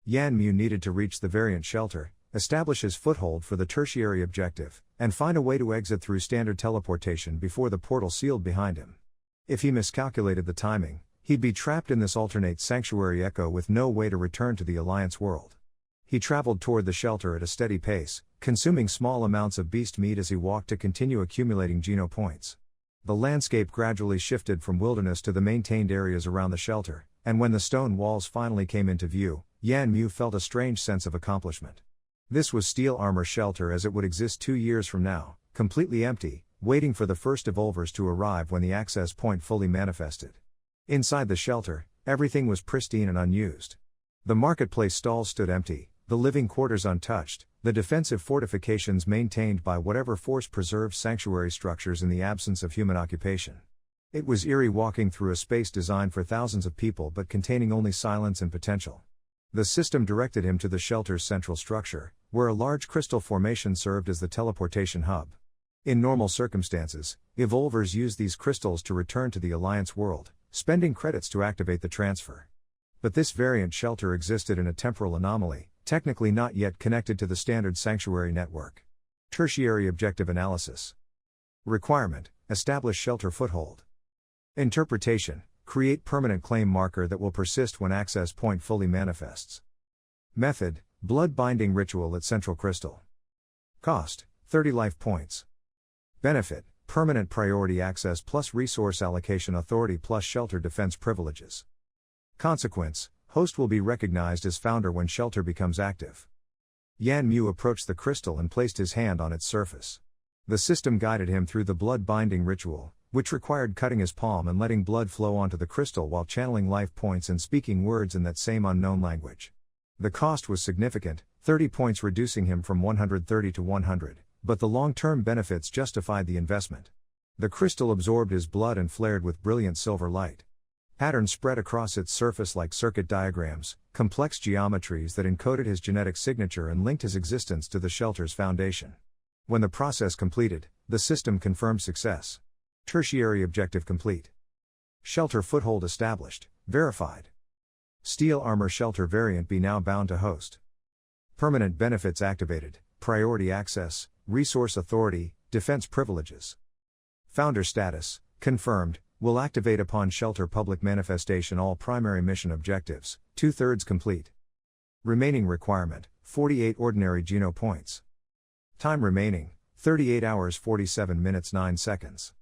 Yanmu needed to reach the variant shelter, establish his foothold for the tertiary objective, and find a way to exit through standard teleportation before the portal sealed behind him. If he miscalculated the timing, he'd be trapped in this alternate sanctuary echo with no way to return to the Alliance world. He traveled toward the shelter at a steady pace, consuming small amounts of beast meat as he walked to continue accumulating geno points. The landscape gradually shifted from wilderness to the maintained areas around the shelter, and when the stone walls finally came into view, Yanmu felt a strange sense of accomplishment. This was Steel Armor Shelter as it would exist 2 years from now, completely empty, waiting for the first evolvers to arrive when the access point fully manifested. Inside the shelter, everything was pristine and unused. The marketplace stalls stood empty, the living quarters untouched, the defensive fortifications maintained by whatever force preserved sanctuary structures in the absence of human occupation. It was eerie walking through a space designed for thousands of people but containing only silence and potential. The system directed him to the shelter's central structure, where a large crystal formation served as the teleportation hub. In normal circumstances, evolvers use these crystals to return to the Alliance world, spending credits to activate the transfer. But this variant shelter existed in a temporal anomaly, technically not yet connected to the standard sanctuary network. Tertiary objective analysis. Requirement: establish shelter foothold. Interpretation: create permanent claim marker that will persist when access point fully manifests. Method: blood binding ritual at central crystal. Cost: 30 life points. Benefit: permanent priority access plus resource allocation authority plus shelter defense privileges. Consequence: host will be recognized as founder when shelter becomes active. Yanmu approached the crystal and placed his hand on its surface. The system guided him through the blood binding ritual, which required cutting his palm and letting blood flow onto the crystal while channeling life points and speaking words in that same unknown language. The cost was significant, 30 points reducing him from 130 to 100, but the long-term benefits justified the investment. The crystal absorbed his blood and flared with brilliant silver light. Patterns spread across its surface like circuit diagrams, complex geometries that encoded his genetic signature and linked his existence to the shelter's foundation. When the process completed, the system confirmed success. Tertiary objective complete. Shelter foothold established, verified. Steel Armor Shelter variant be now bound to host. Permanent benefits activated, priority access, resource authority, defense privileges. Founder status, confirmed, will activate upon shelter public manifestation. All primary mission objectives, 2/3 complete. Remaining requirement, 48 ordinary geno points. Time remaining, 38 hours 47 minutes 9 seconds.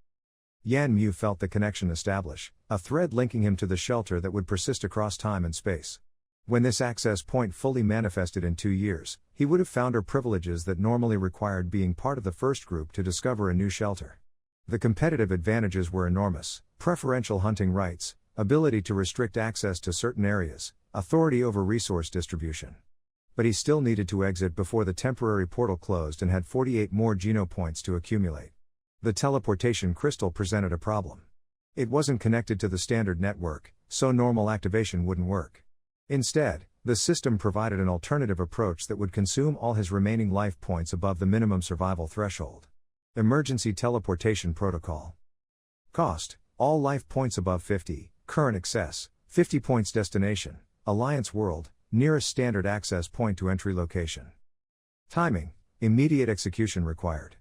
Yanmu felt the connection establish, a thread linking him to the shelter that would persist across time and space. When this access point fully manifested in 2 years, he would have founder privileges that normally required being part of the first group to discover a new shelter. The competitive advantages were enormous: preferential hunting rights, ability to restrict access to certain areas, authority over resource distribution. But he still needed to exit before the temporary portal closed and had 48 more geno points to accumulate. The teleportation crystal presented a problem. It wasn't connected to the standard network, so normal activation wouldn't work. Instead, the system provided an alternative approach that would consume all his remaining life points above the minimum survival threshold. Emergency teleportation protocol. Cost: all life points above 50, current excess, 50 points destination, Alliance world, nearest standard access point to entry location. Timing: immediate execution required.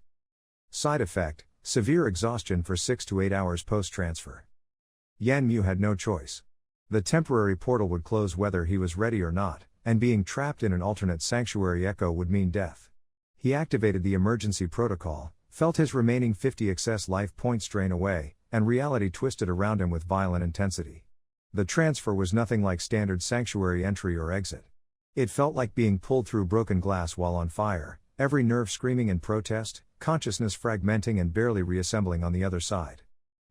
Side effect: severe exhaustion for 6 to 8 hours post-transfer. Yanmu had no choice. The temporary portal would close whether he was ready or not, and being trapped in an alternate sanctuary echo would mean death. He activated the emergency protocol, felt his remaining 50 excess life points drain away, and reality twisted around him with violent intensity. The transfer was nothing like standard sanctuary entry or exit. It felt like being pulled through broken glass while on fire, every nerve screaming in protest, consciousness fragmenting and barely reassembling on the other side.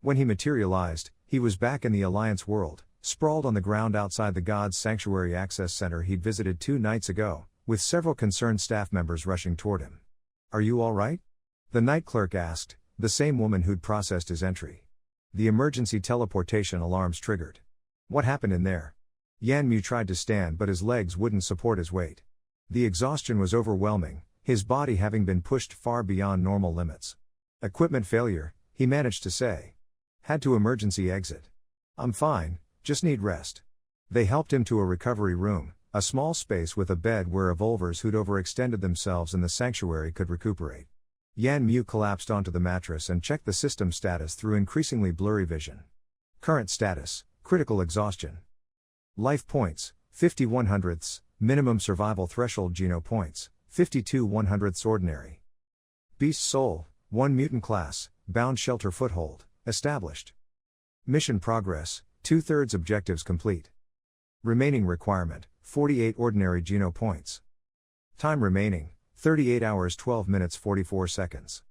When he materialized, he was back in the Alliance world, sprawled on the ground outside the God's Sanctuary Access Center he'd visited 2 nights ago, with several concerned staff members rushing toward him. "Are you all right?" the night clerk asked, the same woman who'd processed his entry. The emergency teleportation alarms triggered. What happened in there? Yanmu tried to stand, but his legs wouldn't support his weight. The exhaustion was overwhelming, his body having been pushed far beyond normal limits. Equipment failure, he managed to say. Had to emergency exit. I'm fine, just need rest. They helped him to a recovery room, a small space with a bed where evolvers who'd overextended themselves in the sanctuary could recuperate. Yanmu collapsed onto the mattress and checked the system status through increasingly blurry vision. Current status, critical exhaustion. Life points, 50 100ths, minimum survival threshold geno points, 52 100ths ordinary. Beast soul, 1 mutant class, bound shelter foothold, established. Mission progress, 2/3 objectives complete. Remaining requirement, 48 ordinary geno points. Time remaining, 38 hours 12 minutes 44 seconds.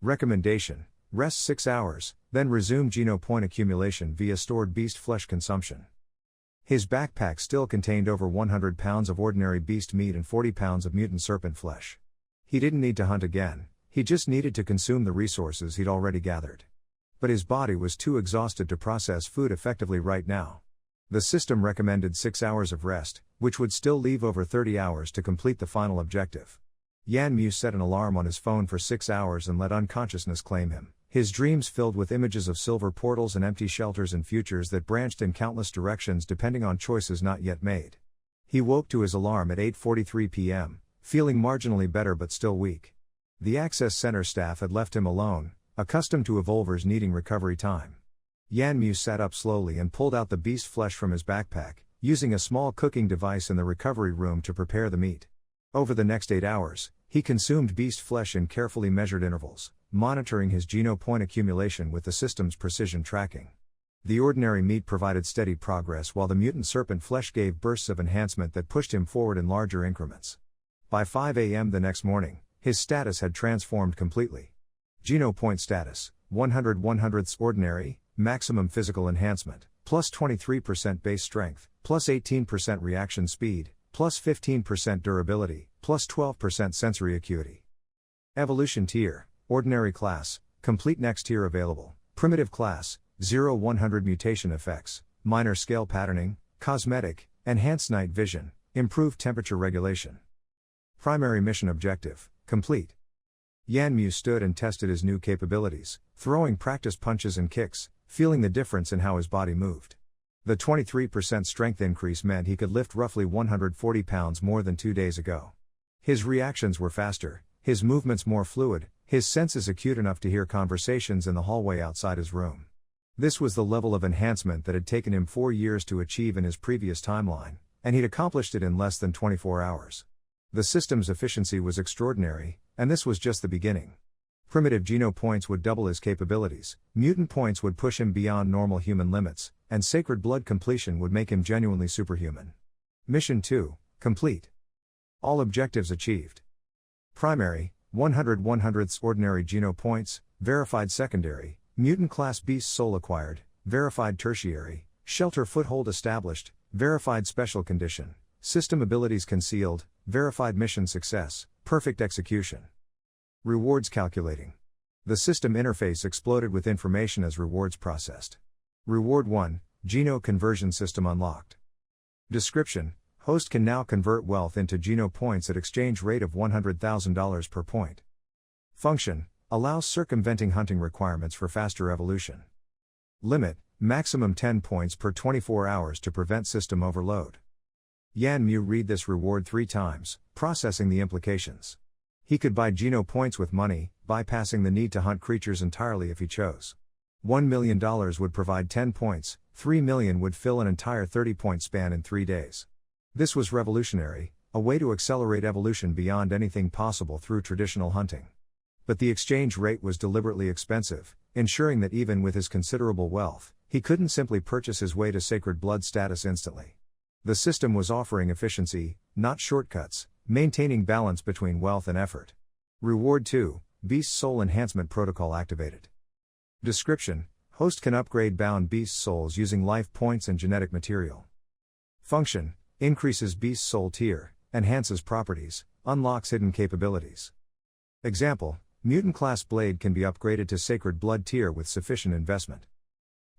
Recommendation, rest 6 hours, then resume geno point accumulation via stored beast flesh consumption. His backpack still contained over 100 pounds of ordinary beast meat and 40 pounds of mutant serpent flesh. He didn't need to hunt again, he just needed to consume the resources he'd already gathered. But his body was too exhausted to process food effectively right now. The system recommended 6 hours of rest, which would still leave over 30 hours to complete the final objective. Yanmu set an alarm on his phone for 6 hours and let unconsciousness claim him, his dreams filled with images of silver portals and empty shelters and futures that branched in countless directions depending on choices not yet made. He woke to his alarm at 8:43 p.m., feeling marginally better but still weak. The Access Center staff had left him alone, accustomed to evolvers needing recovery time. Yanmu sat up slowly and pulled out the beast flesh from his backpack, using a small cooking device in the recovery room to prepare the meat. Over the next 8 hours, he consumed beast flesh in carefully measured intervals, monitoring his geno point accumulation with the system's precision tracking. The ordinary meat provided steady progress while the mutant serpent flesh gave bursts of enhancement that pushed him forward in larger increments. By 5 a.m. the next morning, his status had transformed completely. Geno point status, 100 100ths ordinary, maximum physical enhancement, plus 23% base strength, plus 18% reaction speed, plus 15% durability, plus 12% sensory acuity. Evolution tier, ordinary class, complete next tier available, primitive class, 0-100 mutation effects, minor scale patterning, cosmetic, enhanced night vision, improved temperature regulation. Primary mission objective, complete. Yanmu stood and tested his new capabilities, throwing practice punches and kicks, feeling the difference in how his body moved. The 23% strength increase meant he could lift roughly 140 pounds more than 2 days ago. His reactions were faster, his movements more fluid, his senses acute enough to hear conversations in the hallway outside his room. This was the level of enhancement that had taken him 4 years to achieve in his previous timeline, and he'd accomplished it in less than 24 hours. The system's efficiency was extraordinary, and this was just the beginning. Primitive geno points would double his capabilities, mutant points would push him beyond normal human limits, and sacred blood completion would make him genuinely superhuman. Mission 2, complete. All objectives achieved. Primary, 100 100ths ordinary geno points, verified secondary, mutant class beast soul acquired, verified tertiary, shelter foothold established, verified special condition, system abilities concealed, verified mission success, perfect execution. Rewards calculating. The system interface exploded with information as rewards processed. Reward 1, Geno conversion system unlocked. Description: host can now convert wealth into Geno points at exchange rate of $100,000 per point. Function: allows circumventing hunting requirements for faster evolution. Limit: maximum 10 points per 24 hours to prevent system overload. Yanmu read this reward 3 times, processing the implications. He could buy Geno points with money, bypassing the need to hunt creatures entirely if he chose. $1 million would provide 10 points, 3 million would fill an entire 30-point span in 3 days. This was revolutionary, a way to accelerate evolution beyond anything possible through traditional hunting. But the exchange rate was deliberately expensive, ensuring that even with his considerable wealth, he couldn't simply purchase his way to sacred blood status instantly. The system was offering efficiency, not shortcuts, maintaining balance between wealth and effort. Reward 2, Beast Soul Enhancement Protocol activated. Description: host can upgrade bound beast souls using life points and genetic material. Function: increases beast soul tier, enhances properties, unlocks hidden capabilities. Example: Mutant class blade can be upgraded to Sacred Blood tier with sufficient investment.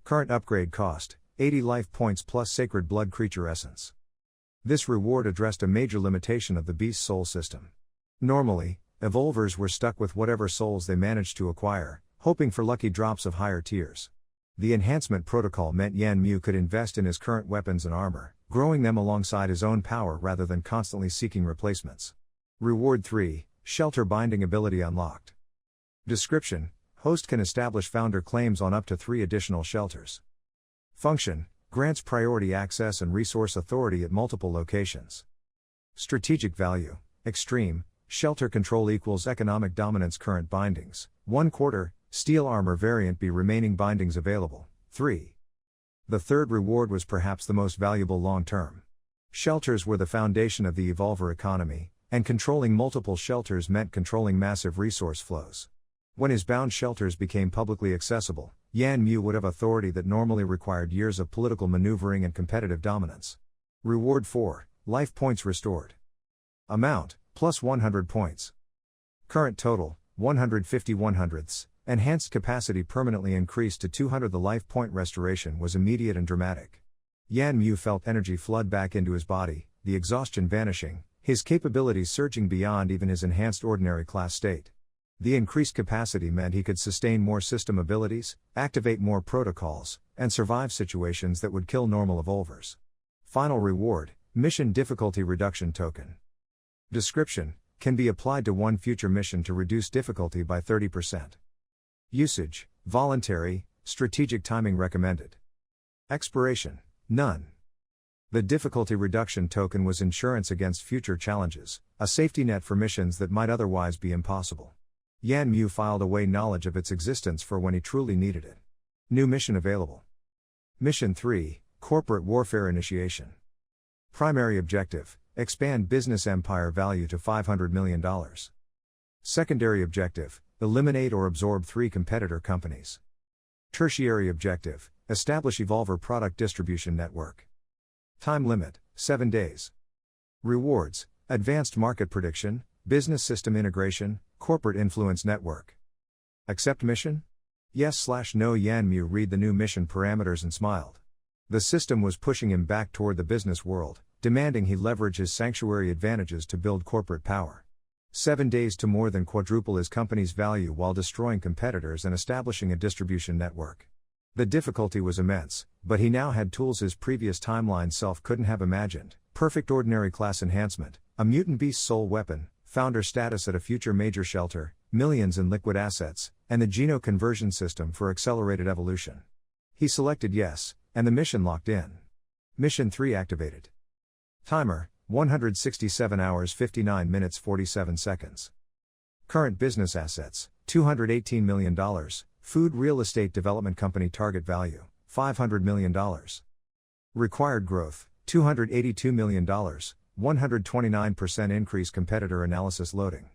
Current upgrade cost, 80 life points plus Sacred Blood creature essence. This reward addressed a major limitation of the Beast Soul system. Normally, evolvers were stuck with whatever souls they managed to acquire, hoping for lucky drops of higher tiers. The enhancement protocol meant Yanmu could invest in his current weapons and armor, growing them alongside his own power rather than constantly seeking replacements. Reward 3, Shelter Binding ability unlocked. Description: Host can establish founder claims on up to 3 additional shelters. Function: grants priority access and resource authority at multiple locations. Strategic value: extreme, shelter control equals economic dominance. Current bindings, 1/4, steel armor variant be remaining bindings available, 3. The third reward was perhaps the most valuable long-term. Shelters were the foundation of the evolver economy, and controlling multiple shelters meant controlling massive resource flows. When his bound shelters became publicly accessible, Yanmu would have authority that normally required years of political maneuvering and competitive dominance. Reward 4, life points restored. Amount, plus 100 points. Current total, 150 100ths, enhanced capacity permanently increased to 200. The life point restoration was immediate and dramatic. Yanmu felt energy flood back into his body, the exhaustion vanishing, his capabilities surging beyond even his enhanced ordinary class state. The increased capacity meant he could sustain more system abilities, activate more protocols, and survive situations that would kill normal evolvers. Final reward, Mission Difficulty Reduction Token. Description: can be applied to one future mission to reduce difficulty by 30%. Usage: voluntary, strategic timing recommended. Expiration: none. The difficulty reduction token was insurance against future challenges, a safety net for missions that might otherwise be impossible. Yanmu filed away knowledge of its existence for when he truly needed it. New mission available. Mission 3, Corporate Warfare Initiation. Primary objective: expand business empire value to $500 million. Secondary objective: eliminate or absorb 3 competitor companies. Tertiary objective: establish evolver product distribution network. Time limit, 7 days. Rewards: advanced market prediction, business system integration, corporate influence network. Accept mission? Yes/no. Yanmu read the new mission parameters and smiled. The system was pushing him back toward the business world, demanding he leverage his sanctuary advantages to build corporate power. 7 days to more than quadruple his company's value while destroying competitors and establishing a distribution network. The difficulty was immense, but he now had tools his previous timeline self couldn't have imagined: perfect ordinary class enhancement, a mutant beast soul weapon, founder status at a future major shelter, millions in liquid assets, and the geno conversion system for accelerated evolution. He selected yes, and the mission locked in. Mission 3 activated. Timer, 167 hours 59 minutes 47 seconds. Current business assets, $218 million, Food Real Estate Development Company target value, $500 million. Required growth, $282 million, 129% increase. Competitor analysis loading.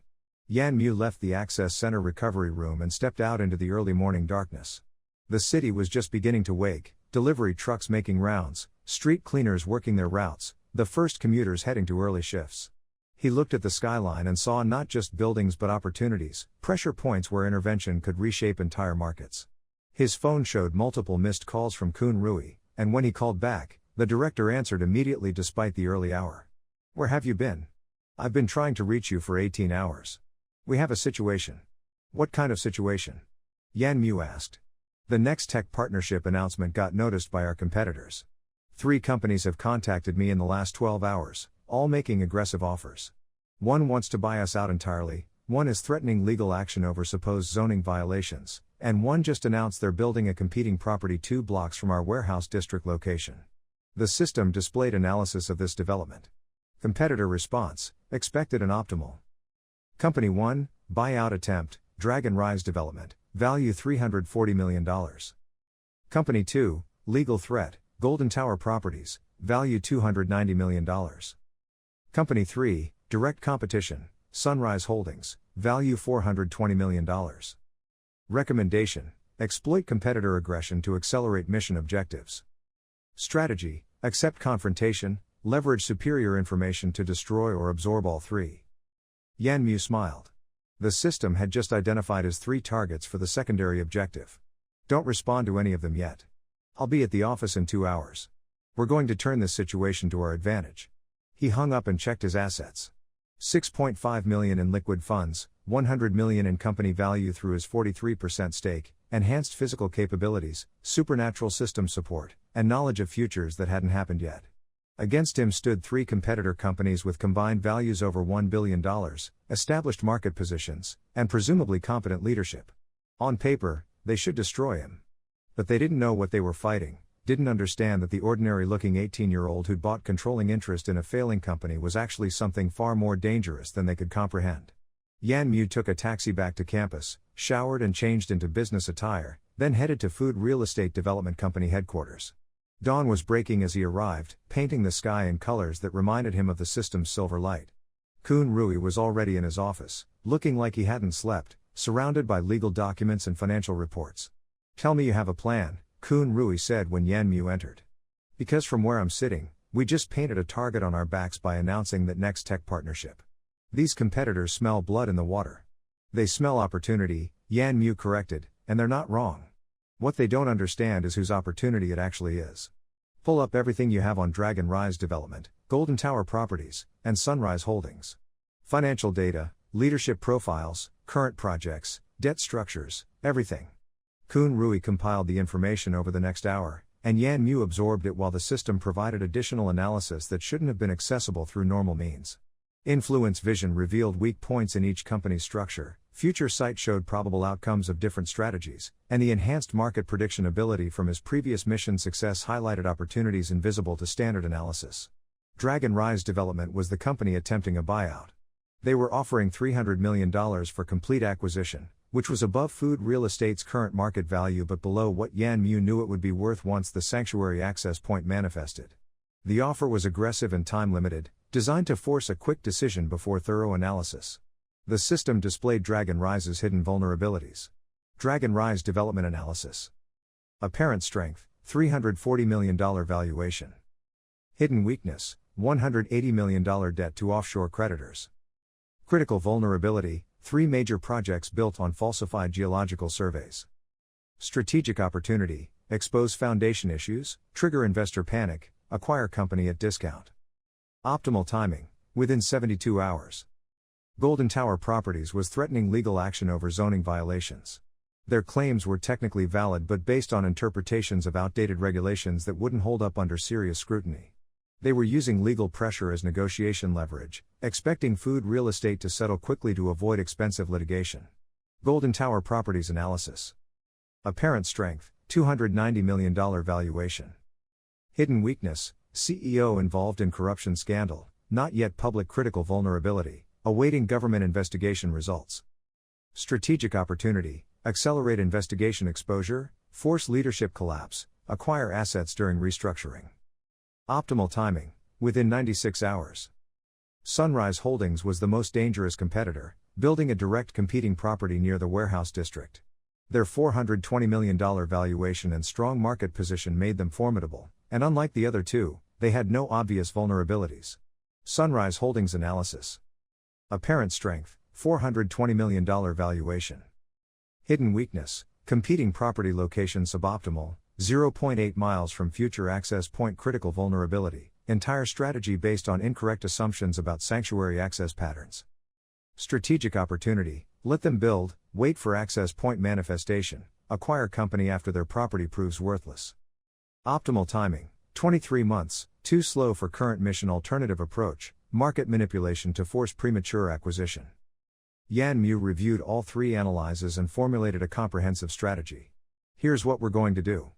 Yanmu left the Access Center recovery room and stepped out into the early morning darkness. The city was just beginning to wake, delivery trucks making rounds, street cleaners working their routes, the first commuters heading to early shifts. He looked at the skyline and saw not just buildings but opportunities, pressure points where intervention could reshape entire markets. His phone showed multiple missed calls from Kun Rui, and when he called back, the director answered immediately despite the early hour. "Where have you been? I've been trying to reach you for 18 hours. We have a situation." "What kind of situation?" Yanmu asked. "The next tech partnership announcement got noticed by our competitors. 3 companies have contacted me in the last 12 hours, all making aggressive offers. One wants to buy us out entirely, one is threatening legal action over supposed zoning violations, and one just announced they're building a competing property 2 blocks from our warehouse district location." The system displayed analysis of this development. Competitor response, expected and optimal. Company 1, buyout attempt, Dragon Rise development, value $340 million. Company 2, legal threat, Golden Tower Properties, value $290 million. Company 3, direct competition, Sunrise Holdings, value $420 million. Recommendation, exploit competitor aggression to accelerate mission objectives. Strategy, accept confrontation, leverage superior information to destroy or absorb all 3. Yanmu smiled. The system had just identified his 3 targets for the secondary objective. Don't respond to any of them yet. I'll be at the office in 2 hours. We're going to turn this situation to our advantage. He hung up and checked his assets. 6.5 million in liquid funds, 100 million in company value through his 43% stake, enhanced physical capabilities, supernatural system support, and knowledge of futures that hadn't happened yet. Against him stood 3 competitor companies with combined values over $1 billion, established market positions, and presumably competent leadership. On paper, they should destroy him. But they didn't know what they were fighting, didn't understand that the ordinary-looking 18-year-old who'd bought controlling interest in a failing company was actually something far more dangerous than they could comprehend. Yan Mu took a taxi back to campus, showered and changed into business attire, then headed to Food Real Estate Development Company headquarters. Dawn was breaking as he arrived, painting the sky in colors that reminded him of the system's silver light. Kun Rui was already in his office, looking like he hadn't slept, surrounded by legal documents and financial reports. "Tell me you have a plan," Kun Rui said when Yan Mu entered. "Because from where I'm sitting, we just painted a target on our backs by announcing that next tech partnership. These competitors smell blood in the water. They smell opportunity," Yan Mu corrected, "and they're not wrong. What they don't understand is whose opportunity it actually is. Pull up everything you have on Dragon Rise Development, Golden Tower Properties, and Sunrise Holdings. Financial data, leadership profiles, current projects, debt structures, everything." Kun Rui compiled the information over the next hour, and Yan Mu absorbed it while the system provided additional analysis that shouldn't have been accessible through normal means. Influence vision revealed weak points in each company's structure, future sight showed probable outcomes of different strategies, and the enhanced market prediction ability from his previous mission success highlighted opportunities invisible to standard analysis. Dragon Rise Development was the company attempting a buyout. They were offering $300 million for complete acquisition, which was above Food Real Estate's current market value but below what Yan Mu knew it would be worth once the Sanctuary access point manifested. The offer was aggressive and time-limited, designed to force a quick decision before thorough analysis. The system displayed Dragon Rise's hidden vulnerabilities. Dragon Rise Development Analysis. Apparent strength, $340 million valuation. Hidden weakness, $180 million debt to offshore creditors. Critical vulnerability, 3 major projects built on falsified geological surveys. Strategic opportunity, expose foundation issues, trigger investor panic, acquire company at discount. Optimal timing, within 72 hours. Golden Tower Properties was threatening legal action over zoning violations. Their claims were technically valid but based on interpretations of outdated regulations that wouldn't hold up under serious scrutiny. They were using legal pressure as negotiation leverage, expecting Food Real Estate to settle quickly to avoid expensive litigation. Golden Tower Properties Analysis. Apparent strength, $290 million valuation. Hidden weakness, CEO involved in corruption scandal, not yet public critical vulnerability, awaiting government investigation results. Strategic opportunity, accelerate investigation exposure, force leadership collapse, acquire assets during restructuring. Optimal timing, within 96 hours. Sunrise Holdings was the most dangerous competitor, building a direct competing property near the warehouse district. Their $420 million valuation and strong market position made them formidable, and unlike the other 2, they had no obvious vulnerabilities. Sunrise Holdings Analysis. Apparent strength, $420 million valuation. Hidden weakness, competing property location suboptimal, 0.8 miles from future access point critical vulnerability, entire strategy based on incorrect assumptions about sanctuary access patterns. Strategic opportunity, let them build, wait for access point manifestation, acquire company after their property proves worthless. Optimal timing, 23 months, too slow for current mission. Alternative approach, market manipulation to force premature acquisition. Yan Mu reviewed all 3 analyses and formulated a comprehensive strategy. Here's what we're going to do.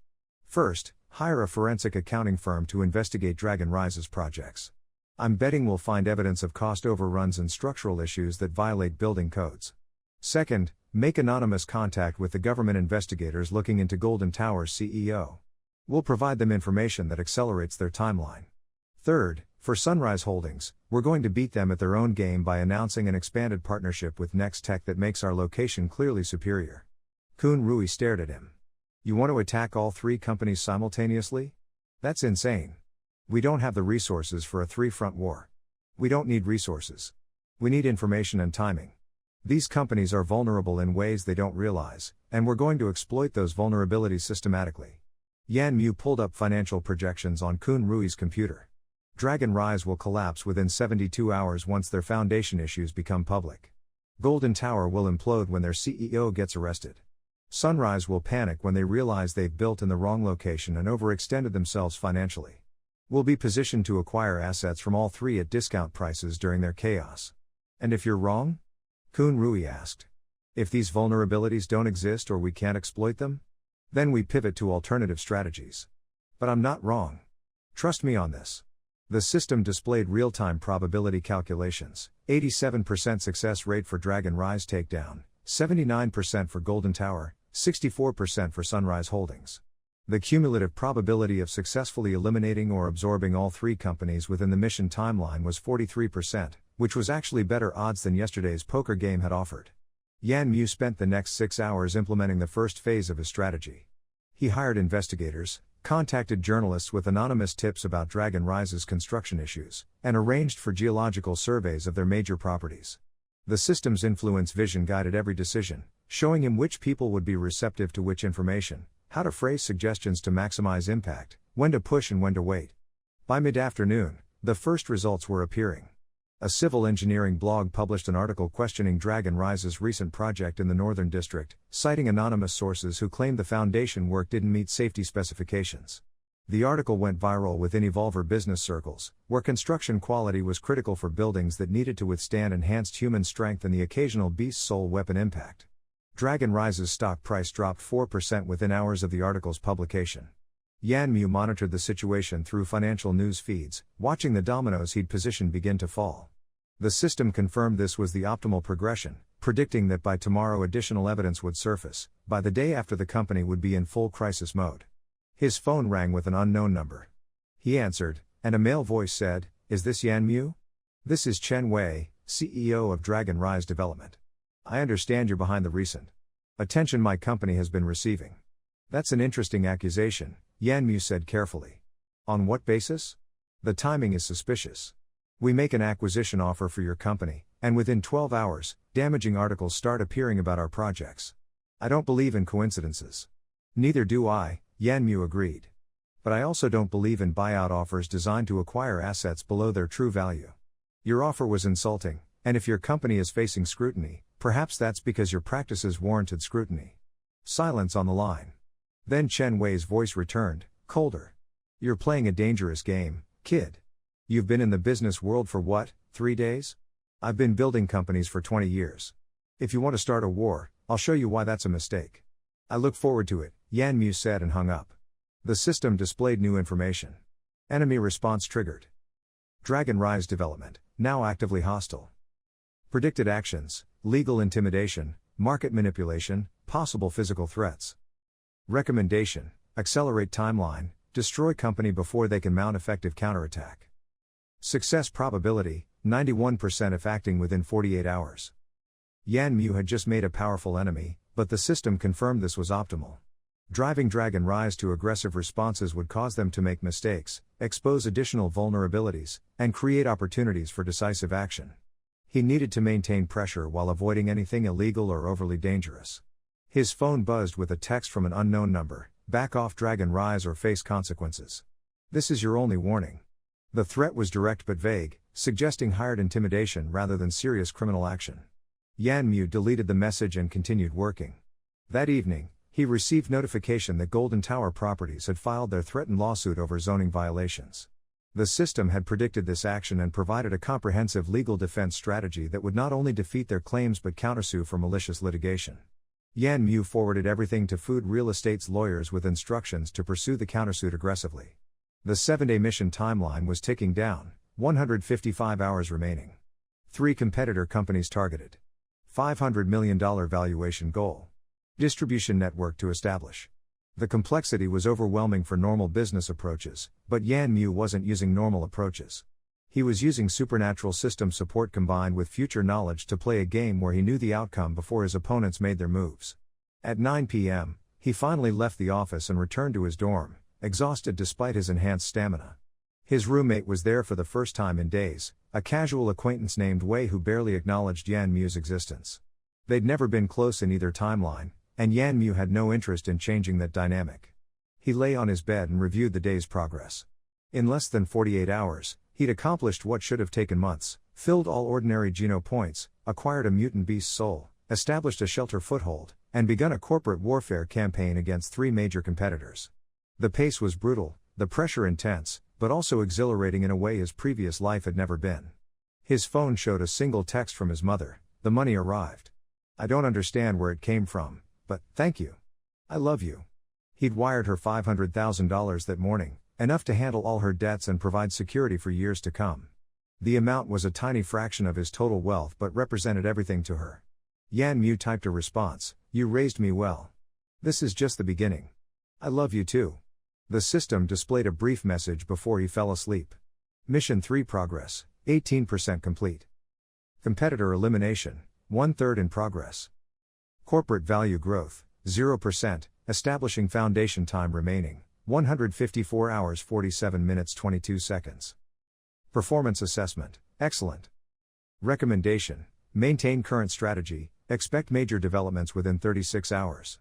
First, hire a forensic accounting firm to investigate Dragon Rise's projects. I'm betting we'll find evidence of cost overruns and structural issues that violate building codes. Second, make anonymous contact with the government investigators looking into Golden Tower's CEO. We'll provide them information that accelerates their timeline. Third, for Sunrise Holdings, we're going to beat them at their own game by announcing an expanded partnership with Next Tech that makes our location clearly superior. Kun Rui stared at him. You want to attack all 3 companies simultaneously? That's insane. We don't have the resources for a 3-front war. We don't need resources. We need information and timing. These companies are vulnerable in ways they don't realize, and we're going to exploit those vulnerabilities systematically. Yan Mu pulled up financial projections on Kun Rui's computer. Dragon Rise will collapse within 72 hours once their foundation issues become public. Golden Tower will implode when their CEO gets arrested. Sunrise will panic when they realize they've built in the wrong location and overextended themselves financially. We'll be positioned to acquire assets from all three at discount prices during their chaos. And if you're wrong? Kun Rui asked. If these vulnerabilities don't exist or we can't exploit them? Then we pivot to alternative strategies. But I'm not wrong. Trust me on this. The system displayed real-time probability calculations, 87% success rate for Dragon Rise takedown, 79% for Golden Tower, 64% for Sunrise Holdings. The cumulative probability of successfully eliminating or absorbing all three companies within the mission timeline was 43%, which was actually better odds than yesterday's poker game had offered. Yan Mu spent the next 6 hours implementing the first phase of his strategy. He hired investigators, contacted journalists with anonymous tips about Dragon Rise's construction issues, and arranged for geological surveys of their major properties. The system's influence vision guided every decision, showing him which people would be receptive to which information, how to phrase suggestions to maximize impact, when to push and when to wait. By mid-afternoon, the first results were appearing. A civil engineering blog published an article questioning Dragon Rise's recent project in the Northern District, citing anonymous sources who claimed the foundation work didn't meet safety specifications. The article went viral within Evolver business circles, where construction quality was critical for buildings that needed to withstand enhanced human strength and the occasional beast soul weapon impact. Dragon Rise's stock price dropped 4% within hours of the article's publication. Yan Mu monitored the situation through financial news feeds, watching the dominoes he'd positioned begin to fall. The system confirmed this was the optimal progression, predicting that by tomorrow additional evidence would surface, by the day after the company would be in full crisis mode. His phone rang with an unknown number. He answered, and a male voice said, "Is this Yan Mu? This is Chen Wei, CEO of Dragon Rise Development. I understand you're behind the recent attention my company has been receiving." "That's an interesting accusation," Yan Mu said carefully. "On what basis?" "The timing is suspicious. We make an acquisition offer for your company, and within 12 hours, damaging articles start appearing about our projects. I don't believe in coincidences." "Neither do I," Yan Mu agreed. "But I also don't believe in buyout offers designed to acquire assets below their true value. Your offer was insulting, and if your company is facing scrutiny, perhaps that's because your practices warranted scrutiny." Silence on the line. Then Chen Wei's voice returned, colder. "You're playing a dangerous game, kid. You've been in the business world for what, 3 days? I've been building companies for 20 years. If you want to start a war, I'll show you why that's a mistake." "I look forward to it," Yan Mu said and hung up. The system displayed new information. Enemy response triggered. Dragon Rise development, now actively hostile. Predicted actions, legal intimidation, market manipulation, possible physical threats. Recommendation, accelerate timeline, destroy company before they can mount effective counterattack. Success probability, 91% if acting within 48 hours. Yan Mu had just made a powerful enemy, but the system confirmed this was optimal. Driving Dragon Rise to aggressive responses would cause them to make mistakes, expose additional vulnerabilities, and create opportunities for decisive action. He needed to maintain pressure while avoiding anything illegal or overly dangerous. His phone buzzed with a text from an unknown number: "Back off Dragon Rise or face consequences. This is your only warning." The threat was direct but vague, suggesting hired intimidation rather than serious criminal action. Yan Mu deleted the message and continued working. That evening, he received notification that Golden Tower Properties had filed their threatened lawsuit over zoning violations. The system had predicted this action and provided a comprehensive legal defense strategy that would not only defeat their claims but countersue for malicious litigation. Yan Mu forwarded everything to Food Real Estate's lawyers with instructions to pursue the countersuit aggressively. The 7-day mission timeline was ticking down, 155 hours remaining. 3 competitor companies targeted. $500 million valuation goal. Distribution network to establish. The complexity was overwhelming for normal business approaches, but Yan Mu wasn't using normal approaches. He was using supernatural system support combined with future knowledge to play a game where he knew the outcome before his opponents made their moves. At 9 p.m., he finally left the office and returned to his dorm, exhausted despite his enhanced stamina. His roommate was there for the first time in days, a casual acquaintance named Wei who barely acknowledged Yan Mu's existence. They'd never been close in either timeline, and Yanmu had no interest in changing that dynamic. He lay on his bed and reviewed the day's progress. In less than 48 hours, he'd accomplished what should have taken months, filled all ordinary Geno points, acquired a mutant beast soul, established a shelter foothold, and begun a corporate warfare campaign against 3 major competitors. The pace was brutal, the pressure intense, but also exhilarating in a way his previous life had never been. His phone showed a single text from his mother: "The money arrived. I don't understand where it came from, but thank you. I love you." He'd wired her $500,000 that morning, enough to handle all her debts and provide security for years to come. The amount was a tiny fraction of his total wealth but represented everything to her. Yanmu typed a response: "You raised me well. This is just the beginning. I love you too." The system displayed a brief message before he fell asleep. Mission 3 progress, 18% complete. Competitor elimination, 1/3 in progress. Corporate value growth, 0%, establishing foundation time remaining, 154 hours 47 minutes 22 seconds. Performance assessment, excellent. Recommendation: maintain current strategy, expect major developments within 36 hours.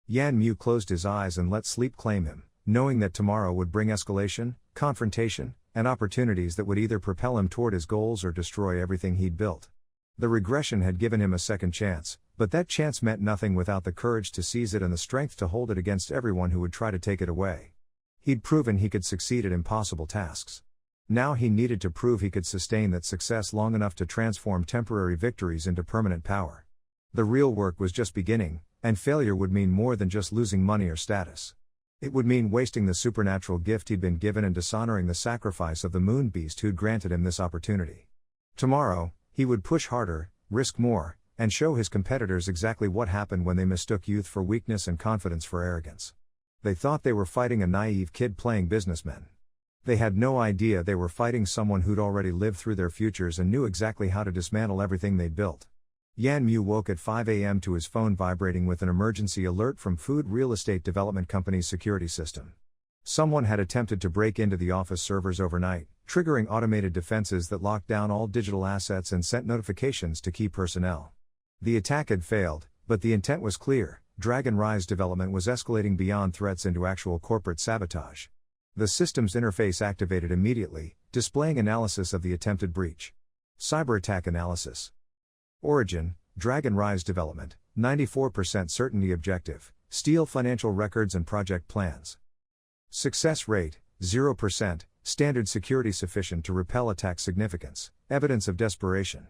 Yanmu closed his eyes and let sleep claim him, knowing that tomorrow would bring escalation, confrontation, and opportunities that would either propel him toward his goals or destroy everything he'd built. The regression had given him a second chance, but that chance meant nothing without the courage to seize it and the strength to hold it against everyone who would try to take it away. He'd proven he could succeed at impossible tasks. Now he needed to prove he could sustain that success long enough to transform temporary victories into permanent power. The real work was just beginning, and failure would mean more than just losing money or status. It would mean wasting the supernatural gift he'd been given and dishonoring the sacrifice of the moon beast who'd granted him this opportunity. Tomorrow, he would push harder, risk more, and show his competitors exactly what happened when they mistook youth for weakness and confidence for arrogance. They thought they were fighting a naive kid playing businessmen. They had no idea they were fighting someone who'd already lived through their futures and knew exactly how to dismantle everything they'd built. Yanmu woke at 5 a.m. to his phone vibrating with an emergency alert from Food Real Estate Development Company's security system. Someone had attempted to break into the office servers overnight, triggering automated defenses that locked down all digital assets and sent notifications to key personnel. The attack had failed, but the intent was clear: Dragon Rise development was escalating beyond threats into actual corporate sabotage. The system's interface activated immediately, displaying analysis of the attempted breach. Cyber attack analysis. Origin: Dragon Rise development, 94% certainty objective, steal financial records and project plans. Success rate, 0%, standard security sufficient to repel attack significance, evidence of desperation.